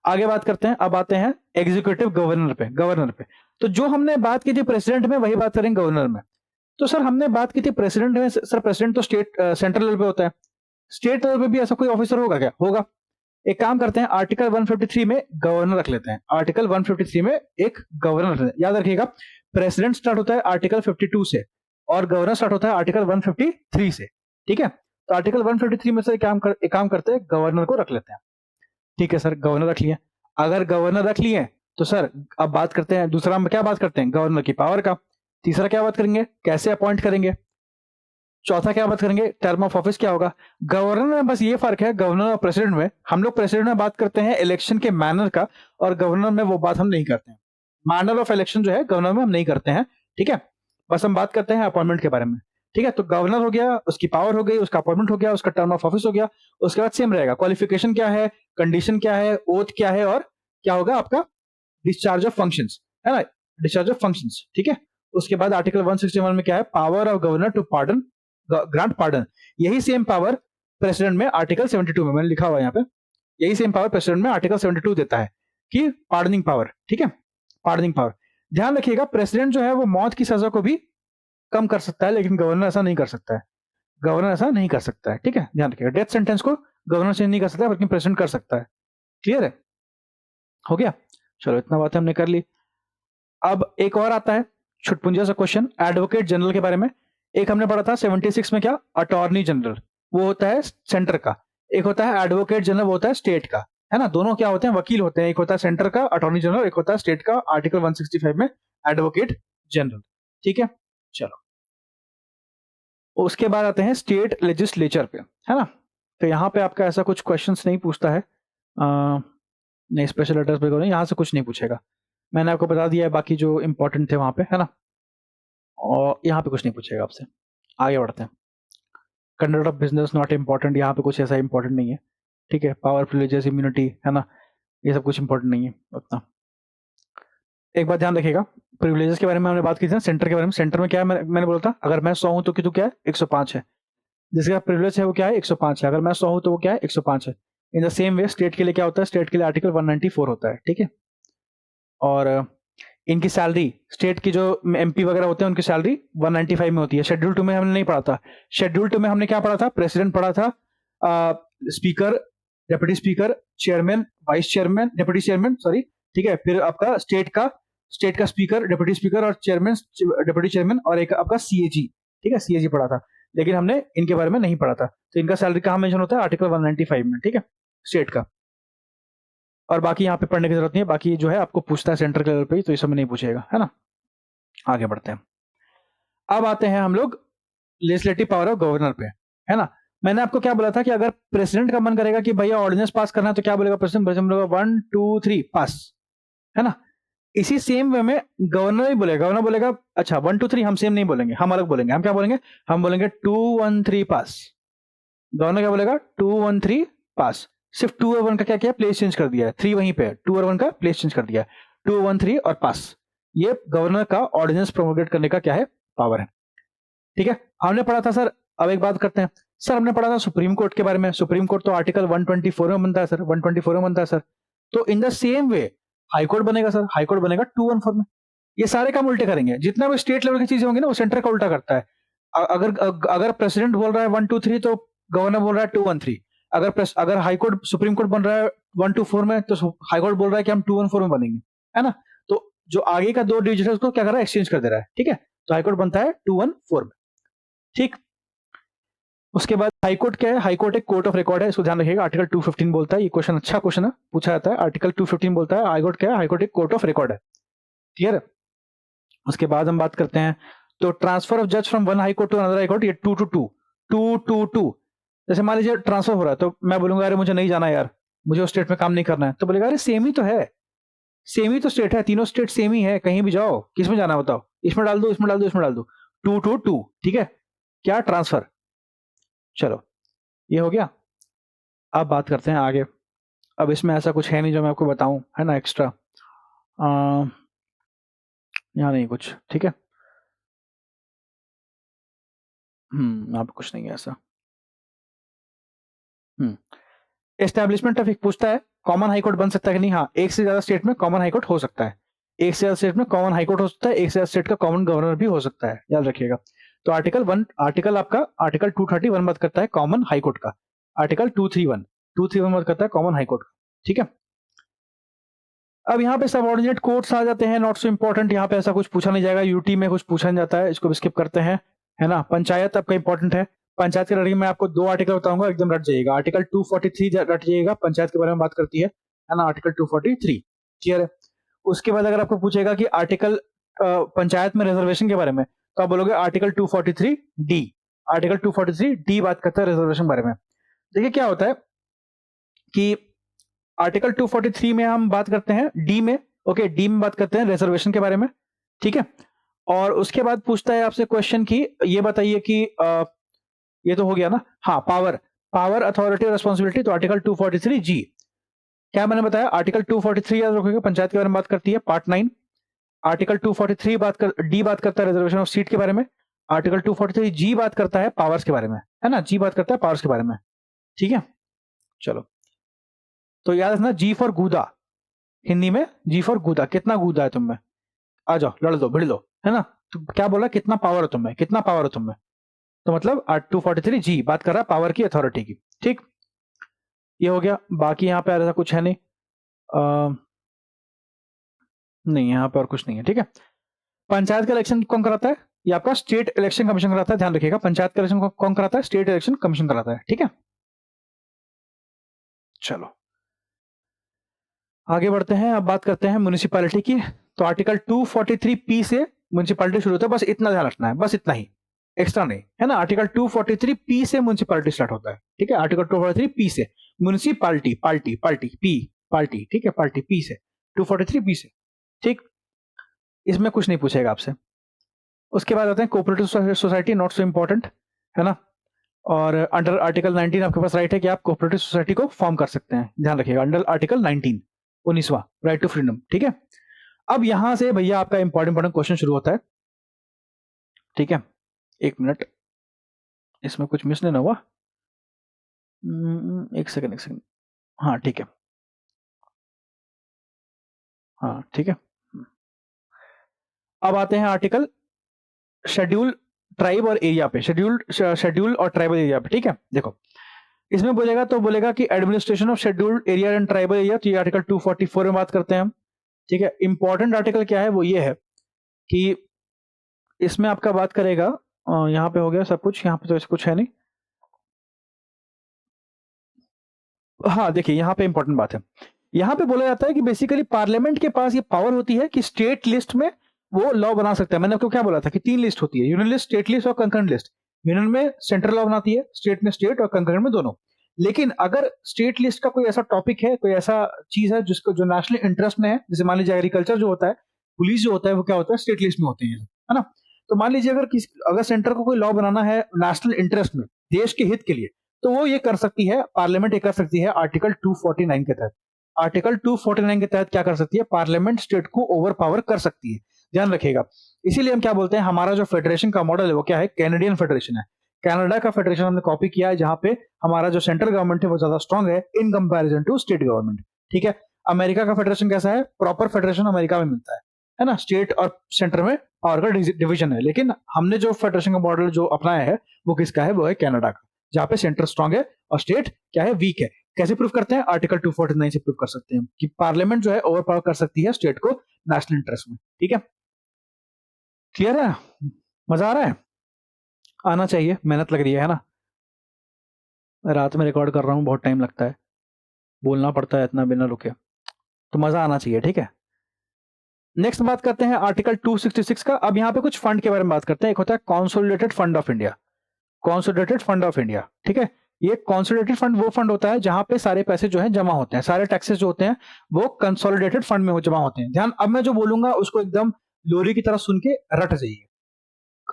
आगे बात करते हैं। अब आते हैं एग्जीक्यूटिव गवर्नर पे, गवर्नर पे। तो जो हमने बात की थी प्रेसिडेंट में, वही बात करेंगे गवर्नर में। तो सर हमने बात की थी प्रेसिडेंट में, सर प्रेसिडेंट तो स्टेट सेंट्रल लेवल पे होता है, स्टेट लेवल पे भी ऐसा कोई ऑफिसर होगा क्या, होगा। एक काम करते हैं, आर्टिकल 153 में गवर्नर रख लेते हैं, आर्टिकल 153 में एक गवर्नर रख लेते हैं। याद रखिएगा प्रेसिडेंट स्टार्ट होता है आर्टिकल 52 से और गवर्नर स्टार्ट होता है आर्टिकल 153 से, ठीक है। तो आर्टिकल 153 में से एक काम करते हैं, गवर्नर को रख लेते हैं, ठीक है सर, गवर्नर रख लिए। अगर गवर्नर रख लिए तो सर अब बात करते हैं दूसरा, हम क्या बात करते हैं, गवर्नर की पावर का। तीसरा क्या बात करेंगे, कैसे अपॉइंट करेंगे। चौथा क्या बात करेंगे, टर्म ऑफ ऑफिस क्या होगा। गवर्नर में बस ये फर्क है, गवर्नर और प्रेसिडेंट में, हम लोग प्रेसिडेंट में बात करते हैं इलेक्शन के मैनर का, और गवर्नर में वो बात हम नहीं करते हैं, मैनर ऑफ इलेक्शन जो है गवर्नर में हम नहीं करते हैं, ठीक है। बस हम बात करते हैं अपॉइंटमेंट के बारे में, ठीक है। तो गवर्नर हो गया, उसकी पावर हो गई, उसका अपॉइंटमेंट हो गया, उसका टर्म ऑफ ऑफिस हो गया। उसके बाद सेम रहेगा, क्वालिफिकेशन क्या है, कंडीशन क्या है, ओथ क्या है, और क्या होगा आपका डिस्चार्ज ऑफ फंक्शंस, है ना। डिस्चार्ज ऑफ फंक्शंस, ठीक है। उसके बाद आर्टिकल 161 में क्या है, power of governor to pardon, grant pardon. यही सेम पावर प्रेसिडेंट में आर्टिकल 72 में, मैंने लिखा हुआ है यहाँ पे, यही सेम पावर प्रेसिडेंट में आर्टिकल 72 देता है कि पार्डनिंग पावर, ठीक है, पार्डनिंग पावर। ध्यान रखिएगा, प्रेसिडेंट जो है वो मौत की सजा को भी कम कर सकता है, लेकिन गवर्नर ऐसा नहीं कर सकता है, गवर्नर ऐसा नहीं कर सकता है, ठीक है, ध्यान रखिएगा। डेथ सेंटेंस को गवर्नर चेंज नहीं कर सकता, बल्कि प्रेसिडेंट कर सकता है। क्लियर है, हो गया। चलो इतना बात हमने कर ली। अब एक और आता है छुटपुंजा सा क्वेश्चन एडवोकेट जनरल के बारे में। एक हमने पढ़ा था 76 में, क्या, अटॉर्नी जनरल, वो होता है सेंटर का। एक होता है एडवोकेट जनरल, वो होता है स्टेट का, है ना। दोनों क्या होते हैं, वकील होते हैं। एक होता है सेंटर का अटॉर्नी जनरल, एक होता है स्टेट का, आर्टिकल 165 में एडवोकेट जनरल, ठीक है। चलो उसके बाद आते हैं स्टेट लेजिस्लेचर पे, है ना। तो यहाँ पे आपका ऐसा कुछ क्वेश्चंस नहीं पूछता है, नहीं स्पेशल एड्रेस पे यहाँ से कुछ नहीं पूछेगा, मैंने आपको बता दिया है बाकी जो इंपॉर्टेंट थे वहां पे, है ना। और यहाँ पे कुछ नहीं पूछेगा आपसे। आगे बढ़ते हैं। Conduct of business not important, यहाँ पे कुछ ऐसा इंपॉर्टेंट नहीं है, ठीक है। पावर, प्रिविलेजेस, इम्यूनिटी, है ना, ये सब कुछ इंपॉर्टेंट नहीं है उतना। एक बात ध्यान रखिएगा, प्रिविलेजेस के बारे में हमने बात की थी ना, सेंटर के बारे में। सेंटर में क्या है, मैंने बोला था अगर मैं 100 हूं तो क्या है, 105 है। जिसका प्रिविलेज है वो क्या है, 105 है। अगर मैं 100 हूं तो वो क्या है, 105 है। In the same way state के लिए क्या होता है, स्टेट के लिए आर्टिकल 194 होता है, ठीक है। और इनकी सैलरी, स्टेट की जो एमपी वगैरह होते हैं उनकी सैलरी 195 में होती है। शेड्यूल 2 में हमने नहीं पढ़ा था। शेड्यूल 2 में हमने क्या पढ़ा था, प्रेसिडेंट पढ़ा था, speaker, deputy speaker, chairman, vice chairman, deputy chairman, sorry, ठीक है। फिर आपका स्टेट का स्पीकर, डेप्यूटी स्पीकर और चेयरमैन, डेप्यूटी चेयरमैन, और एक आपका सीएजी, ठीक है, सीएजी पढ़ा था। लेकिन हमने इनके बारे में नहीं पढ़ा था। तो इनका सैलरी कहाँ मेंशन होता है, आर्टिकल 195 में, ठीक है, स्टेट का। और बाकी यहाँ पे पढ़ने की जरूरत नहीं है, बाकी जो है आपको पूछता है सेंटर के लेवल पे ही, तो इस समय नहीं पूछेगा, है ना। आगे बढ़ते हैं। अब आते हैं हम लोग लेजिस्लेटिव पावर ऑफ गवर्नर पे, है ना। मैंने आपको क्या बोला था कि अगर प्रेसिडेंट का मन करेगा कि भैया ऑर्डिनेंस पास करना है, तो क्या बोलेगा प्रेसिडेंट, बोलेगा 1 2 3 पास, है ना। इसी सेम वे में गवर्नर भी बोलेगा, गवर्नर बोलेगा अच्छा 1 2 3, हम सेम नहीं बोलेंगे, हम अलग बोलेंगे। हम क्या बोलेंगे, हम बोलेंगे 2 1 3 पास। गवर्नर क्या बोलेगा, 2 1 3 पास। सिर्फ 2 और 1 का क्या किया, प्लेस चेंज कर दिया है। 3 वहीं पे है, 2 और 1 का प्लेस चेंज कर दिया है। 2 1 3 और पास, ये गवर्नर का ऑर्डिनेंस प्रोमोगेट करने का क्या है, पावर है, ठीक है। हमने पढ़ा था सर, अब एक बात करते हैं सर, हमने पढ़ा था सुप्रीम कोर्ट के बारे में। सुप्रीम कोर्ट तो आर्टिकल 124 में बनता है सर, 124 में बनता है सर। तो in the same way high court बनेगा सर, हाईकोर्ट बनेगा 214 में। ये सारे काम उल्टे करेंगे, जितना भी स्टेट लेवल की चीजें होंगी ना, वो सेंटर का उल्टा करता है। अगर प्रेसिडेंट बोल रहा है 1 2 3, तो गवर्नर बोल रहा है 2 1 3। अगर हाईकोर्ट, सुप्रीम कोर्ट बन रहा है 1 2 4 में, तो हाईकोर्ट बोल रहा है कि हम 2 1 4 में बनेंगे, है ना। तो जो आगे का 2 डिजिट है उसको क्या कर रहा है, एक्सचेंज कर दे रहा है, ठीक है। तो हाईकोर्ट बनता है 2 1 4 में, ठीक। उसके बाद हाईकोर्ट क्या है, हाईकोर्ट एक कोर्ट ऑफ रिकॉर्ड है, इसको ध्यान रखिएगा। आर्टिकल 215 बोलता है, ये क्वेश्चन अच्छा क्वेश्चन है, पूछा जाता है। आर्टिकल 215 बोलता है हाईकोर्ट क्या है, हाईकोर्ट एक कोर्ट ऑफ रिकॉर्ड है, क्लियर है। उसके बाद हम बात करते हैं तो ट्रांसफर ऑफ जज from one high court to another high court, ये 2 to 2 2 to 2। जैसे मान लीजिए ट्रांसफर हो रहा है, तो मैं बोलूंगा अरे मुझे नहीं जाना यार, मुझे उस स्टेट में काम नहीं करना है, तो बोलेगा अरे सेम ही तो है, सेम ही तो स्टेट है, तीनों स्टेट सेम ही है, कहीं भी जाओ, किस में जाना बताओ, इसमें डाल दो, इसमें डाल दो, इसमें डाल दो। 2 to 2, ठीक है, क्या, ट्रांसफर। चलो ये हो गया। अब बात करते हैं आगे। अब इसमें ऐसा कुछ है नहीं जो मैं आपको बताऊं, है ना, एक्स्ट्रा यहाँ नहीं कुछ, ठीक है। यहाँ पे कुछ नहीं है ऐसा। एस्टेब्लिशमेंट ऑफ, एक पूछता है कॉमन हाईकोर्ट बन सकता है कि नहीं। हाँ, एक से ज्यादा स्टेट में कॉमन हाईकोर्ट हो सकता है, एक से ज्यादा स्टेट में कॉमन हाईकोर्ट हो सकता है, एक से ज्यादा स्टेट का कॉमन गवर्नर भी हो सकता है, याद रखिएगा। तो आर्टिकल आपका आर्टिकल 231 बात करता है कॉमन हाईकोर्ट का, आर्टिकल 231 बात करता है कॉमन हाईकोर्ट का, ठीक है। अब यहाँ पे सबऑर्डिनेट कोर्ट्स आ जाते हैं, नॉट सो इंपॉर्टेंट, यहाँ पे ऐसा कुछ पूछा नहीं जाएगा, यूटी में कुछ पूछा नहीं जाता है, इसको स्किप करते हैं, है ना। पंचायत आपका इंपॉर्टेंट है। पंचायत के लड़के मैं आपको 2 आर्टिकल बताऊंगा, एकदम रट जाइएगा। आर्टिकल 243 रट जाइएगा, पंचायत के बारे में बात करती है ना, आर्टिकल 243, क्लियर है। उसके बाद अगर आपको पूछेगा कि आर्टिकल पंचायत में रिजर्वेशन के बारे में, तो आप बोलोगे आर्टिकल 243 डी। आर्टिकल 243 डी बात करता है रिजर्वेशन बारे में। देखिए क्या होता है कि आर्टिकल 243 में हम बात करते हैं डी में, ओके, डी में बात करते हैं रिजर्वेशन के बारे में, ठीक है। और उसके बाद पूछता है आपसे क्वेश्चन की, ये बताइए कि ये तो हो गया ना, हाँ, पावर अथॉरिटी और रिस्पॉन्सिबिलिटी, तो आर्टिकल 243 जी। क्या मैंने बताया, आर्टिकल 243 याद रखोगे, पंचायत के बारे में बात करती है, पार्ट 9। आर्टिकल 243 डी बात करता है रिजर्वेशन ऑफ सीट के बारे में। आर्टिकल 243 जी बात करता है पावर्स के बारे में, है ना, जी बात करता है पावर्स के बारे में, ठीक है। चलो, तो याद रखना जी फॉर गूदा, हिंदी में जी फॉर गूदा, कितना गूदा है तुम में, आ जाओ लड़ दो भिड़ लो, है ना। तो क्या बोला, कितना पावर है तुम में, कितना पावर है तुम में, तो मतलब 243 जी बात कर रहा है पावर की, अथॉरिटी की, ठीक। ये हो गया, बाकी यहाँ पे ऐसा कुछ है नहीं, नहीं यहाँ पे और कुछ नहीं है, ठीक है। पंचायत का इलेक्शन कौन कराता है, ये आपका स्टेट इलेक्शन कमीशन कराता है, ध्यान रखिएगा, पंचायत का इलेक्शन कौन कराता है, स्टेट इलेक्शन कमीशन कराता है, ठीक है। चलो आगे बढ़ते हैं, अब बात करते हैं म्युनिसिपैलिटी की। तो आर्टिकल 243 से म्युनिसिपैलिटी शुरू होता है, बस इतना ध्यान रखना है, बस इतना ही, एक्स्ट्रा नहीं, है ना। आर्टिकल 243 से म्युनिसिपैलिटी स्टार्ट होता है, ठीक है। आर्टिकल 243 से municipality, party party P, party, ठीक है, पार्टी पी से 243 से, ठीक। इसमें कुछ नहीं पूछेगा आपसे। उसके बाद आते हैं cooperative society, not so important, है ना। और अंडर आर्टिकल 19 आपके पास राइट है कि आप कोऑपरेटिव सोसाइटी को फॉर्म कर सकते हैं, ध्यान रखिएगा, अंडर आर्टिकल 19, 19वां राइट टू फ्रीडम, ठीक है। अब यहां से भैया आपका इंपॉर्टेंट क्वेश्चन शुरू होता है, ठीक है। एक मिनट, इसमें कुछ मिस नहीं ना हुआ, एक सेकंड, एक सेकंड, हाँ ठीक है, हाँ ठीक है। अब आते हैं आर्टिकल शेड्यूल ट्राइब और एरिया पे, शेड्यूल और ट्राइबल एरिया पे, ठीक है। देखो इसमें बोलेगा, तो बोलेगा कि administration of scheduled area and tribal area, तो ये आर्टिकल 244 में बात करते हैं हम, ठीक है। इंपॉर्टेंट आर्टिकल क्या है, वो ये है कि इसमें आपका बात करेगा, यहाँ पे हो गया सब कुछ, यहाँ पे तो ऐसा कुछ है नहीं। हाँ देखिए यहाँ पे इंपॉर्टेंट बात है, यहाँ पे बोला जाता है कि बेसिकली पार्लियामेंट के पास ये पावर होती है कि स्टेट लिस्ट में वो लॉ बना सकता है। मैंने आपको क्या बोला था कि 3 लिस्ट होती है, यूनियन लिस्ट, स्टेट लिस्ट और कंकरेंट लिस्ट। यूनियन में सेंट्रल लॉ बनाती है, स्टेट में स्टेट और कंकरेंट में दोनों। लेकिन अगर स्टेट लिस्ट का कोई ऐसा टॉपिक है, कोई ऐसा चीज है जिसको जो नेशनल इंटरेस्ट में है, जैसे मान लीजिए एग्रीकल्चर जो होता है, पुलिस जो होता है, वो क्या होता है, स्टेट लिस्ट में होते हैं, है ना। तो मान लीजिए अगर सेंटर को कोई लॉ बनाना है नेशनल इंटरेस्ट में, देश के हित के लिए, तो वो ये कर सकती है, पार्लियामेंट ये कर सकती है आर्टिकल 249 के तहत। आर्टिकल 249 के तहत क्या कर सकती है, पार्लियामेंट स्टेट को ओवर पावर कर सकती है, ध्यान रखिएगा। इसीलिए हम क्या बोलते हैं, हमारा जो फेडरेशन का मॉडल है वो क्या है, कैनेडियन फेडरेशन है। कनाडा का फेडरेशन हमने कॉपी किया है, जहां पे हमारा जो सेंट्रल गवर्नमेंट है वो ज्यादा स्ट्रांग है in comparison to state government, ठीक है। अमेरिका का फेडरेशन कैसा है, प्रॉपर फेडरेशन अमेरिका में मिलता है ना, स्टेट और सेंटर में पावर का डिवीजन है। लेकिन हमने जो फेडरेशन का मॉडल जो अपनाया है वो किसका है, वो है कनाडा का, जहां पे सेंटर स्ट्रांग है और स्टेट क्या है, वीक है। कैसे प्रूव करते हैं, आर्टिकल 249 से प्रूव कर सकते हैं कि पार्लियामेंट जो है ओवर पावर कर सकती है स्टेट को नेशनल इंटरेस्ट में, ठीक है। क्लियर है, मजा आ रहा है, आना चाहिए, मेहनत लग रही है ना। रात में रिकॉर्ड कर रहा हूँ, बहुत टाइम लगता है, बोलना पड़ता है इतना बिना रुके, तो मजा आना चाहिए, ठीक है। नेक्स्ट बात करते हैं आर्टिकल 266 का। अब यहाँ पे कुछ फंड के बारे में बात करते हैं। एक होता है consolidated fund of India, consolidated fund of India, ठीक है। ये कॉन्सोलिडेटेड फंड वो फंड होता है जहां पे सारे पैसे जो है जमा होते हैं, सारे टैक्सेस जो होते हैं वो कंसोलिडेटेड फंड में जमा होते हैं। ध्यान, अब मैं जो बोलूंगा उसको एकदम लोरी की तरह सुन के रट जाइए।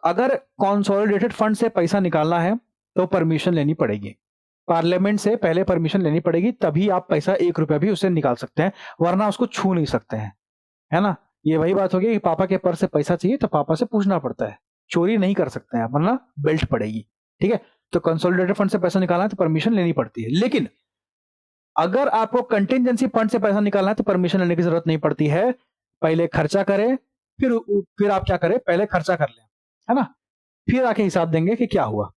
अगर कॉन्सोलिडेटेड फंड से पैसा निकालना है तो परमिशन लेनी पड़ेगी, पार्लियामेंट से पहले परमिशन लेनी पड़ेगी, तभी आप पैसा 1 रुपया भी उससे निकाल सकते हैं, वरना उसको छू नहीं सकते हैं, है ना। ये वही बात होगी कि पापा के पर्स से पैसा चाहिए तो पापा से पूछना पड़ता है, चोरी नहीं कर सकते हैं वरना बेल्ट पड़ेगी, ठीक है। तो कंसोलिडेटेड फंड से पैसा निकालना है तो परमिशन लेनी पड़ती है। लेकिन अगर आपको कंटिजेंसी फंड से पैसा निकालना है तो परमिशन लेने की जरूरत नहीं पड़ती है, पहले खर्चा करें, फिर आप क्या करें, पहले खर्चा कर लें, है ना, फिर आके हिसाब देंगे कि क्या हुआ।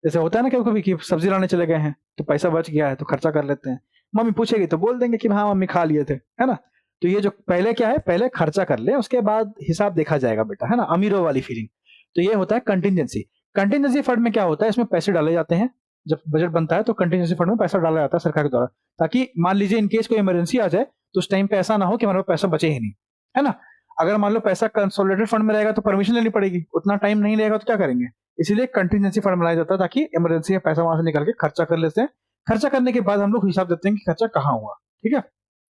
जैसे होता है ना कभी कभी कि सब्जी लाने चले गए हैं तो पैसा बच गया है तो खर्चा कर लेते हैं, मम्मी पूछेगी तो बोल देंगे कि हाँ मम्मी खा लिए थे, है ना। तो ये जो पहले क्या है, पहले खर्चा कर ले, उसके बाद हिसाब देखा जाएगा बेटा, है ना, अमीरों वाली फीलिंग। तो ये होता है कंटिजेंसी। कंटिजेंसी फंड में क्या होता है, इसमें पैसे डाले जाते हैं, जब बजट बनता है तो कंटिजेंसी फंड में पैसा डाला जाता है सरकार के द्वारा, ताकि मान लीजिए इनकेस कोई इमरजेंसी आ जाए तो उस टाइम पे ऐसा ना हो कि हमारे पास पैसा बचे ही नहीं, है ना। अगर मान लो पैसा कंसोलिडेटेड फंड में रहेगा तो परमिशन लेनी पड़ेगी, उतना टाइम नहीं रहेगा तो क्या करेंगे, इसीलिए कंटिजेंसी फंड बनाया जाता है ताकि इमरजेंसी में पैसा वहां से निकाल के खर्चा कर लेते हैं। खर्चा करने के बाद हम लोग हिसाब देते हैं कि खर्चा कहाँ हुआ, ठीक है,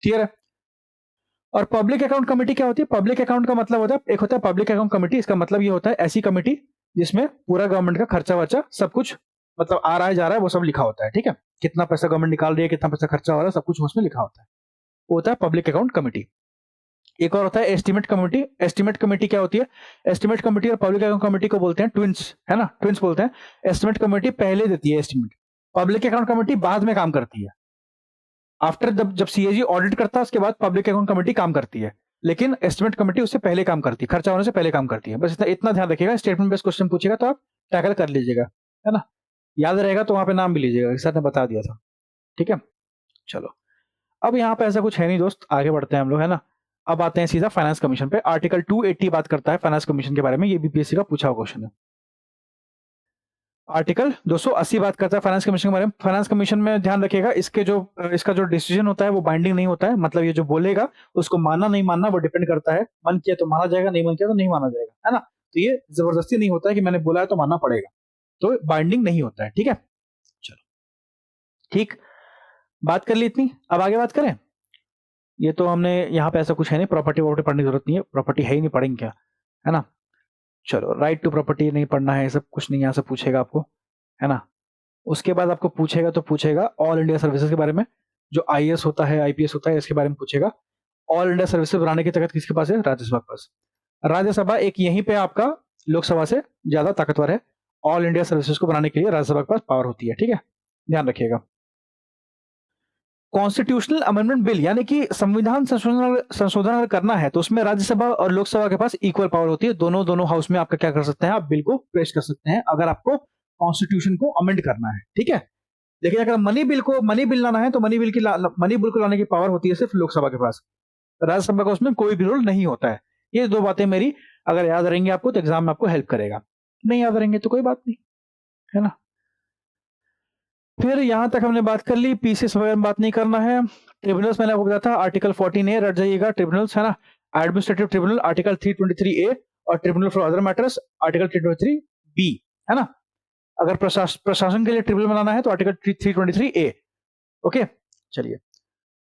क्लियर है। और पब्लिक अकाउंट कमेटी क्या होती है, पब्लिक अकाउंट का मतलब होता है, एक होता है पब्लिक अकाउंट कमेटी, इसका मतलब ये होता है ऐसी कमेटी जिसमें पूरा गवर्नमेंट का खर्चा वर्चा सब कुछ, मतलब आ रहा है जा रहा है वो सब लिखा होता है, ठीक है। कितना पैसा गवर्नमेंट निकाल रही है, कितना पैसा खर्चा हो रहा है, सब कुछ उसमें लिखा होता है, वो होता है पब्लिक अकाउंट कमेटी। एक और होता है एस्टीमेट कमेटी। एस्टीमेट कमेटी क्या होती है? एस्टीमेट कमेटी और पब्लिक अकाउंट कमेटी को बोलते हैं ट्विंस, है ना, ट्विंस बोलते हैं। एस्टीमेट कमेटी पहले देती है एस्टीमेट, पब्लिक अकाउंट कमेटी बाद में काम करती है। आफ्टर जब जब सीएजी ऑडिट करता है उसके बाद पब्लिक अकाउंट कमेटी काम करती है, लेकिन एस्टीमेट कमेटी उससे पहले काम करती है, खर्चा होने से पहले काम करती है। बस इतना ध्यान रखिएगा, स्टेटमेंट बेस्ड क्वेश्चन पूछेगा तो आप टैकल कर लीजिएगा, है ना, याद रहेगा तो वहां पे नाम भी लीजिएगा, सर ने बता दिया था। ठीक है, चलो अब यहाँ पे ऐसा कुछ है नहीं दोस्त, आगे बढ़ते हैं हम लोग, है ना। अब आते हैं सीधा फाइनेंस कमीशन पे। आर्टिकल 280 बात करता है फाइनेंस कमीशन के बारे में, ये बीपीएससी का पूछा हुआ क्वेश्चन है। आर्टिकल 280 बात करता है फाइनेंस कमीशन के बारे में। फाइनेंस कमीशन में ध्यान रखिएगा, इसका जो डिसीजन होता है वो बाइंडिंग नहीं होता है, मतलब ये जो बोलेगा उसको मानना नहीं मानना वो डिपेंड करता है। मन किया तो माना जाएगा, नहीं मन किया तो नहीं माना जाएगा, है ना। तो ये जबरदस्ती नहीं होता है कि मैंने बोला है तो मानना पड़ेगा, तो बाइंडिंग नहीं होता है। ठीक है, चलो ठीक, बात कर ली इतनी, अब आगे बात करें। ये तो हमने यहाँ पे ऐसा कुछ है नहीं, प्रॉपर्टी वॉपर्टी पढ़ने की जरूरत नहीं है, प्रॉपर्टी है ही नहीं, पढ़ेंगे क्या, है ना। चलो राइट टू प्रॉपर्टी नहीं पढ़ना है, सब कुछ नहीं यहाँ से पूछेगा आपको, है ना। उसके बाद आपको पूछेगा तो पूछेगा ऑल इंडिया सर्विसेज के बारे में, जो आईएएस होता है आईपीएस होता है इसके बारे में पूछेगा। ऑल इंडिया सर्विसेज बनाने के तहत किसके पास है? राज्यसभा के पास। राज्यसभा एक यहीं पे आपका लोकसभा से ज्यादा ताकतवर है, ऑल इंडिया सर्विसेज को बनाने के लिए राज्यसभा के पास पावर होती है। ठीक है, ध्यान रखिएगा। कॉन्स्टिट्यूशनल अमेंडमेंट बिल यानी कि संविधान संशोधन अगर करना है तो उसमें राज्यसभा और लोकसभा के पास इक्वल पावर होती है, दोनों दोनों हाउस में आपका क्या कर सकते हैं, आप बिल को पेश कर सकते हैं अगर आपको कॉन्स्टिट्यूशन को अमेंड करना है। ठीक है, लेकिन अगर मनी बिल लाना है तो मनी बिल को लाने की पावर होती है सिर्फ लोकसभा के पास, राज्यसभा का उसमें कोई भी रोल नहीं होता है। ये दो बातें मेरी अगर याद रहेंगी आपको तो एग्जाम में आपको हेल्प करेगा, नहीं याद रहेंगे तो कोई बात नहीं, है ना। फिर यहां तक हमने बात कर ली, पीसीएस वगैरह में बात नहीं करना है। ट्रिब्यूनल्स मैंने आपको बताया था आर्टिकल 14A रट जाइएगा, ट्रिब्यूनल्स, है ना। एडमिनिस्ट्रेटिव ट्रिब्यूनल आर्टिकल 323A और tribunal for other matters article 323B, है ना। अगर प्रशासन के लिए ट्रिब्यूनल बनाना है तो आर्टिकल 323A। ओके, चलिए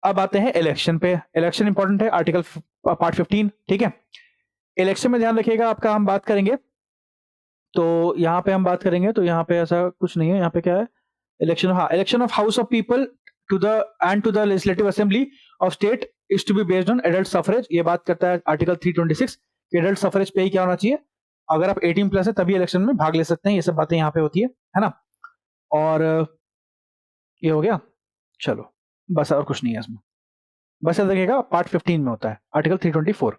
अब आते हैं इलेक्शन पे। इलेक्शन इंपॉर्टेंट है, आर्टिकल पार्ट 15। ठीक है, इलेक्शन में ध्यान रखिएगा आपका, हम बात करेंगे तो यहाँ पे हम बात करेंगे तो यहाँ पे ऐसा कुछ नहीं है, यहाँ पे क्या है, इलेक्शन, हाँ, election of house of people to the legislative assembly of state is to be based on adult suffrage. ये बात करता है आर्टिकल 326 कि एडल्ट सफरेज पे ही क्या होना चाहिए, अगर आप 18+ है तभी इलेक्शन में भाग ले सकते हैं, ये सब बातें यहाँ पे होती है ना। और ये हो गया, चलो बस और कुछ नहीं है इसमें, बस याद रखिएगा पार्ट 15 में होता है आर्टिकल 324।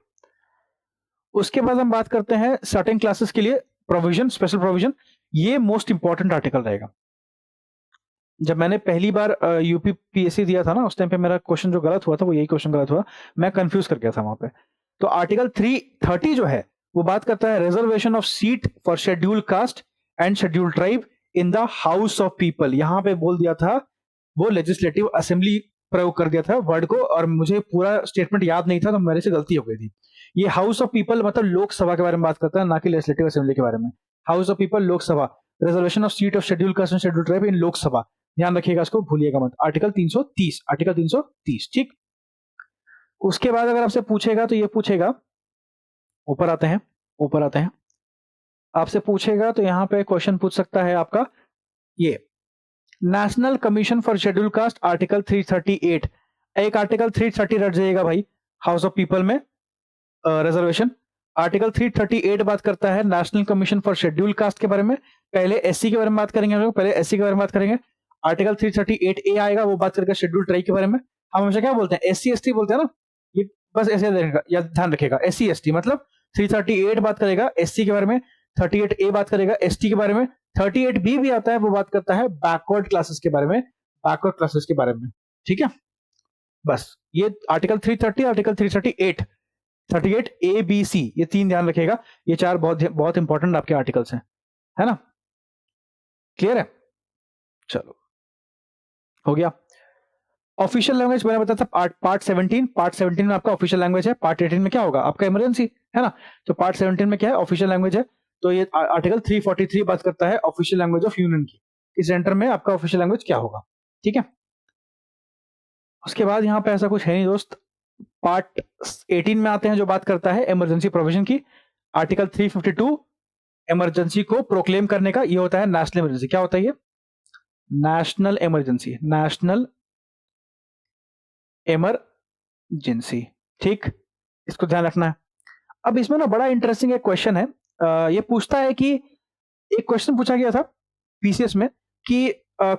उसके बाद हम बात करते हैं सर्टेन क्लासेस के लिए प्रोविजन, स्पेशल प्रोविजन। ये मोस्ट इंपॉर्टेंट आर्टिकल रहेगा। जब मैंने पहली बार यूपी पीएससी दिया था ना, उस टाइम पे मेरा क्वेश्चन जो गलत हुआ था वो यही क्वेश्चन गलत हुआ, मैं कंफ्यूज कर गया था वहां पे। तो आर्टिकल 330 जो है वो बात करता है reservation of seat for schedule caste and schedule tribe in the house of people. यहां पे बोल दिया था, वो लेजिस्लेटिव असेंबली प्रयोग कर दिया था वर्ड को, और मुझे पूरा स्टेटमेंट याद नहीं था तो मेरे से गलती हो गई थी। ये हाउस ऑफ पीपल मतलब लोकसभा के बारे में बात करता है, ना कि लेजिस्लेटिव असेंबली के बारे में। House of people Lok Sabha, reservation of seat of schedule caste and schedule tribe in Lok Sabha, ध्यान रखिएगा, इसको भूलिएगा मत। आर्टिकल 330, आर्टिकल 330, ठीक। उसके बाद अगर आपसे पूछेगा तो ये पूछेगा, ऊपर आते हैं, ऊपर आते हैं, आपसे पूछेगा तो यहां पे क्वेश्चन पूछ सकता है आपका ये national commission for schedule caste article 338। एक आर्टिकल 330 रट जाइएगा भाई, हाउस ऑफ पीपल में रिजर्वेशन। आर्टिकल 338 बात करता है national commission for schedule caste के बारे में। पहले एससी के बारे में बात करेंगे हम लोग, पहले एससी के बारे में बात करेंगे। आर्टिकल 338A आएगा, वो बात करेगा शेड्यूल ट्राइब के बारे में। हम हमेशा क्या बोलते हैं, एससी एसटी बोलते हैं ना, ये बस ऐसे देखिएगा या ध्यान रखिएगा, एससी एसटी मतलब 338 बात करेगा एससी के बारे में, 38A बात करेगा एसटी के बारे में, 38B भी आता है, वो बात करता है बैकवर्ड क्लासेस के बारे में, बैकवर्ड क्लासेस के बारे में। ठीक है, बस ये article 330, article 338, 38A B C, ये तीन ध्यान रखिएगा, ये चार बहुत बहुत इंपॉर्टेंट आपके आर्टिकल्स हैं, है ना। क्लियर है, चलो हो गया। ऑफिशियल लैंग्वेज मैंने बताया था पार्ट 17, पार्ट 17 में आपका ऑफिशियल लैंग्वेज है। पार्ट 18 में क्या होगा आपका इमरजेंसी, है ना। तो पार्ट 17 में क्या है, ऑफिशियल लैंग्वेज है। तो ये आर्टिकल 343 बात करता है ऑफिशियल लैंग्वेज ऑफ यूनियन की, इस सेंटर में आपका ऑफिशियल लैंग्वेज क्या होगा। ठीक है, उसके बाद यहाँ पे ऐसा कुछ है नहीं दोस्त। पार्ट 18 में आते हैं जो बात करता है इमरजेंसी प्रोविजन की। आर्टिकल 352 इमरजेंसी को प्रोक्लेम करने का, ये होता है नेशनल इमरजेंसी। क्या होता है ये, नेशनल इमरजेंसी, नेशनल इमरजेंसी, ठीक। इसको ध्यान रखना है। अब इसमें ना बड़ा इंटरेस्टिंग एक क्वेश्चन है, ये पूछता है कि एक क्वेश्चन पूछा गया था पीसीएस में कि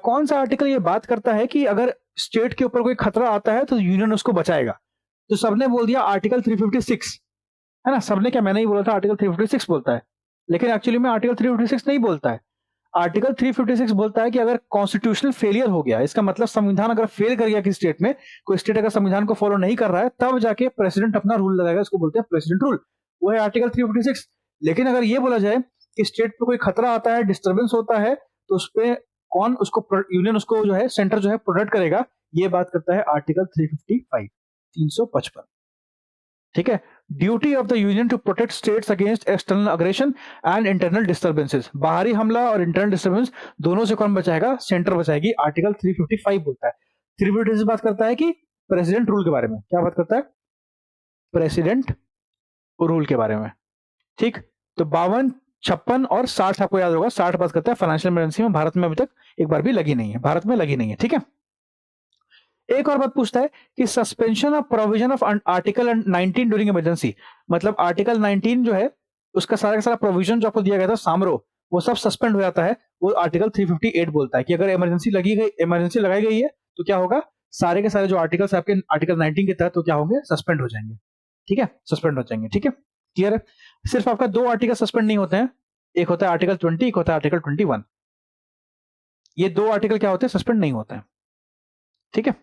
कौन सा आर्टिकल ये बात करता है कि अगर स्टेट के ऊपर कोई खतरा आता है तो यूनियन उसको बचाएगा। तो सबने बोल दिया आर्टिकल 356, है ना? सबने क्या, मैंने ही बोला था आर्टिकल 356 बोलता है, लेकिन एक्चुअली में आर्टिकल 356 नहीं बोलता है। आर्टिकल 356 बोलता है कि अगर कॉन्स्टिट्यूशनल फेलियर हो गया, इसका मतलब संविधान अगर फेल कर गया किसी स्टेट में, कोई स्टेट अगर संविधान को फॉलो नहीं कर रहा है, तब जाके प्रेसिडेंट अपना रूल लगाएगा, इसको बोलते हैं प्रेसिडेंट रूल। वो है आर्टिकल 356। लेकिन अगर ये बोला जाए कि स्टेट पे कोई खतरा आता है, डिस्टर्बेंस होता है, तो उस पे कौन उसको, यूनियन उसको जो है, सेंटर जो है प्रोटेक्ट करेगा, ये बात करता है आर्टिकल 355, 355। ठीक है। Duty of the union to protect states against external aggression and internal disturbances. बाहरी हमला और इंटरनल डिस्टर्बेंस दोनों से कौन बचाएगा? सेंटर बचाएगी। आर्टिकल 355 बोलता है। 356 बात करता है कि प्रेसिडेंट रूल के बारे में। क्या बात करता है? प्रेसिडेंट रूल के बारे में। ठीक। तो 52, 56 और 60 आपको याद होगा। 60 बात करता है फाइनेंशियल इमरजेंसी में भारत में अभी तक एक बार भी लगी नहीं है, भारत में लगी नहीं है। ठीक है। एक और बात पूछता है कि suspension of provision of article 19 during emergency. मतलब आर्टिकल 19 जो है उसका सारा का सारा प्रोविजन जो आपको दिया गया था सामरो, वो सब सस्पेंड हो जाता है। वो आर्टिकल 358 बोलता है कि अगर इमरजेंसी लगाई गई है तो क्या होगा, सारे के सारे जो आर्टिकल्स आपके आर्टिकल 19 के तहत तो क्या होंगे, सस्पेंड हो जाएंगे। ठीक है, सस्पेंड हो जाएंगे। ठीक है, क्लियर है। सिर्फ आपका दो आर्टिकल सस्पेंड नहीं होते हैं, एक होता है आर्टिकल 20, एक होता है आर्टिकल 21। ये दो आर्टिकल क्या होते हैं, सस्पेंड नहीं होते हैं। ठीक है,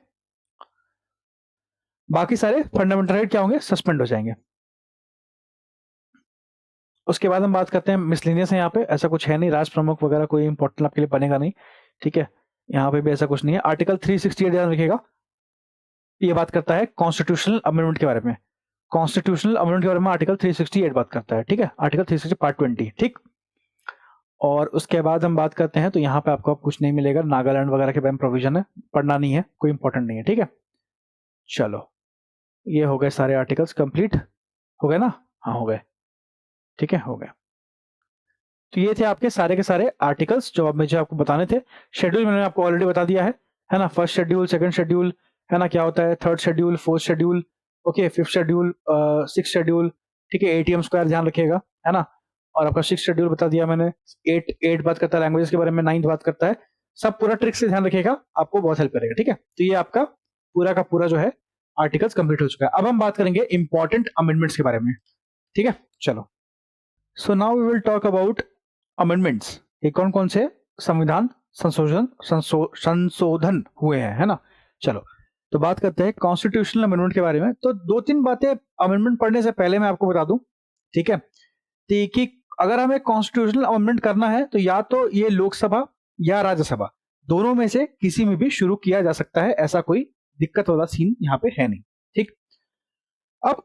बाकी सारे फंडामेंटल राइट क्या होंगे, सस्पेंड हो जाएंगे। उसके बाद हम बात करते हैं मिसलिनियस है। यहाँ पे ऐसा कुछ है नहीं, राज प्रमुख वगैरह कोई इंपॉर्टेंट आपके लिए बनेगा नहीं। ठीक है, यहाँ पे भी ऐसा कुछ नहीं है। आर्टिकल 368 ध्यान रखिएगा, ये बात करता है कॉन्स्टिट्यूशनल अमेंडमेंट के बारे में। कॉन्स्टिट्यूशनल अमेंडमेंट के बारे में आर्टिकल 368 बात करता है। ठीक है, आर्टिकल 360 पार्ट 20। ठीक। और उसके बाद हम बात करते हैं तो यहाँ पे आपको अब कुछ नहीं मिलेगा, नागालैंड वगैरह के बारे में प्रोविजन है, पढ़ना नहीं है, कोई इंपॉर्टेंट नहीं है। ठीक है, चलो ये हो गए सारे आर्टिकल्स कंप्लीट हो गए ना? हाँ हो गए। ठीक है, हो गए। तो ये थे आपके सारे के सारे आर्टिकल्स जो अब मुझे आपको बताने थे। शेड्यूल मैंने आपको ऑलरेडी बता दिया है ना? फर्स्ट शेड्यूल, सेकंड शेड्यूल, है ना, क्या होता है, third schedule, fourth schedule, okay, fifth schedule, six schedule. ठीक है, एटीएम स्क्वायर ध्यान रखिएगा, है ना। और आपका सिक्स शेड्यूल बता दिया मैंने। एट बात करता है लैंग्वेजेस के बारे में, 9 बात करता है। सब पूरा ट्रिक से ध्यान रखिएगा, आपको बहुत हेल्प करेगा। ठीक है, तो ये आपका पूरा का पूरा जो है आर्टिकल्स कंप्लीट हो चुका है। अब हम बात करेंगे इंपॉर्टेंट अमेंडमेंट्स के बारे में। ठीक है, चलो। So now we will talk about amendments. ये कौन कौन से संविधान संशोधन हुए हैं, है ना। चलो, तो बात करते हैं कॉन्स्टिट्यूशनल अमेंडमेंट के बारे में। तो 2-3 बातें अमेंडमेंट पढ़ने से पहले मैं आपको बता दूं। ठीक है, कि अगर हमें कॉन्स्टिट्यूशनल अमेंडमेंट करना है तो या तो ये लोकसभा या राज्यसभा, दोनों में से किसी में भी शुरू किया जा सकता है। ऐसा कोई दिक्कत वाला सीन यहाँ पे है नहीं। ठीक। अब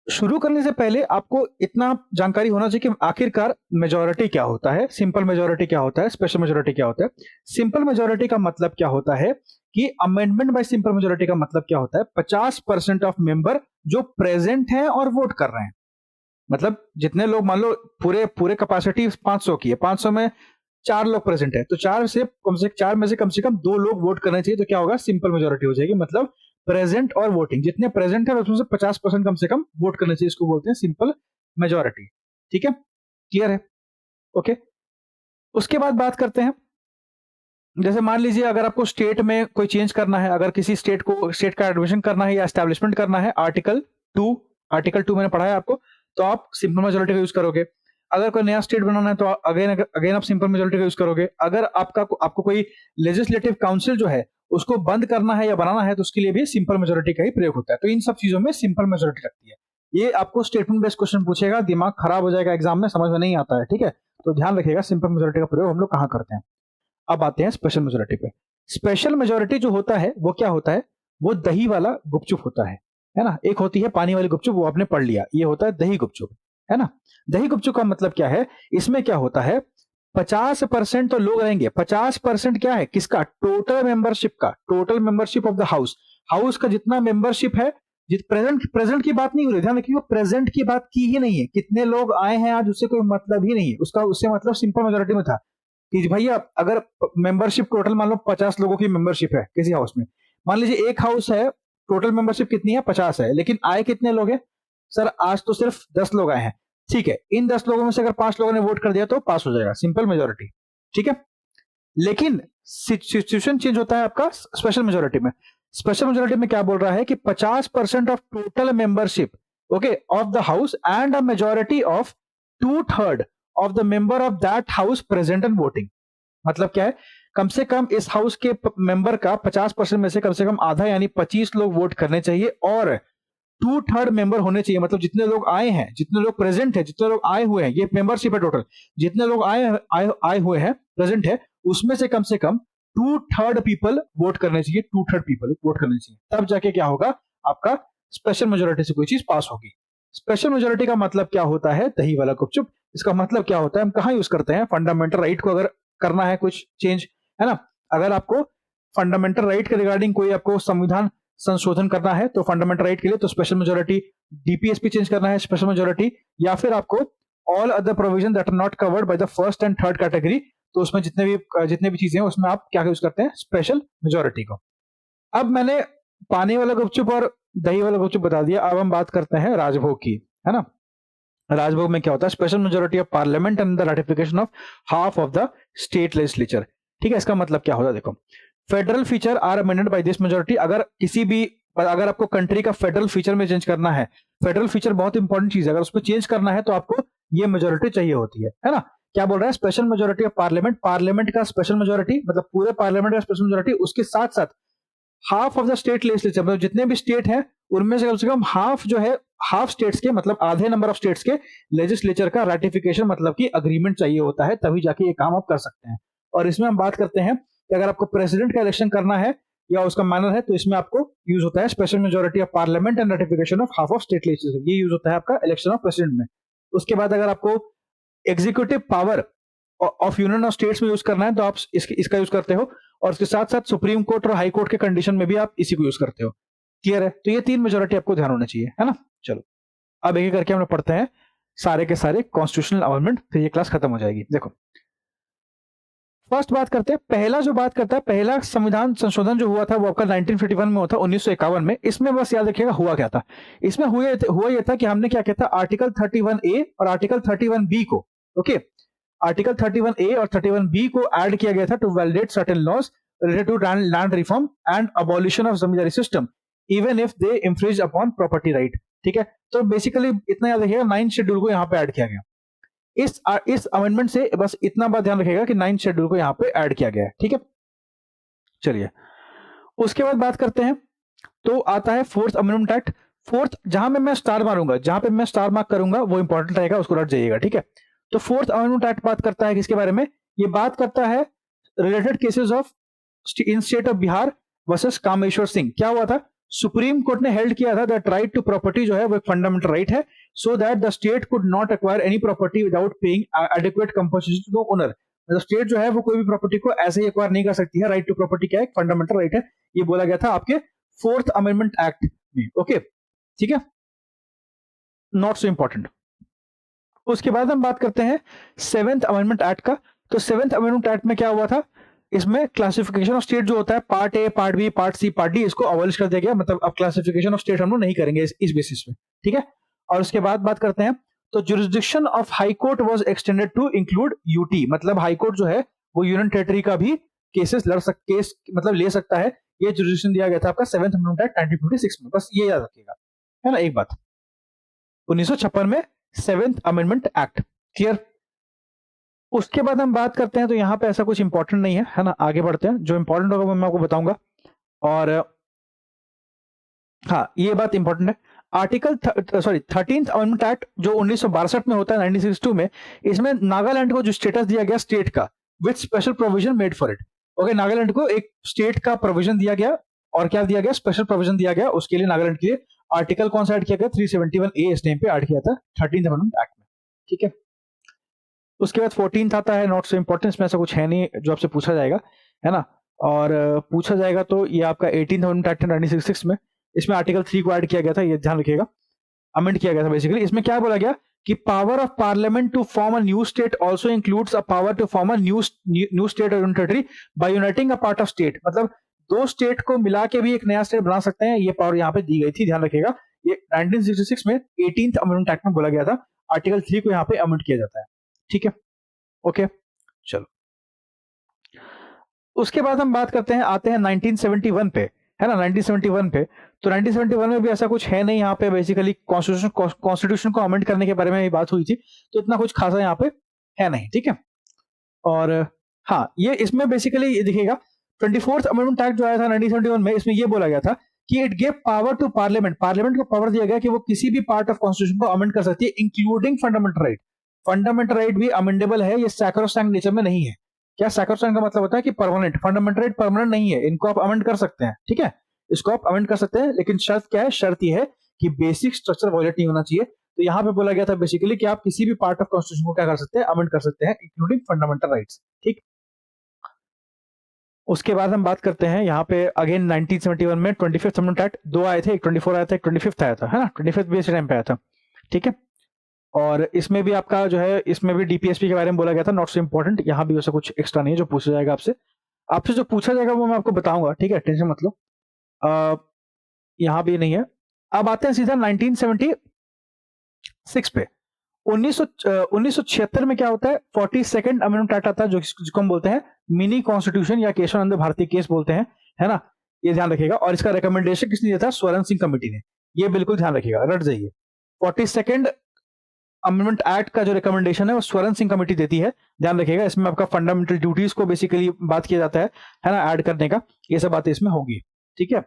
शुरू करने से पहले आपको इतना जानकारी होना चाहिए कि आखिरकार मेजॉरिटी क्या होता है, सिंपल मेजॉरिटी क्या होता है, स्पेशल मेजॉरिटी क्या होता है। सिंपल मेजॉरिटी का मतलब क्या होता है कि अमेंडमेंट बाय सिंपल मेजॉरिटी का मतलब क्या होता है, 50% ऑफ मेंबर जो प्रेजेंट हैं और वोट कर रहे हैं। मतलब जितने लोग, मान लो पूरे कैपेसिटी 500 की है, 500 में 4 लोग प्रेजेंट है, तो 4 में से कम 2 लोग वोट करने चाहिए, तो क्या होगा, सिंपल मेजॉरिटी हो जाएगी। मतलब प्रेजेंट और वोटिंग, जितने प्रेजेंट है उसमें से 50% कम से कम वोट करने चाहिए, इसको बोलते हैं सिंपल मेजॉरिटी। ठीक है, क्लियर है। ओके, उसके बाद बात करते हैं, जैसे मान लीजिए अगर आपको स्टेट में कोई चेंज करना है, अगर किसी स्टेट का एडमिशन करना है या एस्टेब्लिशमेंट करना है, आर्टिकल 2 मैंने पढ़ा है आपको, तो आप सिंपल मेजॉरिटी का यूज करोगे। अगर कोई नया स्टेट बनाना है तो अगेन आप सिंपल मेजॉरिटी का यूज करोगे। अगर आपको कोई लेजिस्लेटिव काउंसिल जो है उसको बंद करना है या बनाना है तो उसके लिए भी सिंपल मेजॉरिटी का ही प्रयोग होता है। तो इन सब चीजों में सिंपल मेजॉरिटी लगती है। ये आपको स्टेटमेंट बेस्ड क्वेश्चन पूछेगा, दिमाग खराब हो जाएगा एग्जाम में, समझ में नहीं आता है। ठीक है, तो ध्यान रखिएगा सिंपल मेजॉरिटी का प्रयोग हम लोग कहाँ करते हैं। अब आते हैं स्पेशल मेजोरिटी पे। स्पेशल मेजोरिटी जो होता है वो क्या होता है, वो दही वाला गुपचुप होता है ना। एक होती है पानी वाली गुपचुप, वो आपने पढ़ लिया, ये होता है दही गुपचुप, है ना। दही गुपचुप का मतलब क्या है, इसमें क्या होता है, 50% तो लोग रहेंगे। 50% क्या है, किसका, टोटल मेंबरशिप का, total membership of the house का जितना मेंबरशिप है। प्रेजेंट की बात नहीं हो रही, ध्यान रखिए, प्रेजेंट की बात की ही नहीं है। कितने लोग आए हैं आज, उससे कोई मतलब ही नहीं है, उससे मतलब सिंपल मेजोरिटी में था कि भैया अगर मेंबरशिप टोटल मान लो 50 लोगों की मेंबरशिप है किसी हाउस में, मान लीजिए एक हाउस है, टोटल मेंबरशिप कितनी है, 50 है, लेकिन आए कितने लोग हैं, सर आज तो सिर्फ 10 लोग आए हैं, ठीक है, इन 10 लोगों में से अगर 5 लोगों ने वोट कर दिया तो पास हो जाएगा, सिंपल मेजोरिटी, ठीक है। लेकिन सिचुएशन चेंज होता है आपका स्पेशल मेजोरिटी में। स्पेशल मेजोरिटी में क्या बोल रहा है कि 50% of total membership, okay, of the house and a majority of 2/3 of the member of that house present and voting. मतलब क्या है, कम से कम इस हाउस के मेंबर का 50% में से कम आधा यानी 25 लोग वोट करने चाहिए और 2/3 मेंबर होने चाहिए, मतलब जितने लोग आए हैं, जितने लोग प्रेजेंट है, जितने लोग आए हुए हैं, ये मेंबरशिप है टोटल, जितने लोग आए हुए हैं, प्रेजेंट है, उसमें से कम 2/3 पीपल वोट करने चाहिए, 2/3 पीपल वोट करने चाहिए, तब जाके क्या होगा, आपका स्पेशल मेजोरिटी से कोई चीज पास होगी। स्पेशल मेजोरिटी का मतलब क्या होता है, दही वाला गुपचुप, इसका मतलब क्या होता है, हम कहाँ यूज करते हैं, फंडामेंटल राइट को अगर करना है कुछ चेंज, है ना, अगर आपको फंडामेंटल राइट के रिगार्डिंग कोई आपको संविधान संशोधन करना है तो फंडामेंटल राइट के लिए तो स्पेशल मेजोरिटी, डीपीएसपी चेंज करना है स्पेशल मेजोरिटी, या फिर आपको all other provision that are not covered by the first and third category, तो उसमें जितने भी चीजें हैं उसमें आप क्या यूज करते हैं, स्पेशल मेजोरिटी को। अब मैंने पानी वाला गुपचुप और दही वाला गुपचुप बता दिया, अब हम बात करते हैं राजभोग की, है ना। राजभोग में क्या होता है, special majority of parliament and the ratification of half of the state legislature, ठीक है। इसका मतलब क्या होता है, देखो, federal feature are amended by this majority, अगर आपको कंट्री का फेडरल फीचर में चेंज करना है, फेडरल फीचर बहुत इंपॉर्टेंट चीज है, अगर उसको चेंज करना है तो आपको ये मेजोरिटी चाहिए होती है ना। क्या बोल रहा है, special majority of parliament, parliament का स्पेशल मेजोरिटी मतलब पूरे पार्लियामेंट का स्पेशल मेजोरिटी, उसके साथ साथ half of the state legislature, मतलब जितने भी स्टेट हैं उनमें से कम हाफ जो है, हाफ स्टेट्स के मतलब आधे नंबर ऑफ स्टेट्स के लेजिस्लेचर का रेटिफिकेशन मतलब कि अग्रीमेंट चाहिए होता है, तभी जाके ये काम आप कर सकते हैं। और इसमें हम बात करते हैं कि अगर आपको प्रेसिडेंट का इलेक्शन करना है या उसका मैनर है तो इसमें आपको यूज होता है special majority of parliament and ratification of half of state legislature, ये यूज होता है आपका इलेक्शन ऑफ प्रेसिडेंट में। उसके बाद अगर आपको executive power of union of states में यूज करना है तो आप इसका यूज करते हो, और उसके साथ साथ सुप्रीम कोर्ट और हाई कोर्ट के कंडीशन में भी आप इसी को यूज करते हो। क्लियर है, तो ये 3 मेजोरिटी आपको ध्यान होना चाहिए, है ना। चलो अब एक एक करके हम लोग पढ़ते हैं सारे के सारे कॉन्स्टिट्यूशनल अमेंडमेंट, फिर ये क्लास खत्म हो जाएगी। देखो फर्स्ट बात करते हैं, पहला जो बात करता है, पहला संविधान संशोधन जो हुआ था वो आपका 1951 में हुआ था, 1951 में। इसमें बस याद रखिएगा हुआ क्या था, इसमें हुआ ये था कि हमने क्या किया था, आर्टिकल 31A और आर्टिकल 31B को, ओके, आर्टिकल 31A और 31B को ऐड किया गया था to validate certain laws related to land reform and abolition of zamindari system even if they infringe upon property right, ठीक है। तो बेसिकली इतना याद रखिएगा, 9th शेड्यूल को यहाँ पे ऐड किया गया। इस अमेंडमेंट से बस इतना बात ध्यान रखिएगा कि 9th शेड्यूल को यहाँ पे ऐड किया गया है, ठीक है। चलिए उसके बाद बात करते हैं, तो आता है 4th अमेंडमेंट एक्ट। फोर्थ, जहां पे मैं स्टार मारूंगा, जहां पे मैं स्टार मार्क करूंगा वो इंपॉर्टेंट रहेगा, उसको रट जाइएगा, ठीक है। तो 4th अमेंडमेंट एक्ट बात करता है किसके बारे में, ये बात करता है related cases of in state of Bihar versus Kameshwar Singh. क्या हुआ था, सुप्रीम कोर्ट ने हेल्ड किया था दैट राइट टू प्रॉपर्टी जो है वो एक फंडामेंटल राइट है, so that the state could not acquire any property without paying adequate compensation to the owner. मतलब स्टेट जो है वो कोई भी प्रॉपर्टी को ऐसे ही एक्वायर नहीं कर सकती है, राइट टू प्रॉपर्टी क्या है, फंडामेंटल राइट है, ये बोला गया था आपके 4th अमेंडमेंट एक्ट में, ओके, ठीक है, नॉट सो इंपॉर्टेंट। उसके बाद हम बात करते हैं 7th अमेंडमेंट एक्ट का। तो 7th अमेंडमेंट एक्ट में क्या हुआ था, इसमें क्लासिफिकेशन ऑफ स्टेट जो होता है, part A, part B, part C, part D, इसको अबॉलिश कर दिया गया, मतलब अब क्लासिफिकेशन ऑफ स्टेट हम लोग नहीं करेंगे इस बेसिस पे, ठीक है। और उसके बाद बात करते हैं, तो jurisdiction of high court was extended to include UT, मतलब हाई कोर्ट जो है वो यूनियन टेरिटरी का भी केसेस केस मतलब ले सकता है, ये जुरिस्डिक्शन दिया गया था आपका 7th अमेंडमेंट एक्ट 1956 में, बस ये याद रखिएगा, है ना। एक बात 1956 में 7th अमेंडमेंट एक्ट, क्लियर। उसके बाद हम बात करते हैं, तो यहां पे ऐसा कुछ इंपॉर्टेंट नहीं है ना, आगे बढ़ते हैं, जो इंपॉर्टेंट होगा वो मैं आपको बताऊंगा। और हाँ ये बात इंपॉर्टेंट है, आर्टिकल 13th अमेंडमेंट एक्ट जो 1962 में होता है, 1962 में, इसमें नागालैंड को जो स्टेटस दिया गया स्टेट का with special provision made for it, okay, Nagaland को एक स्टेट का प्रोविजन दिया गया, और क्या दिया गया, स्पेशल प्रोविजन दिया गया उसके लिए, नागालैंड के लिए। आर्टिकल कौन सा ऐड किया गया, 371A इस टाइम पे ऐड किया था 13th अमेंडमेंट एक्ट में, ठीक है। उसके बाद 14th आता है, नॉट सो इंपॉर्टेंट, में ऐसा कुछ है नहीं जो आपसे पूछा जाएगा, है ना। और पूछा जाएगा तो ये आपका 18th अमेंडमेंट एक्ट 1966 में, इसमें आर्टिकल 3 को ऐड किया गया था, ये ध्यान रखिएगा, अमेंड किया गया था बेसिकली। इसमें क्या बोला गया कि power of parliament to form a new state also includes a power to form a new state और union territory by uniting a part of state, मतलब दो स्टेट को मिला के भी एक नया स्टेट बना सकते हैं, ये पावर यहाँ पे दी गई थी, ध्यान रखिएगा। ये 1966 में 18th अमेंडमेंट एक्ट में बोला गया था, आर्टिकल 3 को यहाँ पे अमेंड किया जाता है। ठीक है, ओके, चलो उसके बाद हम बात करते हैं, आते हैं 1971 पे, है ना, 1971 पे। तो 1971 में भी ऐसा कुछ है नहीं, यहाँ पे बेसिकली कॉन्स्टिट्यूशन को अमेंड करने के बारे में बात हुई थी, तो इतना कुछ खासा यहाँ पे है नहीं। ठीक है, और हाँ, ये इसमें बेसिकली ये दिखेगा 24th अमेंडमेंट एक्ट जो आया था 1971 में, इसमें ये बोला गया था कि it gave power to parliament, parliament को पावर दिया गया कि वो किसी भी पार्ट ऑफ कॉन्स्टिट्यूशन को अमेंड कर सकती है, including fundamental right. Fundamental right भी अमेंडेबल है, ये सैक्रोसैंक्ट नेचर में नहीं है। क्या सैक्रोसैंक्ट का मतलब होता है कि परमानेंट, फंडामेंटल राइट परमानेंट नहीं है, इनको आप अमेंड कर सकते हैं। ठीक है, इसको आप अमेंड कर सकते हैं, लेकिन शर्त क्या है, शर्त ये है कि बेसिक स्ट्रक्चर वायलेट नहीं होना चाहिए। तो यहाँ पे बोला गया था बेसिकली कि आप किसी भी पार्ट ऑफ कॉन्स्टिट्यूशन को क्या कर सकते हैं, अमेंड कर सकते हैं, इंक्लूडिंग फंडामेंटल राइट्स। ठीक, उसके बाद हम बात करते हैं यहाँ पे अगेन 1971 में 25th अमेंडमेंट एक्ट, दो आए थे, एक 24 आया था, एक 25th आया था, है ना, 25th भी इसी टाइम पे आया था। ठीक है, और इसमें भी आपका जो है, इसमें भी डीपीएसपी के बारे में बोला गया था, नॉट सो इंपॉर्टेंट, यहाँ भी वैसा कुछ एक्स्ट्रा नहीं है जो पूछा जाएगा आपसे। आपसे जो पूछा जाएगा वो मैं आपको बताऊंगा, ठीक है, टेंशन मत लो। यहाँ भी नहीं है। अब आते हैं सीधा 1976 पे। 1976 में क्या होता है, 42nd अमेंडमेंट एक्ट आता है, जिसको हम बोलते हैं मिनी कॉन्स्टिट्यूशन या केशवानंद भारती केस बोलते हैं, है ना, ये ध्यान रखिएगा। और इसका रिकमेंडेशन किसने दिया था, स्वर्ण सिंह कमेटी ने, ये बिल्कुल ध्यान रखिएगा, रट जाइए। 42nd अमेंडमेंट एक्ट का जो रिकमेंडेशन है वो स्वर्ण सिंह कमेटी देती है, ध्यान रखिएगा। इसमें आपका फंडामेंटल ड्यूटीज को बेसिकली बात किया जाता है ना, ऐड करने का, ये सब बातें इसमें होगी। ठीक है,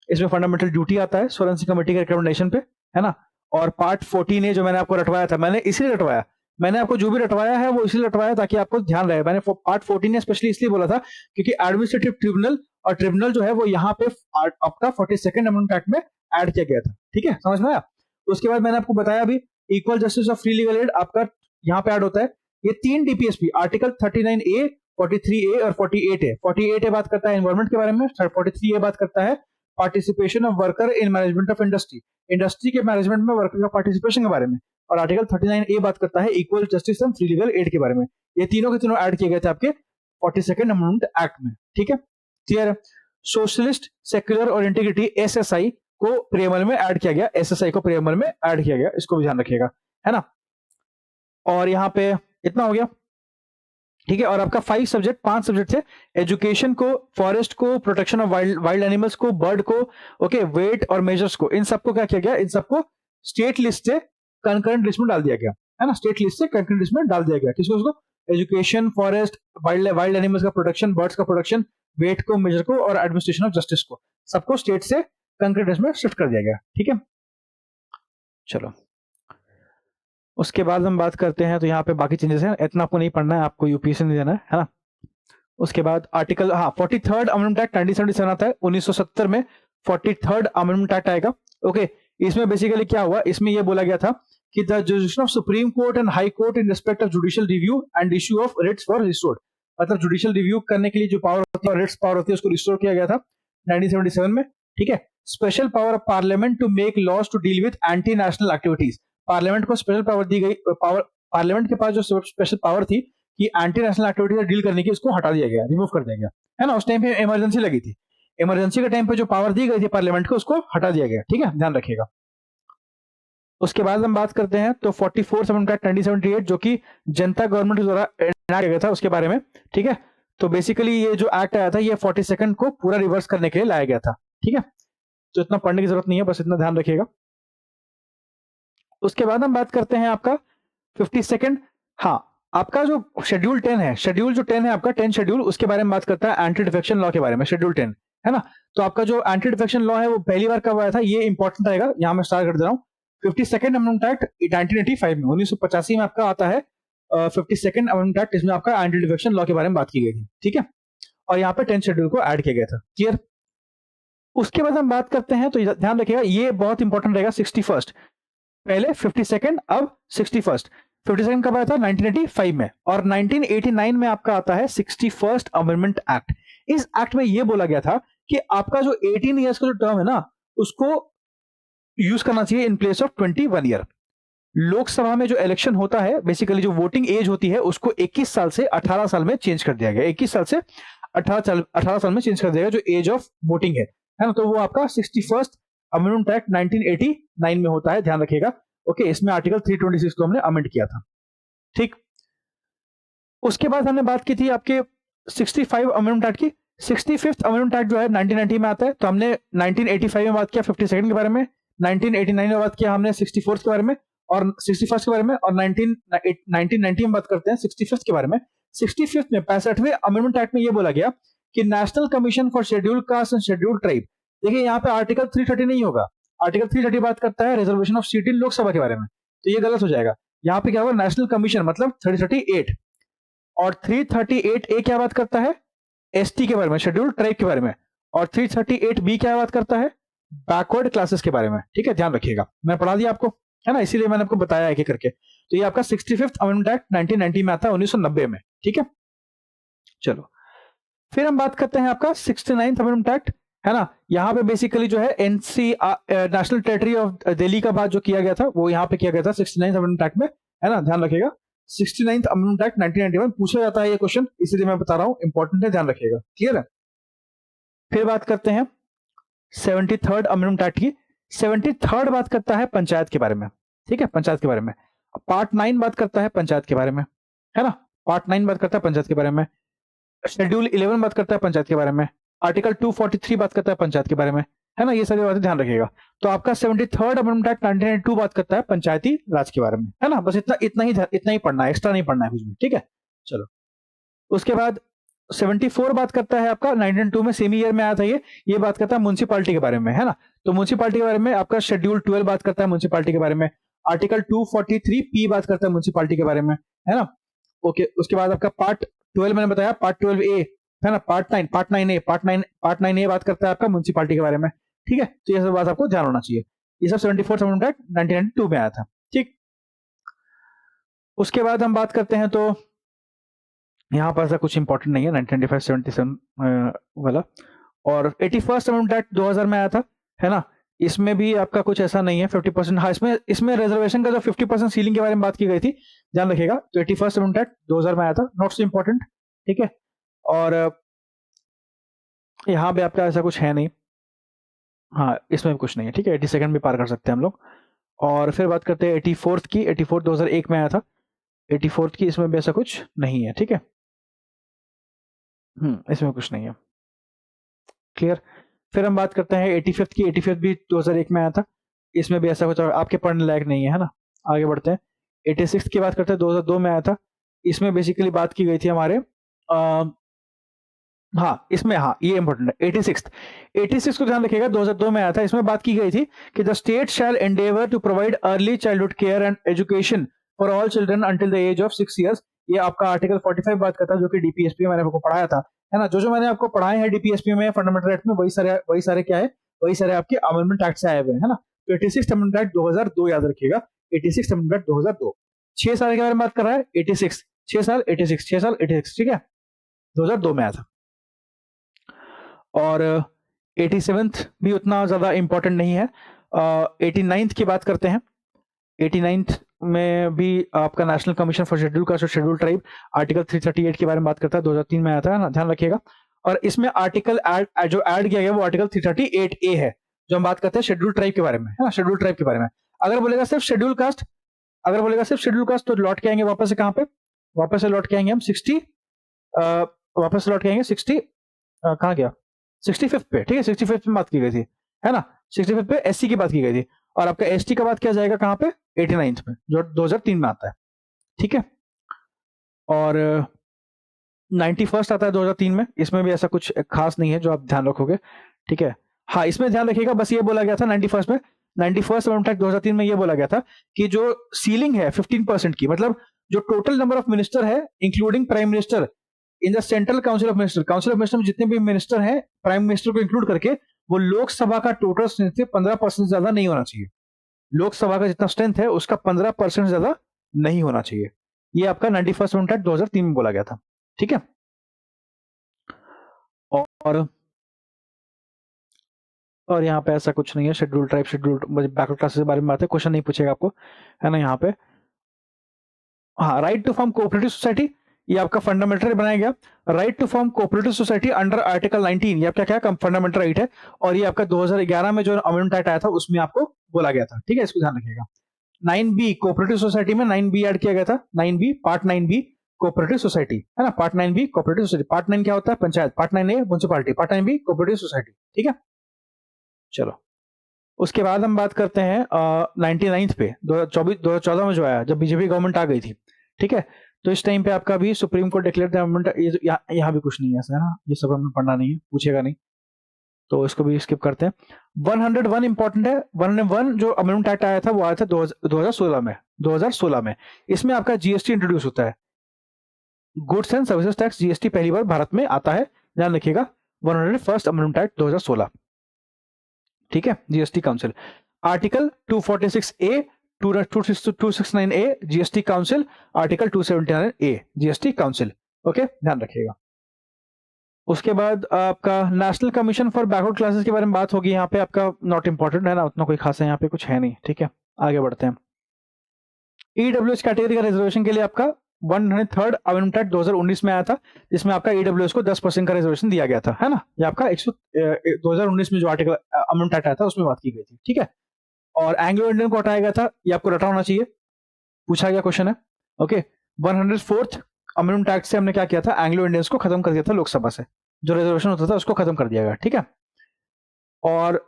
इसमें फंडामेंटल ड्यूटी आता है स्वर्ण सिंह कमेटी के रिकमेंडेशन पे, है ना। और पार्ट 14 जो मैंने आपको रटवाया था, मैंने इसलिए रटवाया, मैंने आपको जो भी रटवाया है वो इसलिए रटवाया ताकि आपको ध्यान रहे। मैंने पार्ट 14 ने स्पेशली इसलिए बोला था क्योंकि एडमिनिस्ट्रेटिव ट्रिब्यूनल और ट्रिब्यूनल जो है वो यहाँ पे आपका 42nd अमेंडमेंट एक्ट में ऐड किया गया था। ठीक है, समझ में आया। उसके बाद मैंने आपको बताया भी, equal justice of free legal aid आपका यहाँ पे ऐड होता है। ये 3 डीपीएसपी आर्टिकल 39A, 43A और 48A। 48A बात करता है एनवायरमेंट के बारे में, 43A बात करता है participation of worker in management of industry, industry के मैनेजमेंट में वर्कर का पार्टिसिपेशन के बारे में। और आर्टिकल 39A बात करता है equal justice and free legal aid के बारे में। ये तीनों के तीनों ऐड किए गए थे आपके 42nd अमेंडमेंट एक्ट में। ठीक है, क्लियर है। सोशलिस्ट, सेक्युलर और इंटीग्रिटी SSI को प्रेमल में ऐड किया गया, SSI को प्रेमल में ऐड किया गया, इसको भी ध्यान रखिएगा, है ना। और यहाँ पे इतना हो गया। ठीक है, और आपका 5 सब्जेक्ट थे, एजुकेशन को, फॉरेस्ट को, प्रोटेक्शन ऑफ वाइल्ड एनिमल्स को, बर्ड को, ओके, वेट और मेजर्स को, इन सबको क्या किया गया, इन सबको स्टेट लिस्ट से कंकरेंट लिस्ट में डाल दिया गया, है ना। स्टेट लिस्ट से कंकरेंट लिस्ट में डाल दिया गया, किसको, उसको, एजुकेशन, फॉरेस्ट, वाइल्ड एनिमल्स का प्रोटेक्शन, बर्ड्स का प्रोटेक्शन, वेट को, मेजर को और एडमिनिस्ट्रेशन ऑफ जस्टिस को, सबको स्टेट से कंकरेंट लिस्ट में शिफ्ट कर दिया गया। ठीक है, चलो उसके बाद हम बात करते हैं, तो यहाँ पे बाकी चेंजेस हैं, इतना आपको नहीं पढ़ना है, आपको यूपीएससी नहीं देना है ना। उसके बाद आर्टिकल 43rd अमेंडमेंट एक्ट 1977 आता है। 1970 में 43rd अमेंडमेंट एक्ट आएगा। ओके, इसमें बेसिकली क्या हुआ, इसमें यह बोला गया था कि the jurisdiction of supreme court and high court in respect of judicial review and issue of Ritz for restored, मतलब जुडिशियल रिव्यू करने के लिए जो पावर होती है, रिट्स पावर होती है, उसको रिस्टोर किया गया था 1977 में। ठीक है, special power of parliament to make laws to deal with anti national activities, parliament को स्पेशल पावर दी गई, पार्लियामेंट के पास जो स्पेशल पावर थी कि एंटी नेशनल एक्टिविटी डील करने की, उसको हटा दिया गया, रिमूव कर दिया गया, है ना। उस टाइम पे इमरजेंसी लगी थी, इमरजेंसी के टाइम पे जो पावर दी गई थी पार्लियामेंट को, उसको हटा दिया गया। ठीक है, ध्यान रखिएगा। उसके बाद हम बात करते हैं तो 44th अमेंडमेंट एक्ट 1978 जो कि जनता गवर्नमेंट के द्वारा किया गया था, उसके बारे में। ठीक है, तो बेसिकली ये जो एक्ट आया था ये 42nd को पूरा रिवर्स करने के लिए लाया गया था। ठीक है, तो इतना पढ़ने की जरूरत नहीं है, बस इतना ध्यान रखिएगा। उसके बाद हम बात करते हैं आपका 52nd, हाँ, आपका जो शेड्यूल 10 है, शेड्यूल जो 10 है आपका 10 शेड्यूल, उसके बारे में बात करता है एंटी डिफेक्शन लॉ के बारे में, शेड्यूल 10, है ना। तो आपका जो एंटी डिफेक्शन लॉ है वो पहली बार कब आया था, ये इंपॉर्टेंट रहेगा, यहां मैं स्टार्ट कर दे रहा हूं। 52nd अमेंडमेंट एक्ट 1985 में, 1985 में आपका आता है 52nd अमेंडमेंट एक्ट, इसमें आपका एंटी डिफेक्शन लॉ के बारे में बात की गई थी। ठीक है, और यहाँ पे 10 शेड्यूल को ऐड किया गया था। क्लियर। उसके बाद हम बात करते हैं, तो ध्यान रखिएगा ये बहुत इंपॉर्टेंट रहेगा, 61st, पहले 52nd, अब 61st। 52nd कब आया था, 1985 में, और 1989 में आपका आता है 61st अमेंडमेंट एक्ट। इस एक्ट में यह बोला गया था कि आपका जो 18 ईयर्स का जो टर्म है ना, उसको यूज करना चाहिए in place of 21 year. Lok Sabha में जो इलेक्शन होता है, बेसिकली जो वोटिंग एज होती है, उसको 21 साल से 18 साल में चेंज कर दिया गया, 21 साल से 18 साल में चेंज कर दिया गया जो एज ऑफ वोटिंग है ना। तो वो आपका 61st अमेंडमेंट एक्ट 1980 9 में होता है, ध्यान रखिएगा। ओके, इसमें आर्टिकल 326 को हमने अमेंड किया था, ठीक। उसके बाद हमने बात की थी आपके 65 अमेंडमेंट एक्ट की। 65th अमेंडमेंट एक्ट जो है 1990 में आता है, तो हमने 1985 में बात किया 52nd के बारे में, 1989 में बात किया हमने 64th के बारे में और 61st के बारे में, और 1990 में बात करते हैं 65th के बारे में। 65th में 65वें अमेंडमेंट एक्ट में ये बोला गया कि national commission for schedule caste and schedule tribe, देखिए यहाँ पे आर्टिकल 330 नहीं होगा, आर्टिकल 330 बात करता है रिजर्वेशन ऑफ सीट इन लोकसभा के बारे में, तो ये गलत हो जाएगा। यहाँ पे क्या होगा, नेशनल कमीशन मतलब 338, और 338 ए क्या बात करता है, एसटी के बारे में, शेड्यूल ट्राइब के बारे में, और 338 बी क्या बात करता है, बैकवर्ड क्लासेस के बारे में, ठीक है, ध्यान रखिएगा। मैं पढ़ा दिया आपको, है ना, इसीलिए मैंने आपको बताया एक एक करके। तो ये आपका 65th अमेंडमेंट एक्ट 1990 में आता है, 1990 में, ठीक है। चलो फिर हम बात करते हैं आपका 69th अमेंडमेंट एक्ट, है ना। यहाँ पे बेसिकली जो है NC national territory of Delhi का बात जो किया गया था वो यहाँ पे किया गया था 69th अमेंडमेंट एक्ट में, है ना, ध्यान रखिएगा। 69th अमेंडमेंट एक्ट 1991 पूछा जाता है ये क्वेश्चन, इसलिए मैं बता रहा हूं, इंपॉर्टेंट है, ध्यान रखिएगा, क्लियर है। फिर बात करते हैं 73rd अमेंडमेंट एक्ट की। 73rd बात करता है पंचायत के बारे में, ठीक है, पंचायत के बारे में। पार्ट 9 बात करता है पंचायत के बारे में, है ना, पार्ट 9 बात करता है पंचायत के बारे में। शेड्यूल 11 बात करता है पंचायत के बारे में। आर्टिकल 243 बात करता है पंचायत के बारे में, है ना, ये सारी बातें ध्यान रखिएगा। तो आपका 73rd अमेंडमेंट एक्ट 1992 बात करता है पंचायती राज के बारे में, है ना, बस इतना ही पढ़ना है, एक्स्ट्रा नहीं पढ़ना है कुछ भी, ठीक है। चलो उसके बाद 74 बात करता है आपका 1992 में, सेमी ईयर में आया था ये बात करता है म्युनिसिपैलिटी के बारे में, है ना। तो म्युनिसिपैलिटी के बारे में आपका शेड्यूल 12 बात करता है म्युनिसिपैलिटी के बारे में। आर्टिकल 243 पी बात करता है म्युनिसिपैलिटी के बारे में, है ना। ओके, उसके बाद आपका पार्ट 12 मैंने बताया, पार्ट 12 ए, है ना, पार्ट 9 ए बात करता है आपका म्युनिसिपैलिटी के बारे में, ठीक है। तो ये सब बात आपको ध्यान होना चाहिए। ये सब 74th अमेंडमेंट एक्ट 1992 में आया था, ठीक। उसके बाद हम बात करते हैं, तो यहाँ पर ऐसा कुछ इंपॉर्टेंट नहीं है 1995 77 वाला। और 81st अमेंडमेंट एक्ट 2000 में आया था, है ना। इसमें भी आपका कुछ ऐसा नहीं है 50%, हाँ इसमें रिजर्वेशन का जो 50% सीलिंग के बारे में बात की गई थी, ध्यान रखिएगा। तो 81st अमेंडमेंट एक्ट 2000 में आया था, नॉट सो इंपॉर्टेंट, ठीक है। और यहाँ पे आपका ऐसा कुछ है नहीं, हाँ इसमें भी कुछ नहीं है, ठीक है। 82nd भी पार कर सकते हैं हम लोग। और फिर बात करते हैं 84th की। 84 2001 में आया था, 84th की, इसमें भी ऐसा कुछ नहीं है, ठीक है। इसमें कुछ नहीं है, क्लियर। फिर हम बात करते हैं 85th की। 85th भी 2001 में आया था, इसमें भी ऐसा कुछ आपके पढ़ने लायक नहीं है ना। आगे बढ़ते हैं, 86th की बात करते हैं, 2002 में आया था। इसमें बेसिकली बात की गई थी हमारे ये इंपॉर्टेंट है। 86 को ध्यान रखिएगा, 2002 में आया था। इसमें बात की गई थी कि the state shall endeavour to provide early childhood care and education for all children until the age of 6 years। ये आपका आर्टिकल 45 बात करता है, जो कि डीपीएसपी में मैंने आपको पढ़ाया था, है ना। जो मैंने आपको पढ़ाए हैं डीपीएसपी में, फंडामेंटल एक्ट में, वही सारे क्या है, वही सारे आपके अमेंडमेंट एक्ट से आए हुए हैं, है ना। तो 86 अमेंडमेंट एक्ट 2002 याद रखिएगा, 86 अमेंडमेंट एक्ट 2002। 6 साल के बारे में बात कर रहा है, 86, 6 साल 86, ठीक है, 2002 में आया था। और 87th भी उतना ज्यादा इंपॉर्टेंट नहीं है। 89th की बात करते हैं। 89th में भी आपका national commission for schedule caste और शेड्यूल ट्राइब, आर्टिकल 338 के बारे में बात करता है, 2003 में आया था ना, ध्यान रखिएगा। और इसमें आर्टिकल जो ऐड किया गया वो आर्टिकल 338 है, जो हम बात करते हैं शेड्यूल ट्राइब के बारे में, है ना, शेड्यूल ट्राइब के बारे में। अगर बोलेगा सिर्फ शेड्यूल कास्ट, तो लौट के आएंगे वापस से कहां पे, वापस से लौट के आएंगे हम 60, वापस से लौट के आएंगे 60, कहां गया, 65th पे, ठीक है, 65th में बात की गई थी, है ना। 65th पे एससी की बात की गई थी। और आपका एसटी का बात किया जाएगा कहां पे, 89th में, जो 2003 में आता है, ठीक है। और 91st आता है 2003 में, इसमें भी ऐसा कुछ खास नहीं है जो आप ध्यान रखोगे, ठीक है। हाँ, इसमें ध्यान रखिएगा, बस ये बोला गया था 91st में, 91st अमेंडमेंट एक्ट 2003 में ये बोला गया था कि जो सीलिंग है 15% की, मतलब जो टोटल नंबर ऑफ मिनिस्टर है including prime minister in the central council of minister में जितने भी मिनिस्टर हैं प्राइम मिनिस्टर को इंक्लूड करके, वो लोकसभा का टोटल स्ट्रेंथ से 15% ज्यादा नहीं होना चाहिए। लोकसभा का जितना स्ट्रेंथ है उसका 15% ज्यादा नहीं होना चाहिए। ये आपका 91st अमेंडमेंट एक्ट 2003 में बोला गया था, ठीक है। और यहाँ पे ऐसा कुछ नहीं है, schedule tribe, schedule backward classes के बारे में बात है, क्वेश्चन नहीं पूछेगा आपको, है ना। यहाँ पे हाँ, right to form cooperative society, ये आपका फंडामेंटल बनाया गया। Right to form cooperative society under article 19, ये आपका क्या फंडामेंटल राइट है। और ये आपका 2011 में जो अमेंडमेंट एक्ट आया था उसमें आपको बोला गया था, ठीक है, इसको ध्यान रखिएगा। 9B कोऑपरेटिव सोसाइटी में 9B ऐड किया गया था, 9B part 9B cooperative society, है ना, part 9B cooperative society. Part 9 क्या होता है? Panchayat. Part 9A municipality, part 9B cooperative society, ठीक है। चलो उसके बाद हम बात करते हैं 99 पे 2014 में जो आया, जब बीजेपी गवर्नमेंट आ गई थी, ठीक है। तो इस टाइम पे आपका भी supreme court declare the amendment, यहाँ भी कुछ नहीं है ऐसा, है ना, ये सब हमें पढ़ना नहीं है, पूछेगा नहीं, तो इसको भी स्किप करते हैं। 101 इंपॉर्टेंट है। 101 जो अमेंडमेंट एक्ट आया था वो आया था 2016 में। इसमें आपका जीएसटी इंट्रोड्यूस होता है, goods and services tax, GST पहली बार भारत में आता है, ध्यान रखिएगा। 101 अमेंडमेंट एक्ट 2016, ठीक है। GST council article 246A 269A GST council, article 279A GST council, okay, ध्यान रखिएगा। उसके बाद आपका national commission for backward classes के बारे में बात होगी, यहाँ पे आपका नॉट इंपॉर्टेंट है ना, उतना कोई खास है यहाँ पे कुछ है नहीं, ठीक है। आगे बढ़ते हैं। ईडब्ल्यूएस कैटेगरी का रिजर्वेशन के लिए आपका 103rd अमेंडमेंट एक्ट 2019 में आया था, जिसमें आपका ईडब्ल्यूएस को 10% का रिजर्वेशन दिया गया था, है ना। ये आपका 2019 में जो आर्टिकल अमेंडमेंट एक्ट आया था उसमें बात की गई थी, ठीक है। और एंग्लो इंडियन को हटाया गया था, ये आपको रटा होना चाहिए, पूछा गया क्वेश्चन है, ओके। 104th अमेंडमेंट एक्ट से हमने क्या किया था? एंग्लो इंडियंस को खत्म कर दिया था लोकसभा से, जो रिजर्वेशन होता था उसको खत्म कर दिया गया, ठीक है। और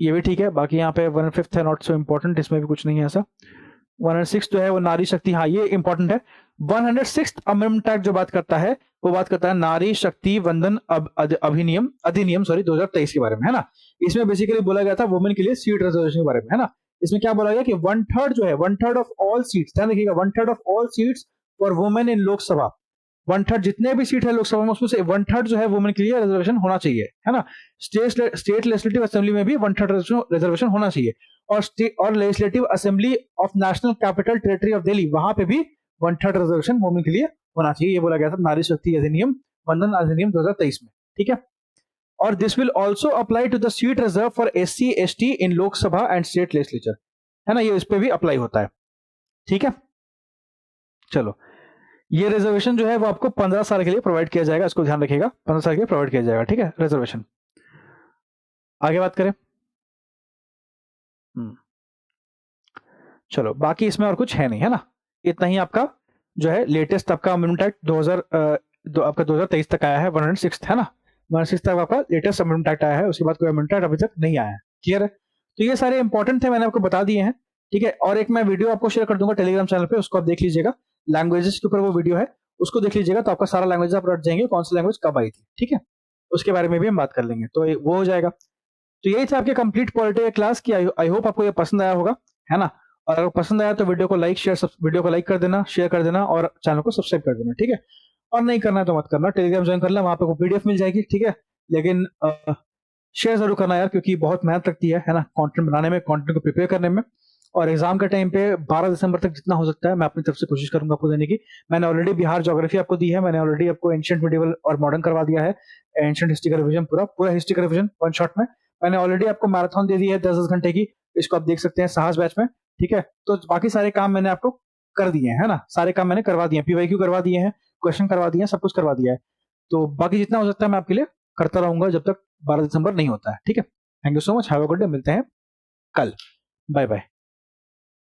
ये भी ठीक है, बाकी यहाँ पे 1/5 है नॉट सो इंपॉर्टेंट, इसमें भी कुछ नहीं है ऐसा। 106 जो है वो नारी शक्ति, हाँ ये इंपॉर्टेंट है। 106th अमेंडमेंट एक्ट जो बात करता है वो बात करता है नारी शक्ति वंदन अधिनियम 2023 के बारे में, है ना। इसमें बेसिकली बोला गया था वुमेन के लिए सीट रिजर्वेशन के बारे में, है ना। इसमें क्या बोला गया कि 1/3 जो है 1/3 ऑफ ऑल सीट्स, ध्यान रखिएगा, 1/3 of all seats for women in Lok Sabha, 1/3 जितने भी सीट है लोकसभा में उसमें से 1/3 जो है वुमेन के लिए रिजर्वेशन होना चाहिए, है ना। स्टेट लेजिस्लेटिव असेंबली में भी 1/3 रिजर्वेशन होना चाहिए, और legislative assembly of national capital territory of Delhi, वहां पे भी 1/3 रिजर्वेशन वुमेन के लिए होना चाहिए, ये बोला गया था नारी शक्ति अधिनियम वंदन अधिनियम 2023 में, ठीक है। और this will also apply to the seat reserve for SC ST in Lok Sabha and state legislature, है ना, ये इस पे भी अप्लाई होता है, ठीक है। चलो ये रिजर्वेशन जो है वो आपको 15 साल के लिए प्रोवाइड किया जाएगा, इसको ध्यान रखिएगा, 15 साल के लिए प्रोवाइड किया जाएगा, ठीक है, रिजर्वेशन। आगे बात करें, चलो बाकी इसमें और कुछ है नहीं, है ना। इतना ही आपका जो है लेटेस्ट आपका अमेंडमेंट एक्ट आपका 2023 तक आया है, 106 है ना, 106 तक आपका लेटेस्ट अमेंडमेंट एक्ट आया है, उसके बाद कोई अमेंडमेंट एक्ट अभी तक नहीं आया है, क्लियर है। तो ये सारे इंपॉर्टेंट थे, मैंने आपको बता दिए हैं, ठीक है। और एक मैं वीडियो आपको शेयर कर दूंगा टेलीग्राम चैनल पे, उसको आप देख लीजिएगा, लैंग्वेजेस के ऊपर वो वीडियो है, उसको देख लीजिएगा, तो आपका सारा लैंग्वेज आप रट जाएंगे, कौन सी लैंग्वेज कब आई थी, ठीक है। उसके बारे में भी हम बात कर लेंगे, तो वो हो जाएगा। तो यही था आपके कंप्लीट पॉलिटी क्लास की। आई होप आपको ये पसंद आया होगा, है ना। और अगर पसंद आया तो वीडियो को लाइक कर देना, शेयर कर देना और चैनल को सब्सक्राइब कर देना, ठीक है। और नहीं करना है तो मत करना, टेलीग्राम ज्वाइन कर लेना, वहां पे PDF मिल जाएगी, ठीक है। लेकिन शेयर जरूर करना यार, क्योंकि बहुत मेहनत लगती है ना, कंटेंट बनाने में, कंटेंट को प्रिपेयर करने में। और एग्जाम के टाइम पे 12 दिसंबर तक जितना हो सकता है मैं अपनी तरफ से कोशिश करूंगा आपको देने की। मैंने ऑलरेडी बिहार ज्योग्राफी आपको दी है, मैंने ऑलरेडी आपको एंशिएंट मिडिवल और मॉडर्न करवा दिया है, एंशिएंट हिस्ट्री का रिवीजन, पूरा हिस्ट्री का रिवीजन 1 शॉट में। मैंने ऑलरेडी आपको मैराथन दे दी है 10-10 घंटे की, इसको आप देख सकते हैं साहस बैच में, ठीक है। तो बाकी सारे काम मैंने आपको कर दिए हैं, है ना, सारे काम मैंने करवा दिए हैं, PYQ करवा दिए हैं, क्वेश्चन करवा दिए हैं, सब कुछ करवा दिया है। तो बाकी जितना हो सकता है मैं आपके लिए करता रहूंगा जब तक 12 दिसंबर नहीं होता है, ठीक है। Thank you so much, have a good day, मिलते हैं कल, बाय बाय।